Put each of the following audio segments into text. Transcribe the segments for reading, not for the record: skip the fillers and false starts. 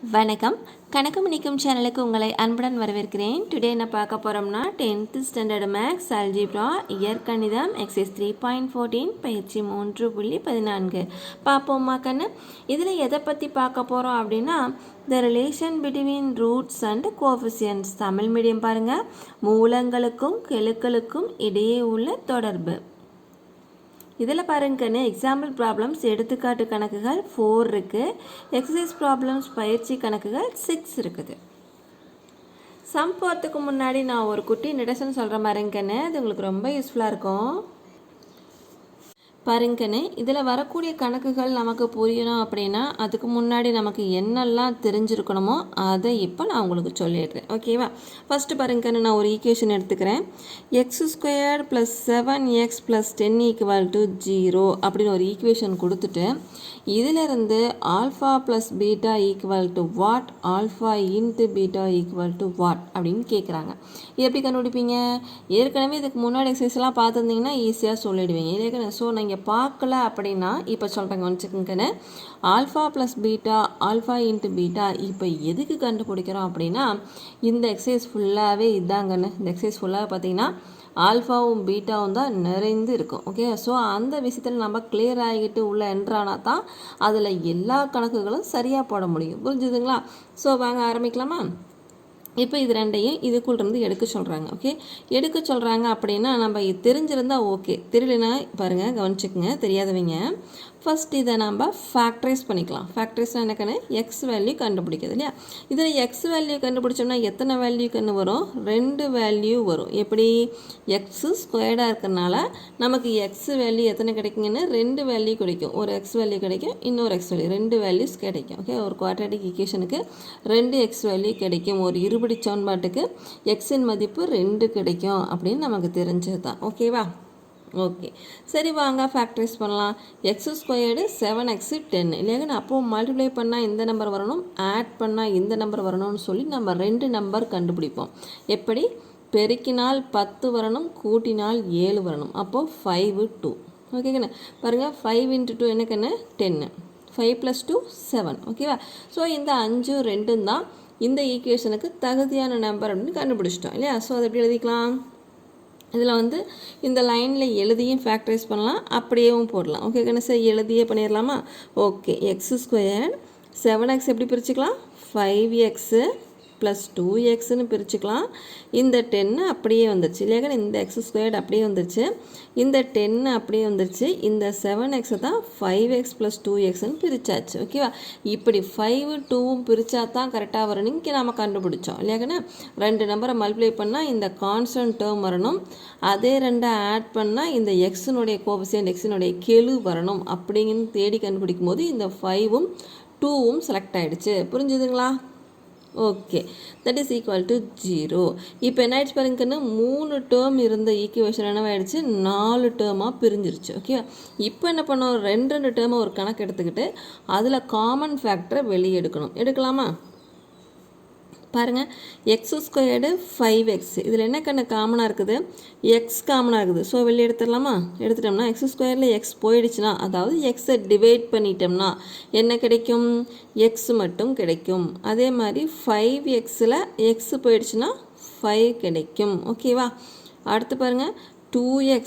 வணக்கம். கணக்கு மணிக்கும் சேனலுக்கு உங்களை அன்புடன் வரவேற்கிறேன். டுடே என்ன பார்க்க போகிறோம்னா 10th ஸ்டாண்டர்ட் மேக்ஸ் அல்ஜிப்ரா இயற்கணிதம் எக்ஸைஸ் 3.14 பயிற்சி 3.14 பார்ப்போம்மா கண்ணு. இதில் எதை பற்றி பார்க்க போகிறோம் அப்படின்னா the relation between roots and coefficients. Tamil medium பாருங்கள். மூலங்களுக்கும் கெழுக்களுக்கும் இடையே உள்ள தொடர்பு. இதில் பாருங்கன்னு எக்ஸாம்பிள் ப்ராப்ளம்ஸ் எடுத்துக்காட்டு கணக்குகள் 4 இருக்குது. எக்ஸசைஸ் ப்ராப்ளம்ஸ் பயிற்சி கணக்குகள் 6 இருக்குது. சம் போகிறதுக்கு முன்னாடி நான் ஒரு குட்டி நிடசன் சொல்கிற மாதிரிங்கன்னு அது உங்களுக்கு ரொம்ப யூஸ்ஃபுல்லாக இருக்கும். பாருங்கன்னு இதில் வரக்கூடிய கணக்குகள் நமக்கு புரியணும் அப்படின்னா அதுக்கு முன்னாடி நமக்கு என்னெல்லாம் தெரிஞ்சிருக்கணுமோ அதை இப்போ நான் உங்களுக்கு சொல்லிடுறேன். ஓகேவா? ஃபஸ்ட்டு பாருங்கன்னு நான் ஒரு ஈக்குவேஷன் எடுத்துக்கிறேன். x² + 7x + 10 = 0 அப்படின்னு ஒரு ஈக்குவேஷன் கொடுத்துட்டு இதிலிருந்து alpha plus beta equal to what, alpha into beta equal to what அப்படின்னு கேட்குறாங்க. எப்படி கண்டுபிடிப்பீங்க? ஏற்கனவே இதுக்கு முன்னாடி எக்ஸசைஸ்லாம் பார்த்துருந்தீங்கன்னா ஈஸியாக சொல்லிடுவீங்க. இல்லையா? ஸோ நீங்கள் பார்க்கல அப்படின்னா இப்போ சொல்கிறேங்க வச்சுக்கோங்கன்னு. Alpha plus beta, alpha into beta இப்போ எதுக்கு கண்டுபிடிக்கிறோம் அப்படின்னா இந்த எக்ஸசைஸ் ஃபுல்லாகவே இதாங்கன்னு. இந்த எக்ஸசைஸ் ஃபுல்லாக பார்த்தீங்கன்னா ஆல்ஃபாவும் பீட்டாவும் தான் நிறைந்து இருக்கும். ஓகே, ஸோ அந்த விஷயத்தில் நம்ம கிளியர் ஆகிட்டு உள்ள என்ட்ரானா தான் அதில் எல்லா கணக்குகளும் சரியாக போட முடியும். புரிஞ்சுதுங்களா? ஸோ வாங்க ஆரம்பிக்கலாமா? இப்போ இது ரெண்டையும் இதுக்குள்ளேருந்து எடுக்க சொல்கிறாங்க. ஓகே, எடுக்க சொல்கிறாங்க அப்படின்னா நம்ம இது தெரிஞ்சிருந்தால் ஓகே, தெரியலனா பாருங்கள் கவனிச்சுக்குங்க. தெரியாதவங்க ஃபஸ்ட் இதை நம்ம ஃபேக்டரைஸ் பண்ணிக்கலாம். ஃபேக்டரைஸ்னால் என்னக்கன்னு எக்ஸ் வேல்யூ கண்டுபிடிக்கிறது இல்லையா? இதில் எக்ஸ் வேல்யூ கண்டுபிடிச்சோம்னா எத்தனை வேல்யூ கன்று வரும்? 2 வேல்யூ வரும். எப்படி? எக்ஸு ஸ்கொயர்டாக இருக்கிறனால நமக்கு எக்ஸ் வேல்யூ எத்தனை கிடைக்குங்கன்னு 2 வேல்யூ கிடைக்கும். ஒரு எக்ஸ் வேல்யூ கிடைக்கும், இன்னொரு எக்ஸ் வேல்யூ, 2 வேல்யூஸ் கிடைக்கும். ஓகே, ஒரு குவாட்ராட்டிக் ஈக்குவேஷனுக்கு 2 எக்ஸ் வேல்யூ கிடைக்கும். ஒரு இருபடி சமன்பாட்டுக்கு எக்ஸின் மதிப்பு 2 கிடைக்கும் அப்படின்னு நமக்கு தெரிஞ்சது தான். ஓகேவா? ஓகே, சரி வாங்க ஃபேக்டரைஸ் பண்ணலாம். x² 7x 10 இல்லையா? அப்போது மல்டிப்ளை பண்ணால் இந்த நம்பர் வரணும், ஆட் பண்ணால் இந்த நம்பர் வரணும்னு சொல்லி நம்ம 2 நம்பர் கண்டுபிடிப்போம். எப்படி? பெருக்கினால் 10 வரணும், கூட்டினால் 7 வரணும். அப்போது 5 2. ஓகேங்கண்ணா பாருங்கள், 5 × 2 என்னக்கண்ணு 10, 5 + 2 7. ஓகேவா? ஸோ இந்த 5 2 தான் இந்த ஈக்குவேஷனுக்கு தகுதியான நம்பர் அப்படின்னு கண்டுபிடிச்சிட்டோம் இல்லையா? ஸோ அதை எப்படி எழுதிக்கலாம்? இதில் இந்த லைனில் எழுதியும் ஃபேக்டரைஸ் பண்ணலாம், அப்படியேவும் போடலாம். ஓகே கணேசா, எழுதியே பண்ணிடலாமா? ஓகே, x² 7x எப்படி பிரிச்சுக்கலாம்? 5x + 2xன்னு பிரிச்சுக்கலாம். இந்த 10 அப்படியே வந்துருச்சு இல்லையா? இந்த x² அப்படியே வந்துருச்சு, இந்த 10 அப்படியே வந்துருச்சு. இந்த 7x தான் 5x + 2xன்னு பிரித்தாச்சு. ஓகேவா? இப்படி 5 2ம் பிரித்தா தான் கரெக்டாக வரணும். இங்கே நாம் கண்டுபிடிச்சோம் இல்லையாங்கண்ணா? 2 நம்பரை மல்டிப்ளை பண்ணால் இந்த கான்ஸ்டன்ட் டேர்ம் வரணும், அதே 2 ஆட் பண்ணால் இந்த எக்ஸினுடைய கோஎஃபிஷியன்ட் எக்ஸினுடைய கெழு வரணும் அப்படிங்கன்னு தேடி கண்டுபிடிக்கும் போது இந்த 5ம் 2ம் செலக்ட் ஆகிடுச்சு. புரிஞ்சுதுங்களா? Okay, that is equal to 0. இப்போ என்ன ஆயிடுச்சு பாருங்கன்னு, 3 டேர்ம் இருந்த ஈக்குவேஷன் என்னவாயிடுச்சு? 4 டேர்மாக பிரிஞ்சிருச்சு. ஓகே, இப்போ என்ன பண்ணோம்? 2 டேர்மை ஒரு கணக்கு எடுத்துக்கிட்டு அதில் காமன் ஃபேக்டரை வெளியே எடுக்கணும். எடுக்கலாமா? பாருங்கள், x² 5x இதில் என்ன கண்ணு காமனாக இருக்குது? எக்ஸ் காமனாக இருக்குது. ஸோ வெளியே எடுத்துடலாமா? எடுத்துட்டோம்னா x² எக்ஸ் போயிடுச்சுன்னா, அதாவது எக்ஸை டிவைட் பண்ணிட்டோம்னா என்ன கிடைக்கும்? எக்ஸ் மட்டும் கிடைக்கும். அதே மாதிரி 5xல் எக்ஸ் போயிடுச்சுன்னா 5 கிடைக்கும். ஓகேவா? அடுத்து பாருங்கள், 2x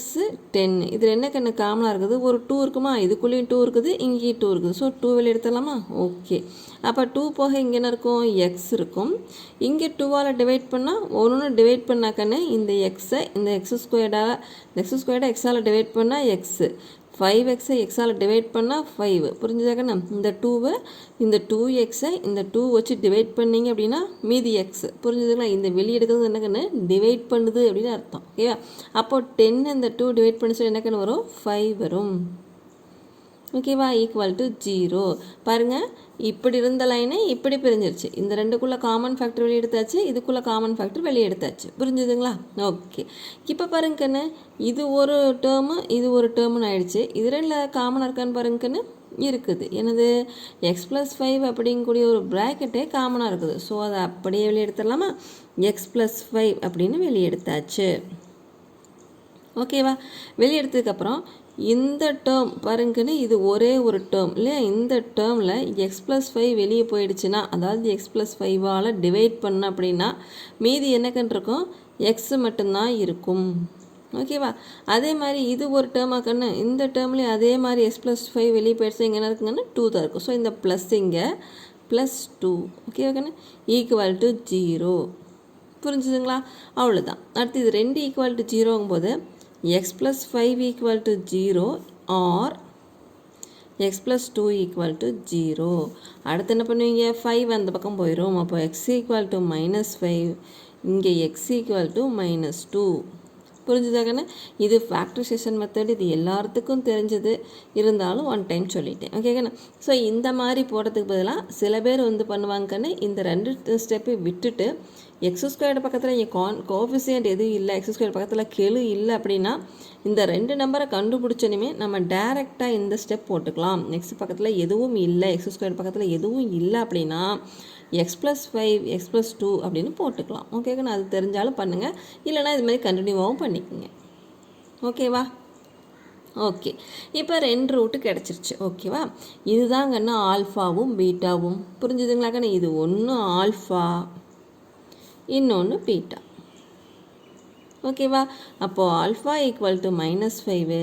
10 இதில் என்ன கண்ணு காமனாக இருக்குது? ஒரு 2 இருக்குமா? இதுக்குள்ளேயும் 2 இருக்குது, இங்கேயும் 2 இருக்குது. ஸோ 2 வெளியே எடுத்துடலாமா? ஓகே, அப்போ 2 போக இங்கே என்ன இருக்கும்? எக்ஸ் இருக்கும். இங்கே 2ஆல் டிவைட் பண்ணால் ஒன்று டிவைட் பண்ணாக்கன்னு இந்த எக்ஸை இந்த x² எக்ஸால் டிவைட் பண்ணால் எக்ஸு, 5xஐ எக்ஸால் டிவைட் பண்ணால் 5. புரிஞ்சுதாக்கண்ணா? இந்த 2வை இந்த 2xஐ இந்த 2 வச்சு டிவைட் பண்ணிங்க அப்படின்னா மீதி எக்ஸ். புரிஞ்சுதுங்களா? இந்த வெளியே எடுக்கிறது என்னக்கண்ணு டிவைட் பண்ணுது அப்படின்னு அர்த்தம். ஓகேவா? அப்போது 10 இந்த 2 டிவைட் பண்ணி சொல்லி என்னக்கண்ணு வரும்? 5 வரும். ஓகேவா? Equal to 0. பாருங்கள், இப்படி இருந்த லைனை இப்படி பிரிஞ்சிருச்சு. இந்த ரெண்டுக்குள்ளே காமன் ஃபேக்டர் வெளியே எடுத்தாச்சு, இதுக்குள்ளே காமன் ஃபேக்டர் வெளியே எடுத்தாச்சு. புரிஞ்சுதுங்களா? ஓகே, இப்போ பாருங்கன்னு இது ஒரு டேர்மு இது ஒரு டேர்முன்னு ஆயிடுச்சு. இது ரெண்டில் காமனாக இருக்கான்னு பாருங்கன்னு இருக்குது. என்னது? x + 5 அப்படிங்கக்கூடிய ஒரு ப்ராக்கெட்டே காமனாக இருக்குது. ஸோ அதை அப்படியே வெளியே எடுத்துடலாமா? x + 5 அப்படின்னு வெளியே எடுத்தாச்சு. ஓகேவா? வெளியே எடுத்ததுக்கப்புறம் இந்த டேர்ம் பாருங்கன்னு இது ஒரே ஒரு டேர்ம் இல்லையா, இந்த டேர்மில் x+5 வெளியே போயிடுச்சுன்னா, அதாவது x+5ஆல் டிவைட் பண்ண அப்படின்னா மீதி என்னக்கன்னு இருக்கும், எக்ஸ் மட்டும்தான் இருக்கும். ஓகேவா? அதே மாதிரி இது ஒரு டேர்மாக கண்ணு, இந்த டேர்ம்லேயும் அதே மாதிரி x+5 வெளியே போயிடுச்சு, இங்கே என்ன இருக்குங்கன்னா 2 தான் இருக்கும். ஸோ இந்த ப்ளஸ் இங்கே +2 ஓகேவா கண்ணு ஈக்குவல் டு 0. புரிஞ்சுதுங்களா? அவ்வளோதான். அடுத்து இது 2 ஈக்குவல் டு 0ங்கும்போது x+5 ஈக்குவல் டு 0 ஆர் x+2 ஈக்குவல் டு 0. அடுத்து என்ன பண்ணுவீங்க, 5 அந்த பக்கம் போயிடும். அப்போ x ஈக்குவல் டு -5, இங்கே x ஈக்குவல் டு -2. புரிஞ்சுதாங்கண்ணே? இது ஃபேக்டரைசேஷன் மெத்தட், இது எல்லாத்துக்கும் தெரிஞ்சது, இருந்தாலும் ஒன் டைம் சொல்லிட்டேன். ஓகேங்கண்ணா? ஸோ இந்த மாதிரி போடுறதுக்கு பதிலாக சில பேர் பண்ணுவாங்கன்னு இந்த 2 ஸ்டெப்பு விட்டுட்டு x² பக்கத்தில் இங்கே கோஎஃபிஷியன்ட் எதுவும் இல்லை, x² பக்கத்தில் கெழு இல்லை அப்படின்னா இந்த 2 நம்பரை கண்டுபிடிச்சனுமே நம்ம டேரெக்டாக இந்த ஸ்டெப் போட்டுக்கலாம். x பக்கத்தில் எதுவும் இல்லை, x² பக்கத்தில் எதுவும் இல்லை அப்படின்னா x+5 x+2 அப்படின்னு போட்டுக்கலாம். ஓகேங்கண்ணா? அது தெரிஞ்சாலும் பண்ணுங்கள், இல்லைனா இது மாதிரி கண்டினியூவாகவும் பண்ணிக்கோங்க. ஓகேவா? ஓகே, இப்போ 2 ரூட்டு கிடச்சிருச்சு. ஓகேவா? இதுதாங்கண்ணா ஆல்ஃபாவும் பீட்டாவும். புரிஞ்சுதுங்களாக்கண்ணா? இது ஒன்று ஆல்ஃபா, இன்னொன்று பீட்டா. ஓகேவா? அப்போது alpha equal to -5,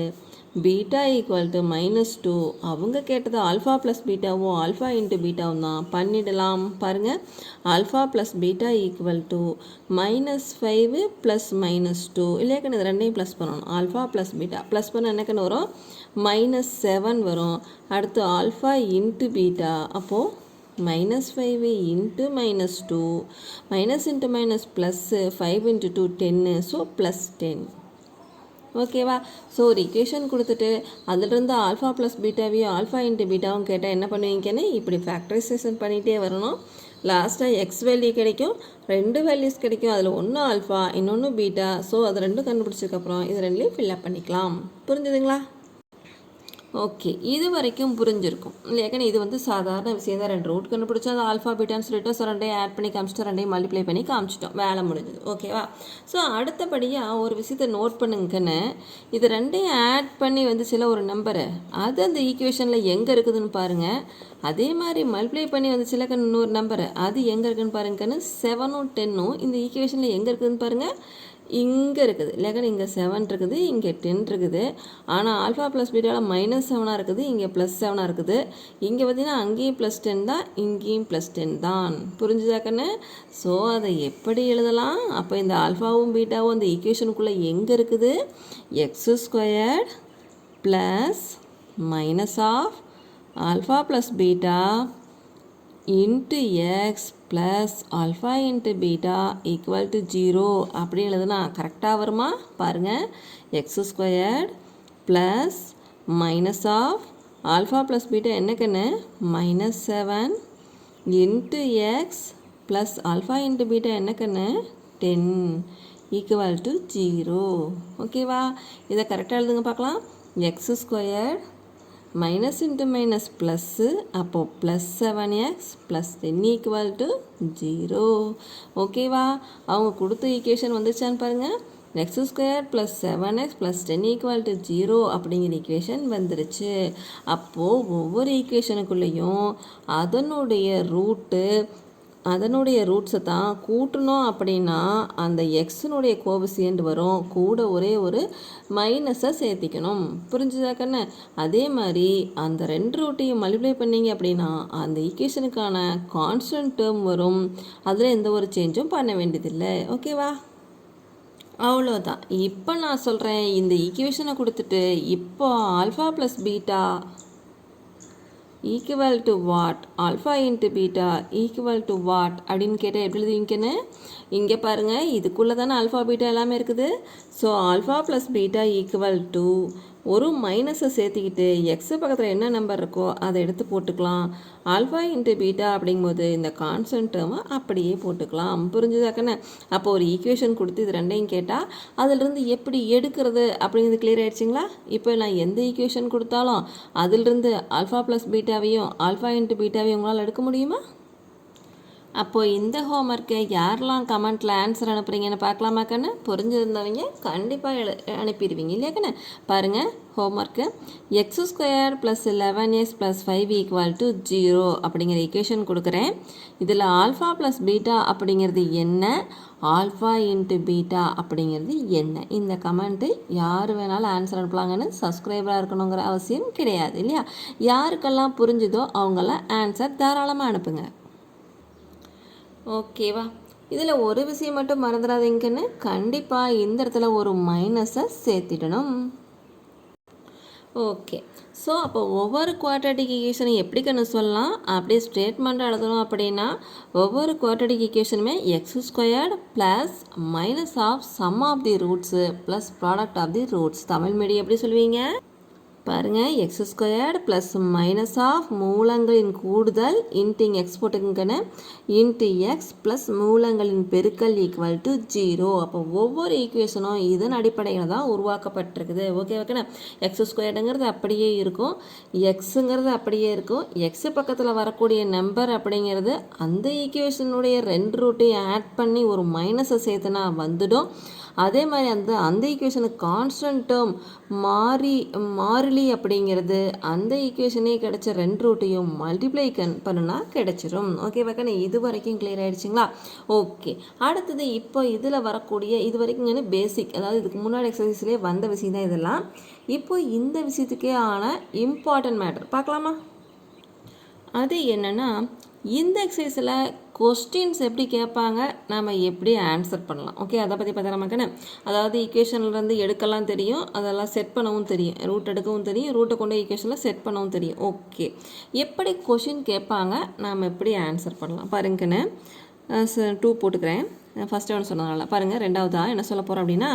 beta equal to -2. அவங்க கேட்டது ஆல்ஃபா ப்ளஸ் பீட்டாவும் ஆல்ஃபா இன்ட்டு பீட்டாவும் தான். பண்ணிடலாம் பாருங்கள். Alpha plus beta equal to -5 plus -2 இல்லையாக்கன்னு இது ரெண்டையும் ப்ளஸ் பண்ணணும். ஆல்ஃபா ப்ளஸ் பீட்டா ப்ளஸ் பண்ண என்னக்கன்னு வரும், -7 வரும். அடுத்து ஆல்ஃபா இன்ட்டு பீட்டா, அப்போது -5 into -2, minus into minus plus, 5 into 2 10, so +10. ஓகேவா? ஸோ ஒரு இக்குவேஷன் கொடுத்துட்டு அதிலிருந்து ஆல்ஃபா ப்ளஸ் பீட்டாவையும் ஆல்ஃபா இன்ட்டு பீட்டாவும் கேட்டால் என்ன பண்ணுவீங்கன்னு இப்படி ஃபேக்டரைசேஷன் பண்ணிகிட்டே வரணும். லாஸ்ட்டாக எக்ஸ் வேல்யூ கிடைக்கும், 2 வேல்யூஸ் கிடைக்கும். அதில் ஒன்று ஆல்ஃபா, இன்னொன்று பீட்டா. ஸோ அது ரெண்டும் கண்டுபிடிச்சதுக்கப்புறம் இது ரெண்டுலேயும் ஃபில்அப் பண்ணிக்கலாம். புரிஞ்சுதுங்களா? ஓகே, இது வரைக்கும் புரிஞ்சிருக்கும் இல்லையாக்கன்னு? இது சாதாரண விஷயம் தான். 2 ரூட் கண்டுபிடிச்சா அது ஆல்ஃபா பீட்டான்னு சொல்லிட்டு ஸோ 2 ஆட் பண்ணி காமிச்சிட்டோம், 2 மல்டிப்ளை பண்ணி காமிச்சிட்டோம், வேலை முடிஞ்சது. ஓகேவா? ஸோ அடுத்தபடியாக ஒரு விஷயத்தை நோட் பண்ணுங்கன்னு, இது 2 ஆட் பண்ணி சில ஒரு நம்பரு அது அந்த ஈக்குவேஷனில் எங்கே இருக்குதுன்னு பாருங்கள். அதே மாதிரி மல்டிப்ளை பண்ணி சிலக்கன்னு இன்னொரு நம்பரு அது எங்கே இருக்குதுன்னு பாருங்கன்னு. 7ம் 10ம் இந்த ஈக்குவேஷனில் எங்கே இருக்குதுன்னு பாருங்கள். இங்கே இருக்குது இல்லைக்கன்னு, இங்கே 7 இருக்குது, இங்கே 10 இருக்குது. ஆனால் ஆல்ஃபா ப்ளஸ் பீட்டாவில் -7 இருக்குது, இங்கே +7 இருக்குது. இங்கே பார்த்தீங்கன்னா அங்கேயும் +10 தான், இங்கேயும் +10 தான். புரிஞ்சுதாக்கன்னு? ஸோ அதை எப்படி எழுதலாம்? அப்போ இந்த ஆல்ஃபாவும் பீட்டாவும் அந்த ஈக்குவேஷனுக்குள்ளே எங்கே இருக்குது, x² plus minus of alpha plus beta into x plus alpha into beta equal to 0 அப்படி எழுதுனா கரெக்டாக வருமா பாருங்கள். x² plus minus of alpha plus beta என்னக்கன்னு -7 into x plus alpha into beta என்னக்கன்னு 10 ஈக்குவல் டு 0. ஓகேவா? இதை கரெக்டாக எழுதுங்க பார்க்கலாம். x² minus into minus plus, அப்போது +7x ப்ளஸ் 10 ஈக்குவல் டு 0. ஓகேவா? அவங்க கொடுத்த ஈக்குவேஷன் வந்துச்சான்னு பாருங்கள். x² plus 7x plus 10 equal to 0 அப்படிங்கிற ஈக்குவேஷன் வந்துருச்சு. அப்போது ஒவ்வொரு ஈக்குவேஷனுக்குள்ளேயும் அதனுடைய ரூட்ஸை தான் கூட்டணும் அப்படின்னா அந்த எக்ஸினுடைய கோஎஃபிஷியன்ட் வரும், கூட ஒரே ஒரு மைனஸை சேர்த்திக்கணும். புரிஞ்சுதாக்கண்ணே? அதே மாதிரி அந்த 2 ரூட்டையும் மல்டிப்ளை பண்ணிங்க அப்படின்னா அந்த ஈக்குவேஷனுக்கான கான்ஸ்டன்ட் டேர்ம் வரும். அதில் எந்த ஒரு சேஞ்சும் பண்ண வேண்டியதில்லை. ஓகேவா? அவ்வளோதான். இப்போ நான் சொல்கிறேன், இந்த ஈக்குவேஷனை கொடுத்துட்டு இப்போ alpha plus beta equal to what, alpha into beta equal to what அப்படின்னு கேட்டால் எப்படி எழுதுவீங்கன்னு இங்கே பாருங்கள். இதுக்குள்ளே தானே ஆல்ஃபா பீட்டா எல்லாமே இருக்குது. So alpha plus beta equal to ஒரு மைனஸை சேர்த்திக்கிட்டு எக்ஸு பக்கத்தில் என்ன நம்பர் இருக்கோ அதை எடுத்து போட்டுக்கலாம். ஆல்ஃபா இன்ட்டு பீட்டா அப்படிங்கும்போது இந்த கான்ஸ்டன்ட் டேர்மை அப்படியே போட்டுக்கலாம். புரிஞ்சுதாக்கண்ணே? அப்போ ஒரு ஈக்குவேஷன் கொடுத்து இது ரெண்டையும் கேட்டால் அதிலிருந்து எப்படி எடுக்கிறது அப்படிங்கிறது கிளியர் ஆகிடுச்சிங்களா? இப்போ நான் எந்த ஈக்குவேஷன் கொடுத்தாலும் அதிலிருந்து ஆல்ஃபா ப்ளஸ் பீட்டாவையும் ஆல்ஃபா இன்ட்டு பீட்டாவையும் உங்களால் எடுக்க முடியுமா? அப்போது இந்த ஹோம்ஒர்க்கை யாரெல்லாம் கமெண்ட்டில் ஆன்சர் அனுப்புகிறீங்கன்னு பார்க்கலாமா கண்ணு? புரிஞ்சிருந்தவங்க கண்டிப்பாக அனுப்பிடுவீங்க இல்லையா கண்ணு? பாருங்கள் ஹோம்ஒர்க்கு x² + 11x + 5 = 0 அப்படிங்கிற ஈக்குவேஷன் கொடுக்குறேன். இதில் ஆல்ஃபா ப்ளஸ் பீட்டா அப்படிங்கிறது என்ன, ஆல்ஃபா இன்ட்டு பீட்டா அப்படிங்கிறது என்ன? இந்த கமெண்ட்டு யார் வேணாலும் ஆன்சர் அனுப்பலாங்கன்னு சப்ஸ்கிரைபராக இருக்கணுங்கிற அவசியம் கிடையாது இல்லையா? யாருக்கெல்லாம் புரிஞ்சுதோ அவங்களாம் ஆன்சர் தாராளமாக அனுப்புங்க. ஓகேவா? இதில் ஒரு விஷயம் மட்டும் மறந்துடாதீங்கன்னு, கண்டிப்பாக இந்த இடத்துல ஒரு மைனஸை சேர்த்திடணும். ஓகே, ஸோ அப்போ ஒவ்வொரு குவாட்ரேட்டிக் ஈக்குவேஷனும் எப்படி கண்ணு சொல்லலாம்? அப்படியே ஸ்டேட்மெண்ட்டாக எழுதணும் அப்படின்னா ஒவ்வொரு குவாட்ரேட்டிக் ஈக்குவேஷனுமே x² plus minus of sum of the roots plus product of the roots. Tamil medium எப்படி சொல்லுவீங்க? பாருங்கள், x² ப்ளஸ் மைனஸ் ஆஃப் மூலங்களின் கூடுதல் இன்ட்டு இங்கே எக்ஸ் போட்டுக்குங்கன்னு இன்ட்டு எக்ஸ் ப்ளஸ் மூலங்களின் பெருக்கல் = 0. அப்போ ஒவ்வொரு ஈக்குவேஷனும் இதன் அடிப்படையில் தான் உருவாக்கப்பட்டிருக்குது. ஓகே ஓகேண்ணா? x² அப்படியே இருக்கும், எக்ஸுங்கிறது அப்படியே இருக்கும். எக்ஸு பக்கத்தில் வரக்கூடிய நம்பர் அப்படிங்கிறது அந்த ஈக்குவேஷனுடைய 2 ரூட்டையும் ஆட் பண்ணி ஒரு மைனஸை சேர்த்துனா வந்துடும். அதே மாதிரி அந்த ஈக்குவேஷனுக்கு கான்ஸ்டன்ட் டேர்ம் மாறிலி அப்படிங்கிறது அந்த ஈக்குவேஷனே கிடைச்ச 2 ரூட்டையும் மல்டிப்ளை பண்ணுனா கிடைச்சிரும். ஓகேவா கண்ணு? இது வரைக்கும் கிளியர் ஆகிடுச்சிங்களா? ஓகே, அடுத்தது இப்போ இதில் வரக்கூடிய இது வரைக்கும் பேசிக், அதாவது இதுக்கு முன்னாடி எக்ஸசைஸ்லேயே வந்த விஷயம் தான் இதெல்லாம். இப்போ இந்த விஷயத்துக்கே ஆன இம்பார்ட்டன்ட் மேட்டர் பார்க்கலாமா? அது என்னென்னா, இந்த எக்ஸசைஸில் கொஸ்டின்ஸ் எப்படி கேட்பாங்க, நாம் எப்படி ஆன்சர் பண்ணலாம். ஓகே, அதை பற்றி பார்த்தா நமக்குன்னு, அதாவது ஈக்குவேஷன்லேருந்து எடுக்கலாம் தெரியும், அதெல்லாம் செட் பண்ணவும் தெரியும், ரூட் எடுக்கவும் தெரியும், ரூட்டை கொண்டு ஈக்குவேஷனில் செட் பண்ணவும் தெரியும். ஓகே, எப்படி கொஷின் கேட்பாங்க, நாம் எப்படி ஆன்சர் பண்ணலாம் பாருங்கன்னு 2 போட்டுக்கிறேன். ஃபஸ்ட்டு ஒன்று சொன்னதால பாருங்கள். ரெண்டாவதாக என்ன சொல்ல போகிறோம் அப்படின்னா,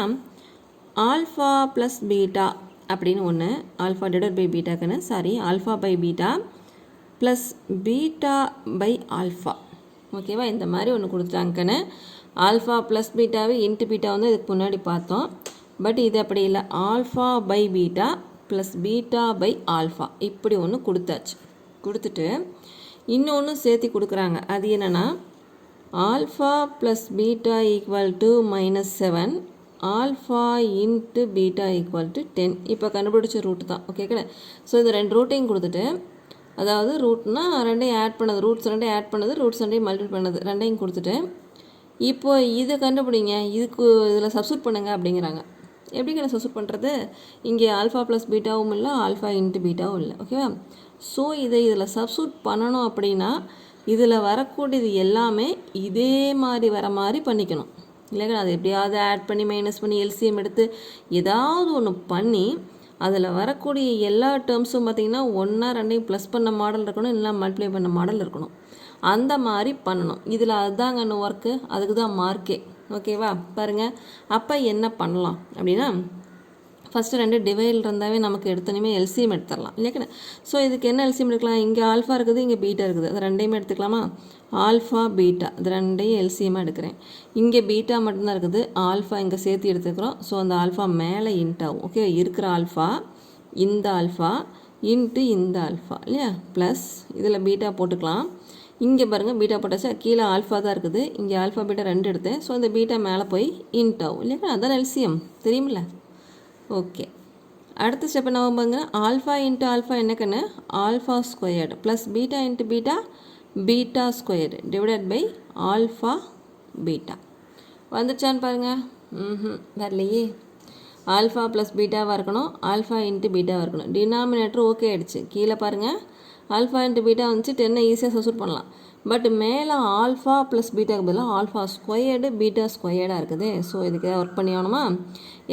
ஆல்ஃபா ப்ளஸ் பீட்டா அப்படின்னு ஒன்று, ஆல்ஃபா டிவைடட் பை பீட்டாக்குன்னு, alpha by beta plus beta by alpha. ஓகேவா? இந்த மாதிரி ஒன்று கொடுத்துட்டாங்கன்னு, ஆல்ஃபா ப்ளஸ் பீட்டாவை இன்ட்டு பீட்டா வந்து இதுக்கு முன்னாடி பார்த்தோம். பட் இது அப்படி இல்லை, alpha by beta plus beta by alpha இப்படி ஒன்று கொடுத்தாச்சு. கொடுத்துட்டு இன்னொன்று சேர்த்து கொடுக்குறாங்க. அது என்னென்னா, alpha plus beta = -7, alpha into beta = 10. இப்போ கண்டுபிடிச்ச ரூட்டு தான். ஓகே கடை? ஸோ இந்த 2 ரூட்டையும் கொடுத்துட்டு, அதாவது ரூட்னா ரெண்டையும் ஆட் பண்ணது, ரூட்ஸ் ரெண்டையும் ஆட் பண்ணது, ரூட்ஸ் ரெண்டையும் மல்டிபிள் பண்ணது, ரெண்டையும் கொடுத்துட்டு இப்போ இதை கண்டுபிடிங்க, இதில் சப்ஸ்டியூட் பண்ணுங்க அப்படிங்கிறாங்க. எப்படி கடை சப்ஸ்டியூட் பண்ணுறது? இங்கே ஆல்ஃபா ப்ளஸ் பீட்டாவும் இல்லை, ஆல்ஃபா இன்ட்டு பீட்டாவும் இல்லை. ஓகேவா? ஸோ இதில் சப்ஸ்டியூட் பண்ணணும் அப்படின்னா இதில் வரக்கூடியது எல்லாமே இதே மாதிரி வர மாதிரி பண்ணிக்கணும் இல்லைங்க. அதை எப்படியாவது ஆட் பண்ணி மைனஸ் பண்ணி எல்சிஎம் எடுத்து ஏதாவது ஒன்று பண்ணி அதில் வரக்கூடிய எல்லா டேர்ம்ஸும் பார்த்திங்கன்னா ஒன்றா ரெண்டையும் ப்ளஸ் பண்ண மாடல் இருக்கணும், இல்லைனா மல்டிப்ளை பண்ண மாடல் இருக்கணும். அந்த மாதிரி பண்ணணும். இதில் அதுதாங்க இன்னும் ஒர்க்கு, அதுக்கு தான் மார்க்கே. ஓகேவா? பாருங்கள், அப்போ என்ன பண்ணலாம் அப்படின்னா, ஃபஸ்ட்டு 2 டிவைடில் இருந்தாவே நமக்கு எடுத்தோன்னே எல்சிஎம் எடுத்துடலாம் இல்லையா. ஸோ இதுக்கு என்ன எல்சிஎம் எடுக்கலாம்? இங்கே ஆல்ஃபா இருக்குது, இங்கே பீட்டா இருக்குது, அது ரெண்டையுமே எடுத்துக்கலாமா? ஆல்ஃபா பீட்டா இது ரெண்டையும் எல்சிஎம்மாக எடுக்கிறேன். இங்கே பீட்டா மட்டும்தான் இருக்குது, ஆல்ஃபா இங்கே சேர்த்து எடுத்துக்கிறோம். ஸோ அந்த ஆல்ஃபா மேலே இன்ட் ஆகும். ஓகே, இருக்கிற ஆல்ஃபா இந்த ஆல்ஃபா இன்ட்டு இந்த ஆல்ஃபா இல்லையா, ப்ளஸ் இதில் பீட்டா போட்டுக்கலாம். இங்கே பாருங்கள், பீட்டா போட்டாச்சா, கீழே ஆல்ஃபா தான் இருக்குது, இங்கே ஆல்ஃபா பீட்டா 2 எடுத்தேன். ஸோ அந்த பீட்டா மேலே போய் இன்ட் ஆகும் இல்லையா, அதான் எல்சிஎம் தெரியுமில்ல. ஓகே, அடுத்த ஸ்டெப் என்ன ஆகும்பாங்க, ஆல்ஃபா இன்ட்டு ஆல்ஃபா என்னக்குன்னு alpha squared plus beta into beta beta squared divided by alpha beta. வந்துச்சான்னு பாருங்கள். வரலையே. ஆல்ஃபா ப்ளஸ் பீட்டாவாக இருக்கணும், ஆல்ஃபா இன்ட்டு பீட்டாவாக இருக்கணும். டினாமினேட்டர் ஓகே ஆகிடுச்சு. கீழே பாருங்கள், ஆல்ஃபா இன்ட்டு பீட்டா வந்துச்சு, 10 ஈஸியாக சப்ஸ்டியூட் பண்ணலாம். பட் மேலே ஆல்ஃபா ப்ளஸ் பீட்டாக்கு பதிலாக ஆல்ஃபா ஸ்கொயர்டு பீட்டா ஸ்கொயர்டாக இருக்குது. ஸோ இதுக்கு ஏதாவது ஒர்க் பண்ணி ஆகணுமா?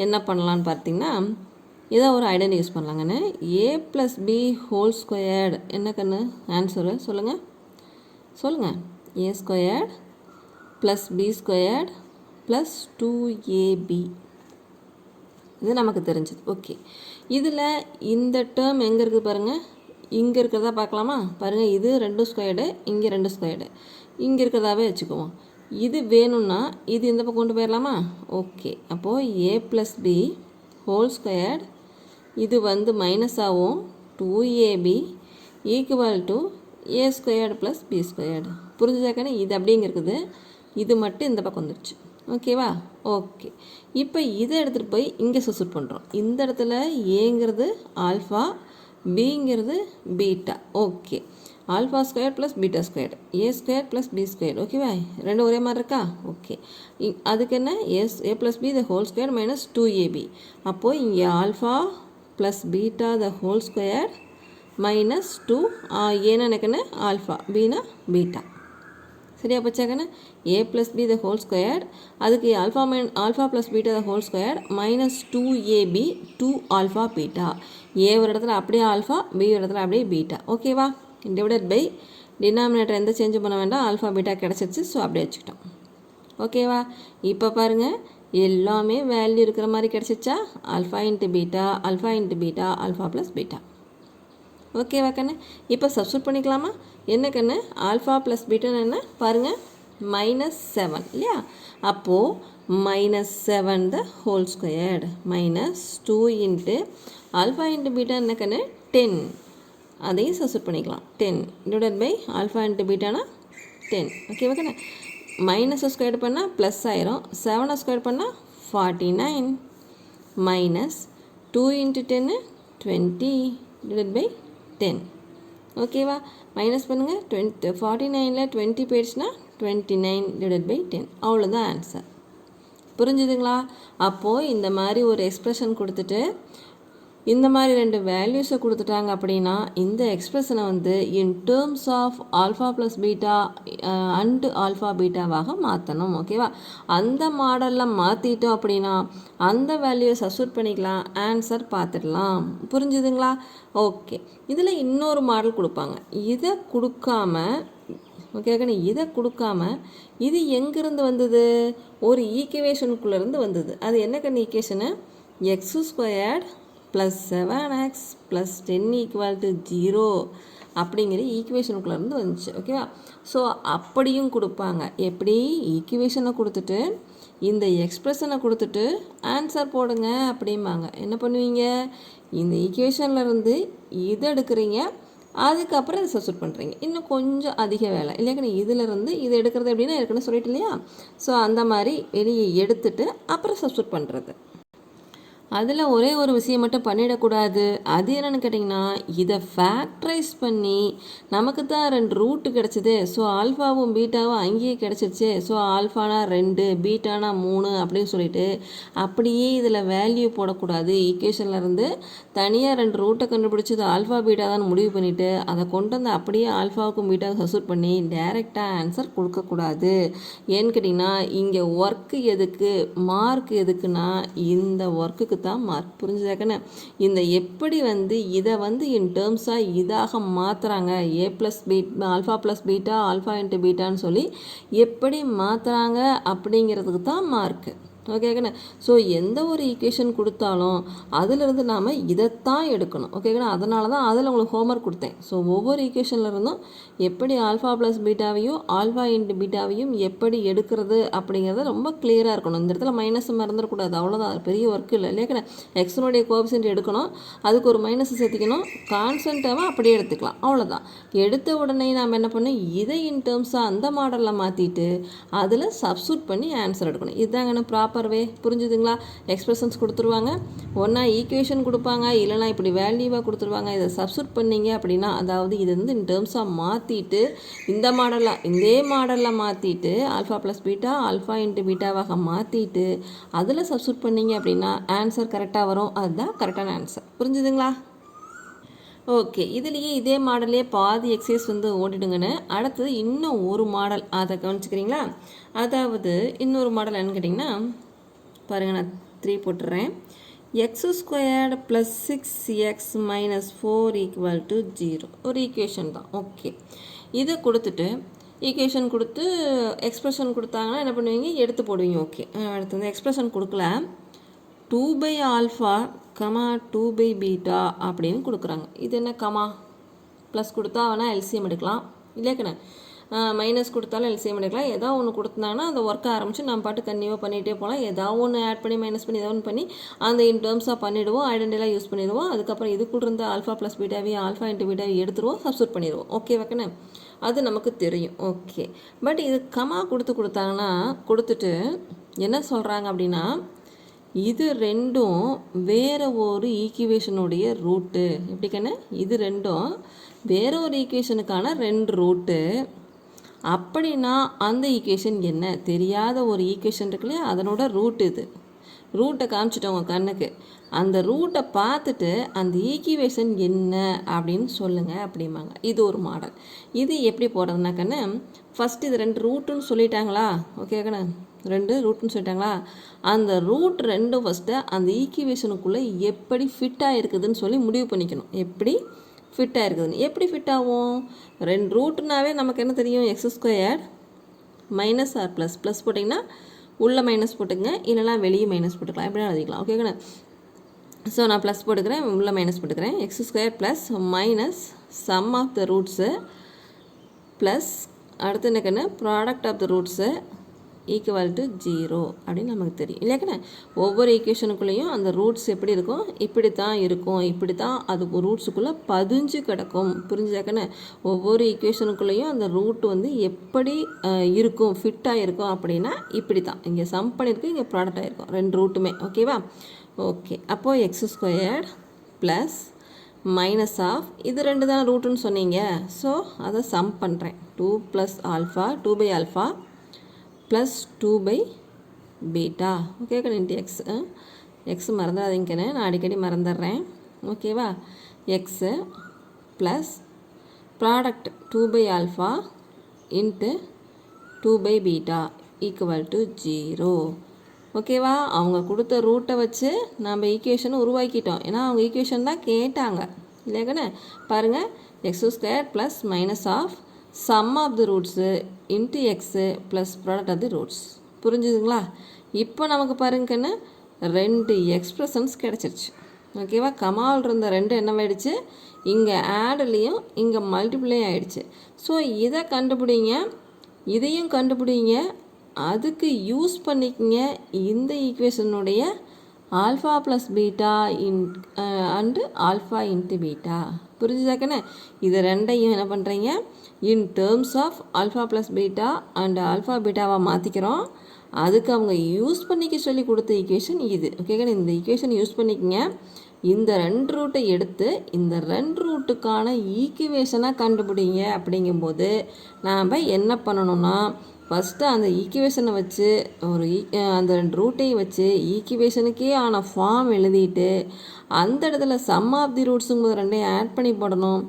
என்ன பண்ணலான்னு பார்த்தீங்கன்னா, இதை ஒரு ஐடென்டி யூஸ் பண்ணலாங்கன்னு. a + b ஹோல் ஸ்கொயர்டு என்ன கண்ணு ஆன்சரு சொல்லுங்கள் a² + b² + 2ab. இது நமக்கு தெரிஞ்சது. ஓகே, இதில் இந்த டேர்ம் எங்கே இருக்குது பாருங்கள், இங்கே இருக்கிறதா பார்க்கலாமா? பாருங்கள், இது 2 ஸ்கொயர்டு, இங்கே 2 ஸ்கொயர்டு, இங்கே இருக்கிறதாவே வச்சுக்குவோம். இது வேணும்னா இது இந்த பக்கம் கொண்டு போயிடலாமா? ஓகே, அப்போது a + b ஹோல் ஸ்கொயர்டு இது வந்து மைனஸ் ஆகும், 2ab = a² + b². புரிஞ்சுதாக்கண்ணே? இது அப்படிங்க இருக்குது, இது மட்டும் இந்த பக்கம் வந்துருச்சு. ஓகேவா? ஓகே. இப்போ இதை எடுத்துகிட்டு போய் இங்கே சப்ஸ்டிட்யூட் பண்ணுறோம். இந்த இடத்துல ஏங்கிறது ஆல்ஃபா, பிங்கிறது beta. Okay. Alpha square plus beta square, a square plus b square. ஓகேவா? ரெண்டும் ஒரே மாதிரி இருக்கா? ஓகே. அதுக்கு என்ன? A plus B the whole square minus 2ab. அப்போது இங்கே alpha plus beta the whole square minus 2, ஏன்னா எனக்குன்னு ஆல்ஃபா, பீனா பீட்டா. சரியா போச்சாக்கண்ணே? A plus B the whole square, அதுக்கு alpha plus beta the whole square minus 2ab 2 alpha beta. A ஒரு இடத்துல அப்படியே ஆல்ஃபா, பி ஒரு இடத்துல அப்படியே பீட்டா. ஓகேவா? டிவைடட் பை டினாமினேட்டர் எந்த சேஞ்சும் பண்ண வேண்டாம், ஆல்ஃபா பீட்டா கிடச்சிருச்சு. ஸோ அப்படியே வச்சுக்கிட்டோம். ஓகேவா? இப்போ பாருங்கள், எல்லாமே வேல்யூ இருக்கிற மாதிரி கிடச்சிச்சா? Alpha into beta, alpha into beta, alpha plus beta. ஓகேவா கண்ணு? இப்போ சப்ஸ்டிட்யூட் பண்ணிக்கலாமா? என்ன கண்ணு? ஆல்ஃபா ப்ளஸ் பீட்டான்னு என்ன பாருங்கள், -7 இல்லையா? அப்போது -7 த whole squared minus 2 into alpha into beta என்ன கண்ணு? 10. அதையும் சப்ஸ்டிட்யூட் பண்ணிக்கலாம். 10 டிவைடட் பை ஆல்ஃபா இன்ட்டு பீட்டானா 10. ஓகேவா கண்ணு? மைனஸை ஸ்கொயர் பண்ணால் ப்ளஸ் ஆயிரும், 7 ஸ்கொயர் பண்ணால் 49 மைனஸ் 2 இன்ட்டு 10 20 டிவைட் பை 10. ஓகேவா? மைனஸ் பண்ணுங்கள், 49ல் 20 போயிடுச்சுன்னா 29 டிவைட் பை 10. அவ்வளோதான் ஆன்சர். புரிஞ்சுதுங்களா? அப்போது இந்த மாதிரி ஒரு எக்ஸ்ப்ரெஷன் கொடுத்துட்டு இந்த மாதிரி 2 வேல்யூஸை கொடுத்துட்டாங்க அப்படின்னா இந்த எக்ஸ்ப்ரெஷனை வந்து in terms of alpha plus beta and alpha பீட்டாவாக மாற்றணும். ஓகேவா? அந்த மாடலில் மாற்றிட்டோம் அப்படின்னா அந்த வேல்யூவை சப்ஸ்டிட்யூட் பண்ணிக்கலாம், ஆன்சர் பார்த்துடலாம். புரிஞ்சுதுங்களா? ஓகே. இதில் இன்னொரு மாடல் கொடுப்பாங்க. இதை கொடுக்காம, ஓகேக்கண்ணே, இதை கொடுக்காம இது எங்கேருந்து வந்தது? ஒரு ஈக்குவேஷனுக்குள்ளேருந்து வந்தது. அது என்ன கண்ணு ஈக்குவேஷனு? x² + 7x + 10 = 0 அப்படிங்கிற ஈக்குவேஷனுக்குள்ளேருந்து வந்துச்சு. ஓகேவா? ஸோ அப்படியும் கொடுப்பாங்க. எப்படி? ஈக்குவேஷனை கொடுத்துட்டு இந்த எக்ஸ்ப்ரெஷனை கொடுத்துட்டு ஆன்சர் போடுங்க அப்படிம்பாங்க. என்ன பண்ணுவீங்க? இந்த ஈக்குவேஷன்லேருந்து இதை எடுக்கிறீங்க, அதுக்கப்புறம் இதை சப்ஸ்டிட்யூட் பண்ணுறீங்க. இன்னும் கொஞ்சம் அதிக வேலை இல்லையா? இதிலேருந்து இதை எடுக்கிறது எப்படின்னா ஏற்கனவே சொல்லிட்டு இல்லையா? ஸோ அந்த மாதிரி வெளியே எடுத்துட்டு அப்புறம் சப்ஸ்டிட்யூட் பண்ணுறது. அதில் ஒரே ஒரு விஷயம் மட்டும் பண்ணிடக்கூடாது. அது என்னென்னு கேட்டிங்கன்னா, இதை ஃபேக்டரைஸ் பண்ணி நமக்கு தான் 2 ரூட்டு கிடச்சிது. ஸோ ஆல்ஃபாவும் பீட்டாவும் அங்கேயே கிடச்சிருச்சு. ஸோ ஆல்ஃபானா 2, பீட்டானா 3 அப்படின்னு சொல்லிட்டு அப்படியே இதில் வேல்யூ போடக்கூடாது. ஈக்குவேஷன்லேருந்து தனியாக 2 ரூட்டை கண்டுபிடிச்சி இது ஆல்ஃபா பீட்டா தான் முடிவு பண்ணிவிட்டு அதை கொண்டு வந்து அப்படியே ஆல்ஃபாவுக்கும் பீட்டாவுக்கும் சப்ஸ்டிட்யூட் பண்ணி டைரெக்டாக ஆன்சர் கொடுக்கக்கூடாது. ஏன்னு கேட்டிங்கன்னா இங்கே ஒர்க்கு எதுக்கு, மார்க் எதுக்குன்னா இந்த ஒர்க்குக்கு தான் மார்க். புரிஞ்சுதாக்கண்ணே? இந்த எப்படி வந்து இதை வந்து இன் டேர்ம்ஸாக இதாக மாற்றுறாங்க, a plus alpha plus beta, alpha into பீட்டான்னு சொல்லி எப்படி மாற்றுறாங்க அப்படிங்கிறதுக்கு தான் மார்க்கு. ஓகேங்கண்ணா? ஸோ எந்த ஒரு ஈக்குவேஷன் கொடுத்தாலும் அதிலிருந்து நாம் இதைத்தான் எடுக்கணும். ஓகேங்கண்ணா? அதனால தான் அதில் உங்களுக்கு ஹோம்ஒர்க் கொடுத்தேன். ஸோ ஒவ்வொரு ஈக்குவேஷன்லேருந்தும் எப்படி ஆல்ஃபா ப்ளஸ் பீட்டாவையும் ஆல்ஃபா இன்ட்டு பீட்டாவையும் எப்படி எடுக்கிறது அப்படிங்கிறத ரொம்ப கிளியராக இருக்கணும். இந்த இடத்துல மைனஸ் மறந்துடக்கூடாது. அவ்வளோதான், பெரிய ஒர்க் இல்லை இல்லையாக்கண்ணா? எக்ஸனுடைய கோஎஃபிஷியன்ட் எடுக்கணும், அதுக்கு ஒரு மைனஸ் சேர்த்திக்கணும், கான்ஸ்டன்ட்டாக அப்படியே எடுத்துக்கலாம். அவ்வளோதான். எடுத்த உடனே நாம் என்ன பண்ணணும்? இதை இன் டேர்ம்ஸாக அந்த மாடலில் மாற்றிட்டு அதில் சப்ஸ்டிட்யூட் பண்ணி ஆன்சர் எடுக்கணும். இதுதாங்கண்ணா ப்ராப்பர் வே. புரிஞ்சுதுங்களா? எக்ஸ்பிரஷன்ஸ் கொடுத்துருவாங்க, ஒன்றா ஈக்குவேஷன் கொடுப்பாங்க, இல்லைனா இப்படி வேல்யூவாக கொடுத்துருவாங்க. இதை சப்ஸ்டிட்யூட் பண்ணீங்க அப்படின்னா, அதாவது இது வந்து இன் டேர்ம்ஸாக மாற்றிட்டு இந்த மாடலில் இதே மாடலில் மாற்றிட்டு alpha plus beta alpha into பீட்டாவாக மாற்றிட்டு அதில் சப்ஸ்டிட்யூட் பண்ணீங்க அப்படின்னா ஆன்சர் கரெக்டாக வரும். அதுதான் கரெக்டான ஆன்சர். புரிஞ்சுதுங்களா? ஓகே. இதுலேயே இதே மாடலே பாதி எக்ஸசைஸ் வந்து ஓடிடுங்கன்னு. அடுத்தது இன்னும் ஒரு மாடல், அதை கவனிச்சுக்கிறீங்களா? அதாவது இன்னொரு மாடல் என்னன்னு கேட்டிங்கன்னா பாருங்கள், நான் 3 போட்டுறேன். x² + 6x - 4 = 0 ஒரு ஈக்குவேஷன் தான். ஓகே. இதை கொடுத்துட்டு ஈக்குவேஷன் கொடுத்து எக்ஸ்ப்ரெஷன் கொடுத்தாங்கன்னா என்ன பண்ணுவீங்க? எடுத்து போடுவீங்க. ஓகே. அடுத்து வந்து எக்ஸ்ப்ரெஷன் கொடுக்கல, 2/α, 2/β அப்படின்னு கொடுக்குறாங்க. இது என்ன கமா ப்ளஸ் கொடுத்தா வேணால் எல்சிஎம் எடுக்கலாம் இல்லையாக்கண்ணே? மைனஸ் கொடுத்தாலும் எல்சிஎம் எடுக்கலாம். ஏதாவது ஒன்று கொடுத்தாங்கன்னா அந்த ஒர்க்கை ஆரம்பித்து நம்ம பாட்டு கன்னியூவாக பண்ணிகிட்டே போகலாம். ஏதாவது ஒன்று ஆட் பண்ணி மைனஸ் பண்ணி ஏதாவது ஒன்று பண்ணி அந்த இன் டேர்ம்ஸாக பண்ணிவிடுவோம், ஐடென்டிலாம் யூஸ் பண்ணிடுவோம். அதுக்கப்புறம் இதுக்குள்ள இருந்து ஆல்ஃபா ப்ளஸ் பீட்டாவையும் ஆல்ஃபா இன்ட்டு பீட்டாவையும் எடுத்துருவோம், சப்ஸ்டிட்யூட் பண்ணிடுவோம். ஓகே வைக்கண்ணே? அது நமக்கு தெரியும். ஓகே. பட் இது கமா கொடுத்தாங்கன்னா கொடுத்துட்டு என்ன சொல்கிறாங்க அப்படின்னா, இது ரெண்டும் வேறு ஒரு ஈக்குவேஷனுடைய ரூட்டு. எப்படிக்கண்ணே? இது ரெண்டும் வேறு ஒரு ஈக்குவேஷனுக்கான 2 ரூட்டு. அப்படின்னா அந்த ஈக்குவேஷன் என்ன? தெரியாத ஒரு ஈக்குவேஷன் இருக்கு இல்லையா, அதனோட ரூட் இது. ரூட்டை காமிச்சிட்டோங்க கண்ணுக்கு. அந்த ரூட்டை பார்த்துட்டு அந்த ஈக்குவேஷன் என்ன அப்படின்னு சொல்லுங்கள் அப்படிம்பாங்க. இது ஒரு மாடல். இது எப்படி போடுறதுனா கண்ணு, ஃபஸ்ட்டு இது 2 ரூட்டுன்னு சொல்லிட்டாங்களா? ஓகே கண்ணு, 2 ரூட்டுன்னு சொல்லிட்டாங்களா? அந்த ரூட் 2 ஃபஸ்ட்டு அந்த ஈக்குவேஷனுக்குள்ளே எப்படி ஃபிட் ஆகிருக்குதுன்னு சொல்லி முடிவு பண்ணிக்கணும். எப்படி ஃபிட் ஆகிருக்குதுன்னு. எப்படி ஃபிட் ஆகும்? 2 ரூட்டுனாவே நமக்கு என்ன தெரியும்? x² minus R plus. Plus போட்டிங்கன்னா உள்ளே மைனஸ் போட்டுங்க, இல்லைனா வெளியே மைனஸ் போட்டுக்கலாம். எப்படின்னா எழுதிக்கலாம். ஓகேங்கண்ணா. ஸோ நான் ப்ளஸ் போட்டுக்கிறேன், உள்ளே மைனஸ் போட்டுக்கிறேன். x² plus minus sum of the roots plus அடுத்து என்னக்கண்ணா product of the roots equal to 0 அப்படின்னு நமக்கு தெரியும் இல்லையாக்கண்ணே. ஒவ்வொரு ஈக்குவேஷனுக்குள்ளேயும் அந்த ரூட்ஸ் எப்படி இருக்கும்? இப்படி தான் இருக்கும். இப்படி தான் அது ரூட்ஸுக்குள்ளே பதிஞ்சு கிடக்கும். புரிஞ்சுதாக்கண்ணே? ஒவ்வொரு ஈக்குவேஷனுக்குள்ளேயும் அந்த ரூட் வந்து எப்படி இருக்கும், ஃபிட்டாக இருக்கும் அப்படின்னா இப்படி தான். இங்கே சம் பண்ணியிருக்கு, இங்கே ப்ராடக்ட் ஆகிருக்கும் 2 ரூட்டுமே. ஓகேவா? ஓகே. அப்போது x² ப்ளஸ் மைனஸ் ஆஃப் இது 2 தான் ரூட்டுன்னு சொன்னீங்க. ஸோ அதை சம் பண்ணுறேன். 2 + ஆல்ஃபா 2/α ப்ளஸ் 2/β. ஓகேக்கண்ணே இன்ட்டு எக்ஸ். எக்ஸ் மறந்துடாதீங்கண்ணே, நான் அடிக்கடி மறந்துடுறேன். ஓகேவா? X plus product 2/α into 2/β equal to 0. ஓகேவா? அவங்க கொடுத்த ரூட்டை வச்சு நம்ம ஈக்குவேஷனை உருவாக்கிட்டோம். ஏன்னா அவங்க ஈக்குவேஷன் தான் கேட்டாங்க இல்லையாக்கண்ணே. பாருங்கள், x² plus minus of sum of the roots into x plus product of the roots. புரிஞ்சுதுங்களா? இப்போ நமக்கு பாருங்கண்ணே 2 எக்ஸ்ப்ரெஷன்ஸ் கிடச்சிருச்சு. ஓகேவா? கமால் இருந்த 2 என்னவாயிடுச்சு? இங்கே ஆடுலேயும் இங்கே மல்டிப்ளே ஆகிடுச்சு. ஸோ இதை கண்டுபிடிங்க, இதையும் கண்டுபிடிங்க. அதுக்கு யூஸ் பண்ணிக்கங்க இந்த ஈக்குவேஷனுடைய alpha plus beta and alpha into beta. புரிஞ்சுதாக்கண்ணே? இது ரெண்டையும் என்ன பண்ணுறீங்க? In terms of alpha plus beta and alpha பீட்டாவாக மாற்றிக்கிறோம். அதுக்கு அவங்க யூஸ் பண்ணிக்க சொல்லி கொடுத்த ஈக்குவேஷன் இது. ஓகேக்கண்ணே? இந்த ஈக்குவேஷன் யூஸ் பண்ணிக்கங்க. இந்த 2 ரூட்டை எடுத்து இந்த 2 ரூட்டுக்கான ஈக்குவேஷனாக கண்டுபிடிங்க. அப்படிங்கும்போது நாம் என்ன பண்ணணும்னா, ஃபஸ்ட்டு அந்த ஈக்குவேஷனை வச்சு அந்த 2 ரூட்டையும் வச்சு ஈக்குவேஷனுக்கே ஆன ஃபார்ம் எழுதிட்டு அந்த இடத்துல சம் ஆஃப் தி ரூட்ஸுங்கும்போது 2ஐயும் ஆட் பண்ணி போடணும்.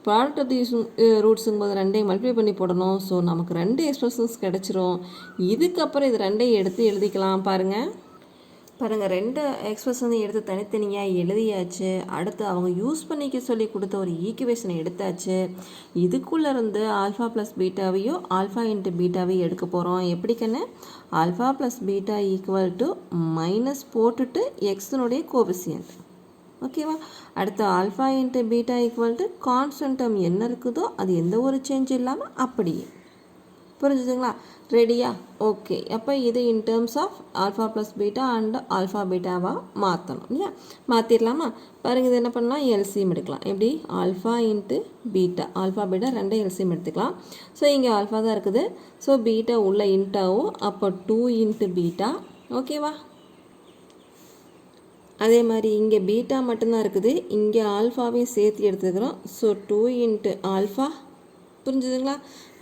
ப்ராடக்ட் ஆஃப் தி ரூட்ஸுங்கும்போது 2ஐயும் மல்டிப்ளை பண்ணி போடணும். ஸோ நமக்கு 2 எக்ஸ்ப்ரெஷன்ஸ் கிடச்சிரும். இதுக்கப்புறம் இது 2ஐயும் எடுத்து எழுதிக்கலாம். பாருங்கள் 2 எக்ஸ்ப்ரெஷனை எடுத்து தனித்தனியாக எழுதியாச்சு. அடுத்து அவங்க யூஸ் பண்ணிக்க சொல்லி கொடுத்த ஒரு ஈக்குவேஷனை எடுத்தாச்சு. இதுக்குள்ளேருந்து ஆல்ஃபா ப்ளஸ் பீட்டாவையோ ஆல்ஃபா இன்ட்டு பீட்டாவையும் எடுக்க போகிறோம். எப்படிக்கண்ணே? Alpha plus beta equal to minus போட்டுட்டு எக்ஸினுடைய கோஎஃபிஷியன்ட். ஓகேவா? அடுத்து alpha into beta equal to constant term என்ன இருக்குதோ அது எந்த ஒரு சேஞ்ச் இல்லாமல் அப்படியே. புரிஞ்சுதுங்களா? ரெடியா? ஓகே. அப்போ இது in terms of alpha plus beta and alpha பீட்டாவாக மாற்றணும் இல்லையா? மாற்றிடலாமா? பாருங்கள், இது என்ன பண்ணலாம்? எல்சிஎம் எடுக்கலாம். எப்படி? Alpha into beta, alpha beta 2 LCM எடுத்துக்கலாம். ஸோ இங்கே ஆல்ஃபா தான் இருக்குது. ஸோ பீட்டா உள்ள இன்ட்டாவும், அப்போ 2 இன்ட்டு பீட்டா. ஓகேவா? அதே மாதிரி இங்கே பீட்டா மட்டும்தான் இருக்குது, இங்கே ஆல்ஃபாவையும் சேர்த்து எடுத்துக்கிறோம். So 2 into alpha. புரிஞ்சுதுங்களா?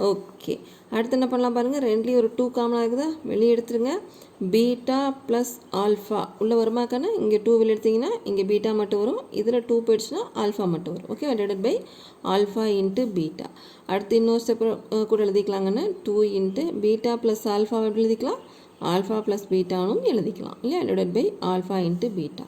ஓகே. அடுத்து என்ன பண்ணலாம் பாருங்கள், 2லேயும் ஒரு 2 காமனாக இருக்குதா? வெளியே எடுத்துருங்க. பீட்டா ப்ளஸ் ஆல்ஃபா உள்ளே வருமாக்கான இங்கே 2 வெளியே எடுத்திங்கன்னா இங்கே பீட்டா மட்டும் வரும். இதில் 2 போயிடுச்சுன்னா ஆல்ஃபா மட்டும் வரும். Okay, divided by alpha into beta. அடுத்து இன்னொரு ஸ்டெப் கூட எழுதிக்கலாங்கன்னு 2 இன்ட்டு பீட்டா ப்ளஸ் ஆல்ஃபா எப்படி எழுதிக்கலாம்? ஆல்ஃபா ப்ளஸ் பீட்டானும் எழுதிக்கலாம் இல்லையா? Divided by alpha into beta.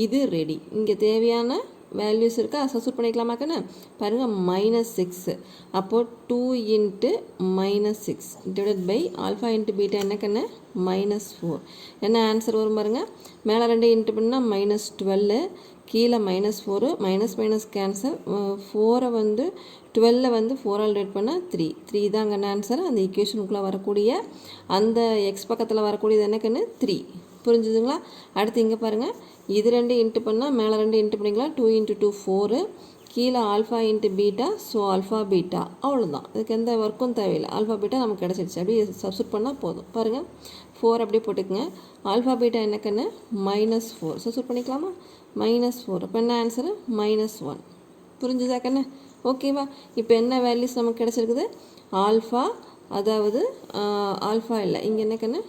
இது ரெடி. இங்கே தேவையான வேல்யூஸ் இருக்கா? சப்ஸ்டிட்யூட் பண்ணிக்கலாமாக்கண்ணே? பாருங்கள், -6. அப்போது 2 into -6 divided by alpha into beta என்னக்கண்ணே? -4. என்ன ஆன்சர் வரும் பாருங்கள். மேலே 2 இன்ட்டு பண்ணால் -12, கீழே -4, மைனஸ் மைனஸ் கேன்சல். 4 வந்து 12 4ஆல் டிவைட் பண்ணால் 3 தாங்க ஆன்சர். அந்த ஈக்குவேஷனுக்குள்ளே வரக்கூடிய அந்த எக்ஸ் பக்கத்தில் வரக்கூடியது என்னக்கண்ணு? 3. புரிஞ்சுதுங்களா? அடுத்து இங்கே பாருங்கள், இது 2 இன்ட்டு பண்ணால் மேலே 2 இன்ட்டு பண்ணிக்கலாம். 2 இன்ட்டு 2 4, கீழே alpha into beta, so alpha beta, அவ்வளோதான். இதுக்கு எந்த ஒர்க்கும் தேவையில்லை. ஆல்ஃபா பீட்டா நமக்கு கிடச்சிருச்சு. அப்படியே சப்ஸ்டிட் பண்ணால் போதும். பாருங்கள், 4 அப்படியே போட்டுக்குங்க. ஆல்ஃபா பீட்டா என்னக்கன்னு -4 சப்ஸ்டிட் பண்ணிக்கலாமா? -4. அப்போ என்ன ஆன்சரு? -1. புரிஞ்சுதா கண்ணு? ஓகேவா? இப்போ என்ன வேல்யூஸ் நமக்கு கிடச்சிருக்குது? ஆல்ஃபா, அதாவது ஆல்ஃபா இல்லை, இங்கே என்ன கண்ணு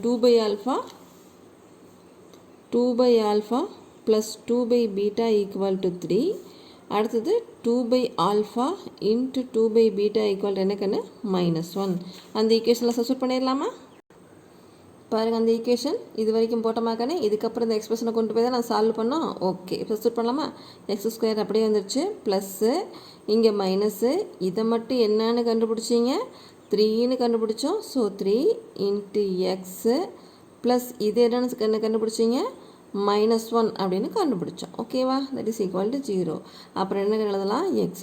2/α 2/α ப்ளஸ் 2/β ஈக்குவல் டு 3. அடுத்தது 2/α இன்ட்டு 2/β ஈக்குவல் டு என்ன கண்ணு -1. அந்த ஈக்குவேஷனில் சப்ஸ்டிட் பண்ணிடலாமா? பாருங்கள், அந்த ஈக்குவேஷன் இது வரைக்கும் போட்டோமாக்கானே. இதுக்கப்புறம் இந்த எக்ஸ்பிரஷனை கொண்டு போய் தான் நான் சால்வ் பண்ணோம். ஓகே, சப்ஸ்டிட் பண்ணலாமா? x² அப்படியே வந்துருச்சு, ப்ளஸ்ஸு இங்கே மைனஸு. இதை மட்டும் என்னன்னு கண்டுபிடிச்சிங்க? 3ன்னு கண்டுபிடிச்சோம். ஸோ 3 இன்ட்டு எக்ஸு ப்ளஸ் இது என்னன்னு கண்டுபிடிச்சிங்க? -1 அப்படின்னு கண்டுபிடிச்சோம். ஓகேவா? That is equal to 0. அப்புறம் என்ன எழுதலாம்? x²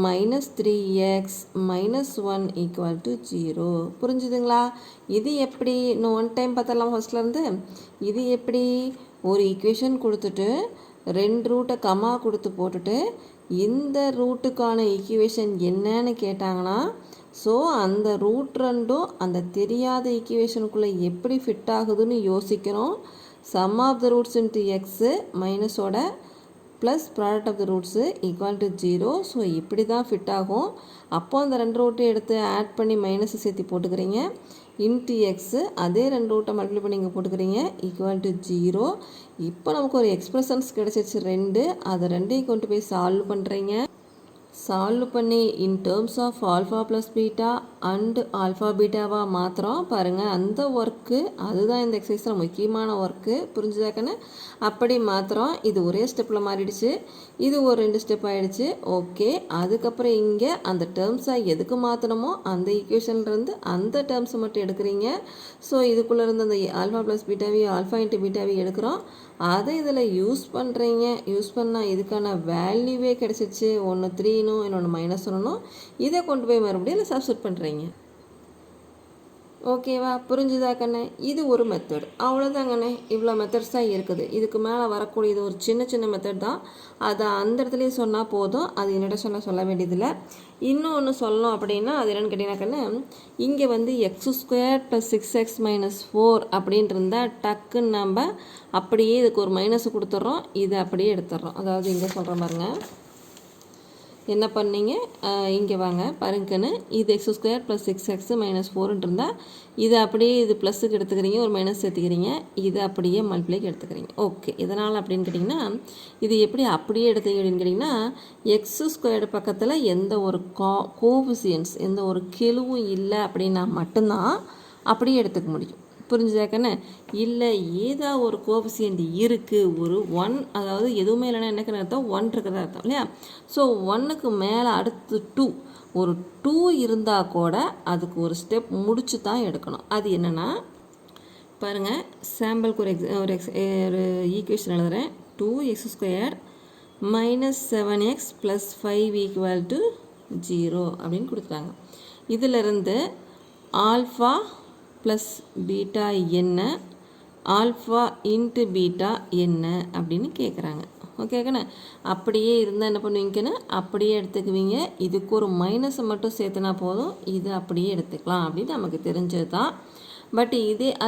-3x -1 equal to 0. புரிஞ்சுதுங்களா? இது எப்படி? இன்னும் 1 டைம் பார்த்தலாம் ஃபஸ்ட்லேருந்து. இது எப்படி? ஒரு ஈக்குவேஷன் கொடுத்துட்டு 2 ரூட்டை கமா கொடுத்து போட்டுட்டு இந்த ரூட்டுக்கான ஈக்குவேஷன் என்னன்னு கேட்டாங்கன்னா, ஸோ அந்த ரூட் ரெண்டும் அந்த தெரியாத ஈக்குவேஷனுக்குள்ளே எப்படி ஃபிட் ஆகுதுன்னு யோசிக்கணும். Sum of the roots into x மைனஸோட plus product of the roots equal to 0. So இப்படி தான் ஃபிட் ஆகும். அப்போ அந்த 2 ரூட்டையும் எடுத்து ஆட் பண்ணி மைனஸை சேர்த்து போட்டுக்கிறீங்க. இன்ட்டு எக்ஸு அதே 2 ரூட்டை மல்டிப்ளை பண்ணி இங்கே போட்டுக்கிறீங்க, ஈக்குவல் டு 0. இப்போ நமக்கு ஒரு எக்ஸ்பிரஷன்ஸ் கிடச்சிருச்சு 2. அதை 2ஐயும் கொண்டு போய் சால்வ் பண்ணுறீங்க. சால்வ் பண்ணி in terms of alpha plus beta and alpha பீட்டாவாக மாத்திரம். பாருங்கள், அந்த ஒர்க்கு அதுதான் இந்த எக்ஸசைஸில் முக்கியமான ஒர்க்கு. புரிஞ்சுதாக்கன்னு? அப்படி மாத்திரம். இது ஒரே ஸ்டெப்பில் மாறிடுச்சு, இது ஒரு 2 ஸ்டெப் ஆகிடுச்சு. ஓகே, அதுக்கப்புறம் இங்கே அந்த டேர்ம்ஸை எதுக்கு மாற்றணுமோ அந்த ஈக்குவேஷன்லேருந்து அந்த டேர்ம்ஸை மட்டும் எடுக்கிறீங்க. ஸோ இதுக்குள்ளே இருந்து அந்த ஆல்ஃபா ப்ளஸ் பீட்டாவையும் ஆல்ஃபா இன்ட்டு பீட்டாவையும் எடுக்கிறோம். அதை இதில் யூஸ் பண்ணுறீங்க. யூஸ் பண்ணால் இதுக்கான வேல்யூவே கிடச்சிச்சு. ஒன்று 3னும் இன்னொன்று -1னும். இதை கொண்டு போய் மறுபடியும் இதில் சப்ஸ்டிட் பண்ணுறீங்க. ஓகேவா? புரிஞ்சுதா கண்ணே? இது ஒரு மெத்தட். அவ்வளோதாங்கண்ணே. இவ்வளோ மெத்தட்ஸ் தான் இருக்குது. இதுக்கு மேலே வரக்கூடியது ஒரு சின்ன சின்ன மெத்தட் தான். அதை அந்த இடத்துலையே சொன்னால் போதும். அது இன்ட்ரடக்ஷனில் சொல்ல வேண்டியதில்லை. இன்னொன்று சொல்லணும் அப்படின்னா அது என்னென்னு கேட்டிங்கன்னா கண்ணு, இங்கே வந்து x² + 6x - 4 அப்படின்ட்டு இருந்தால் டக்குன்னு நம்ம அப்படியே இதுக்கு ஒரு மைனஸ் கொடுத்துட்றோம். இதை அப்படியே எடுத்துடுறோம். அதாவது இங்கே சொல்கிற மாதிரிங்க, என்ன பண்ணீங்க? இங்கே வாங்க பாருங்கன்னு, இது x² + 6x - 4 இருந்தால் இதை அப்படியே இது ப்ளஸுக்கு எடுத்துக்கிறீங்க, ஒரு மைனஸ் சேர்த்துக்கிறீங்க, இதை அப்படியே மல்டிப்ளைக்கு எடுத்துக்கிறீங்க. ஓகே, இதனால் அப்படின்னு கேட்டிங்கன்னா, இது எப்படி அப்படியே எடுத்தீங்க அப்படின்னு கேட்டிங்கன்னா, x² பக்கத்தில் எந்த ஒரு கோஎஃபிஷியன்ட்ஸ் எந்த ஒரு கெழுவும் இல்லை அப்படின்னா மட்டும்தான் அப்படியே எடுத்துக்க முடியும். புரிஞ்சுதாக்கண்ணே? இல்லை ஏதா ஒரு கோஎஃபிஷியன்ட் இருக்குது, ஒரு 1, அதாவது எதுவுமே இல்லைன்னா என்னக்குன்னு அர்த்தம் 1 இருக்கிறதா அர்த்தம் இல்லையா? ஸோ 1க்கு மேலே அடுத்து 2, ஒரு 2 இருந்தால் கூட அதுக்கு ஒரு ஸ்டெப் முடிச்சு தான் எடுக்கணும். அது என்னென்னா பாருங்கள், சாம்பிளுக்கு ஒரு ஈக்குவேஷன் எழுதுகிறேன். 2x² - 7x + 5 = 0 அப்படின்னு கொடுத்துட்டாங்க. இதிலிருந்து ஆல்ஃபா ப்ளஸ் பீட்டா என்ன, ஆல்ஃபா இன்ட்டு பீட்டா என்ன அப்படின்னு கேட்குறாங்க. ஓகேக்கண்ணே? அப்படியே இருந்தால் என்ன பண்ணுவீங்கன்னு அப்படியே எடுத்துக்குவீங்க. இதுக்கு ஒரு மைனஸை மட்டும் சேர்த்துனா போதும், இது அப்படியே எடுத்துக்கலாம் அப்படின்னு நமக்கு தெரிஞ்சது தான். பட்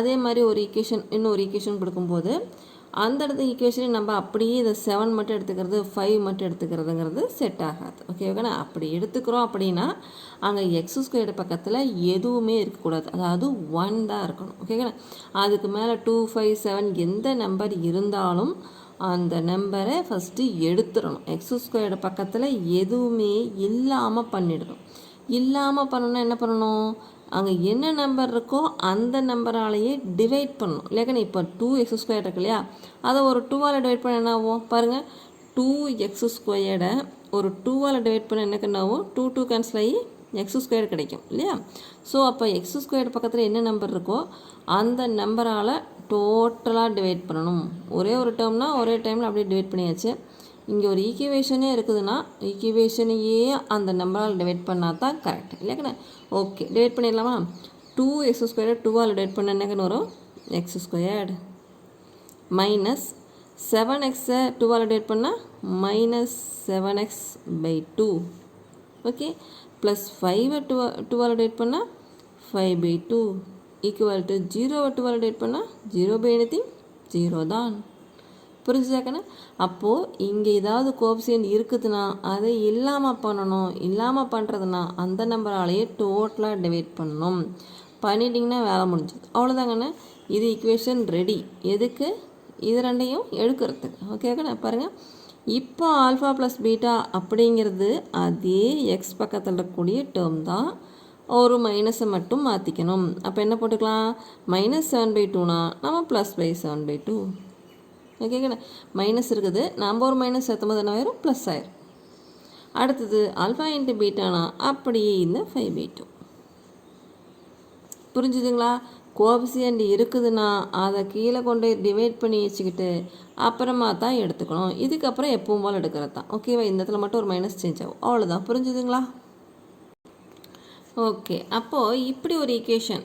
அதே மாதிரி ஒரு ஈக்குவேஷன் இன்னொரு ஈக்குவேஷன் கொடுக்கும்போது அந்த இடத்து ஈக்குவேஷனை நம்ம அப்படியே இதை 7 மட்டும் எடுத்துக்கிறது, 5 மட்டும் எடுத்துக்கிறதுங்கிறது செட் ஆகாது. ஓகேவாண்ணா? அப்படி எடுத்துக்கிறோம் அப்படின்னா அங்கே x² பக்கத்தில் எதுவுமே இருக்கக்கூடாது, அதாவது 1 தான் இருக்கணும். ஓகேங்களா? அதுக்கு மேலே 2, 5, 7 எந்த நம்பர் இருந்தாலும் அந்த நம்பரை ஃபஸ்ட்டு எடுத்துடணும். x² பக்கத்தில் எதுவுமே இல்லாமல் பண்ணிடணும். இல்லாமல் பண்ணணுன்னா என்ன பண்ணணும்? அங்கே என்ன நம்பர் இருக்கோ அந்த நம்பராலேயே டிவைட் பண்ணணும். இல்லைக்கண்ணே, இப்போ 2x² இருக்கு இல்லையா, அதை ஒரு 2ஆல் டிவைட் பண்ண என்ன ஆகும் பாருங்கள். 2x² ஒரு 2ஆல் டிவைட் பண்ண என்ன கண்ணாகும்? 2 2 கேன்சல் ஆகி x² கிடைக்கும் இல்லையா? ஸோ அப்போ x² பக்கத்தில் என்ன நம்பர் இருக்கோ அந்த நம்பரால் டோட்டலாக டிவைட் பண்ணணும். ஒரே ஒரு டேர்ம்னா ஒரே டைமில் அப்படியே டிவைட் பண்ணியாச்சு. இங்கே ஒரு ஈக்குவேஷனே இருக்குதுன்னா ஈக்குவேஷனையே அந்த நம்பரால் டிவைட் பண்ணால் தான் கரெக்ட் இல்லைக்கண்ணே? ஓகே, டிவைட் பண்ணிடலாமா? 2x² 2ஆல் டிவைட் பண்ண என்னக்கன்னு வரும்? x² - 7xஐ 2ஆல் டிவைட் பண்ணால் -7x/2. ஓகே, ப்ளஸ் 5ஐ 2ஆல் டிவைட் பண்ணால் 5/2 ஈக்குவல் டு 0ஐ 2ஆல் டிவைட் பண்ணால் 0/anything 0 தான். புரிஞ்சுதாக்கண்ணே? அப்போது இங்கே ஏதாவது கோஎஃபிஷியன்ட் இருக்குதுன்னா அதை இல்லாமல் பண்ணணும். இல்லாமல் பண்ணுறதுனா அந்த நம்பராலேயே டோட்டலாக டிவைட் பண்ணணும். பண்ணிட்டிங்கன்னா வேலை முடிஞ்சது. அவ்வளோதாங்கண்ணே. இது ஈக்குவேஷன் ரெடி. எதுக்கு? இது ரெண்டையும் எடுக்கிறதுக்கு. ஓகேக்கண்ணே? பாருங்கள், இப்போ ஆல்ஃபா ப்ளஸ் பீட்டா அப்படிங்கிறது அதே எக்ஸ் பக்கத்தில் இருக்கக்கூடிய டேர்ம் தான். ஒரு மைனஸை மட்டும் மாற்றிக்கணும். அப்போ என்ன போட்டுக்கலாம்? -7/2னா நம்ம +7/2. ஓகேங்கண்ணா? மைனஸ் இருக்குது, நம்ம ஒரு மைனஸ் சேர்த்தும்போது என்ன ஆயிரும்? ப்ளஸ் ஆயிரும். அடுத்தது ஆல்ஃபா இன்ட்டு பீட்டானா அப்படியே இந்த 5/2. புரிஞ்சுதுங்களா? கோஎஃபிஷியன்ட் இருக்குதுன்னா அதை கீழே கொண்டு டிவைட் பண்ணி வச்சுக்கிட்டு அப்புறமா தான் எடுத்துக்கணும். இதுக்கப்புறம் எப்பவும் போல் எடுக்கிறது தான். ஓகேவா? இந்த இடத்துல மட்டும் ஒரு மைனஸ் சேஞ்ச் ஆகும். அவ்வளோதான். புரிஞ்சுதுங்களா? ஓகே, அப்போது இப்படி ஒரு ஈக்குவேஷன்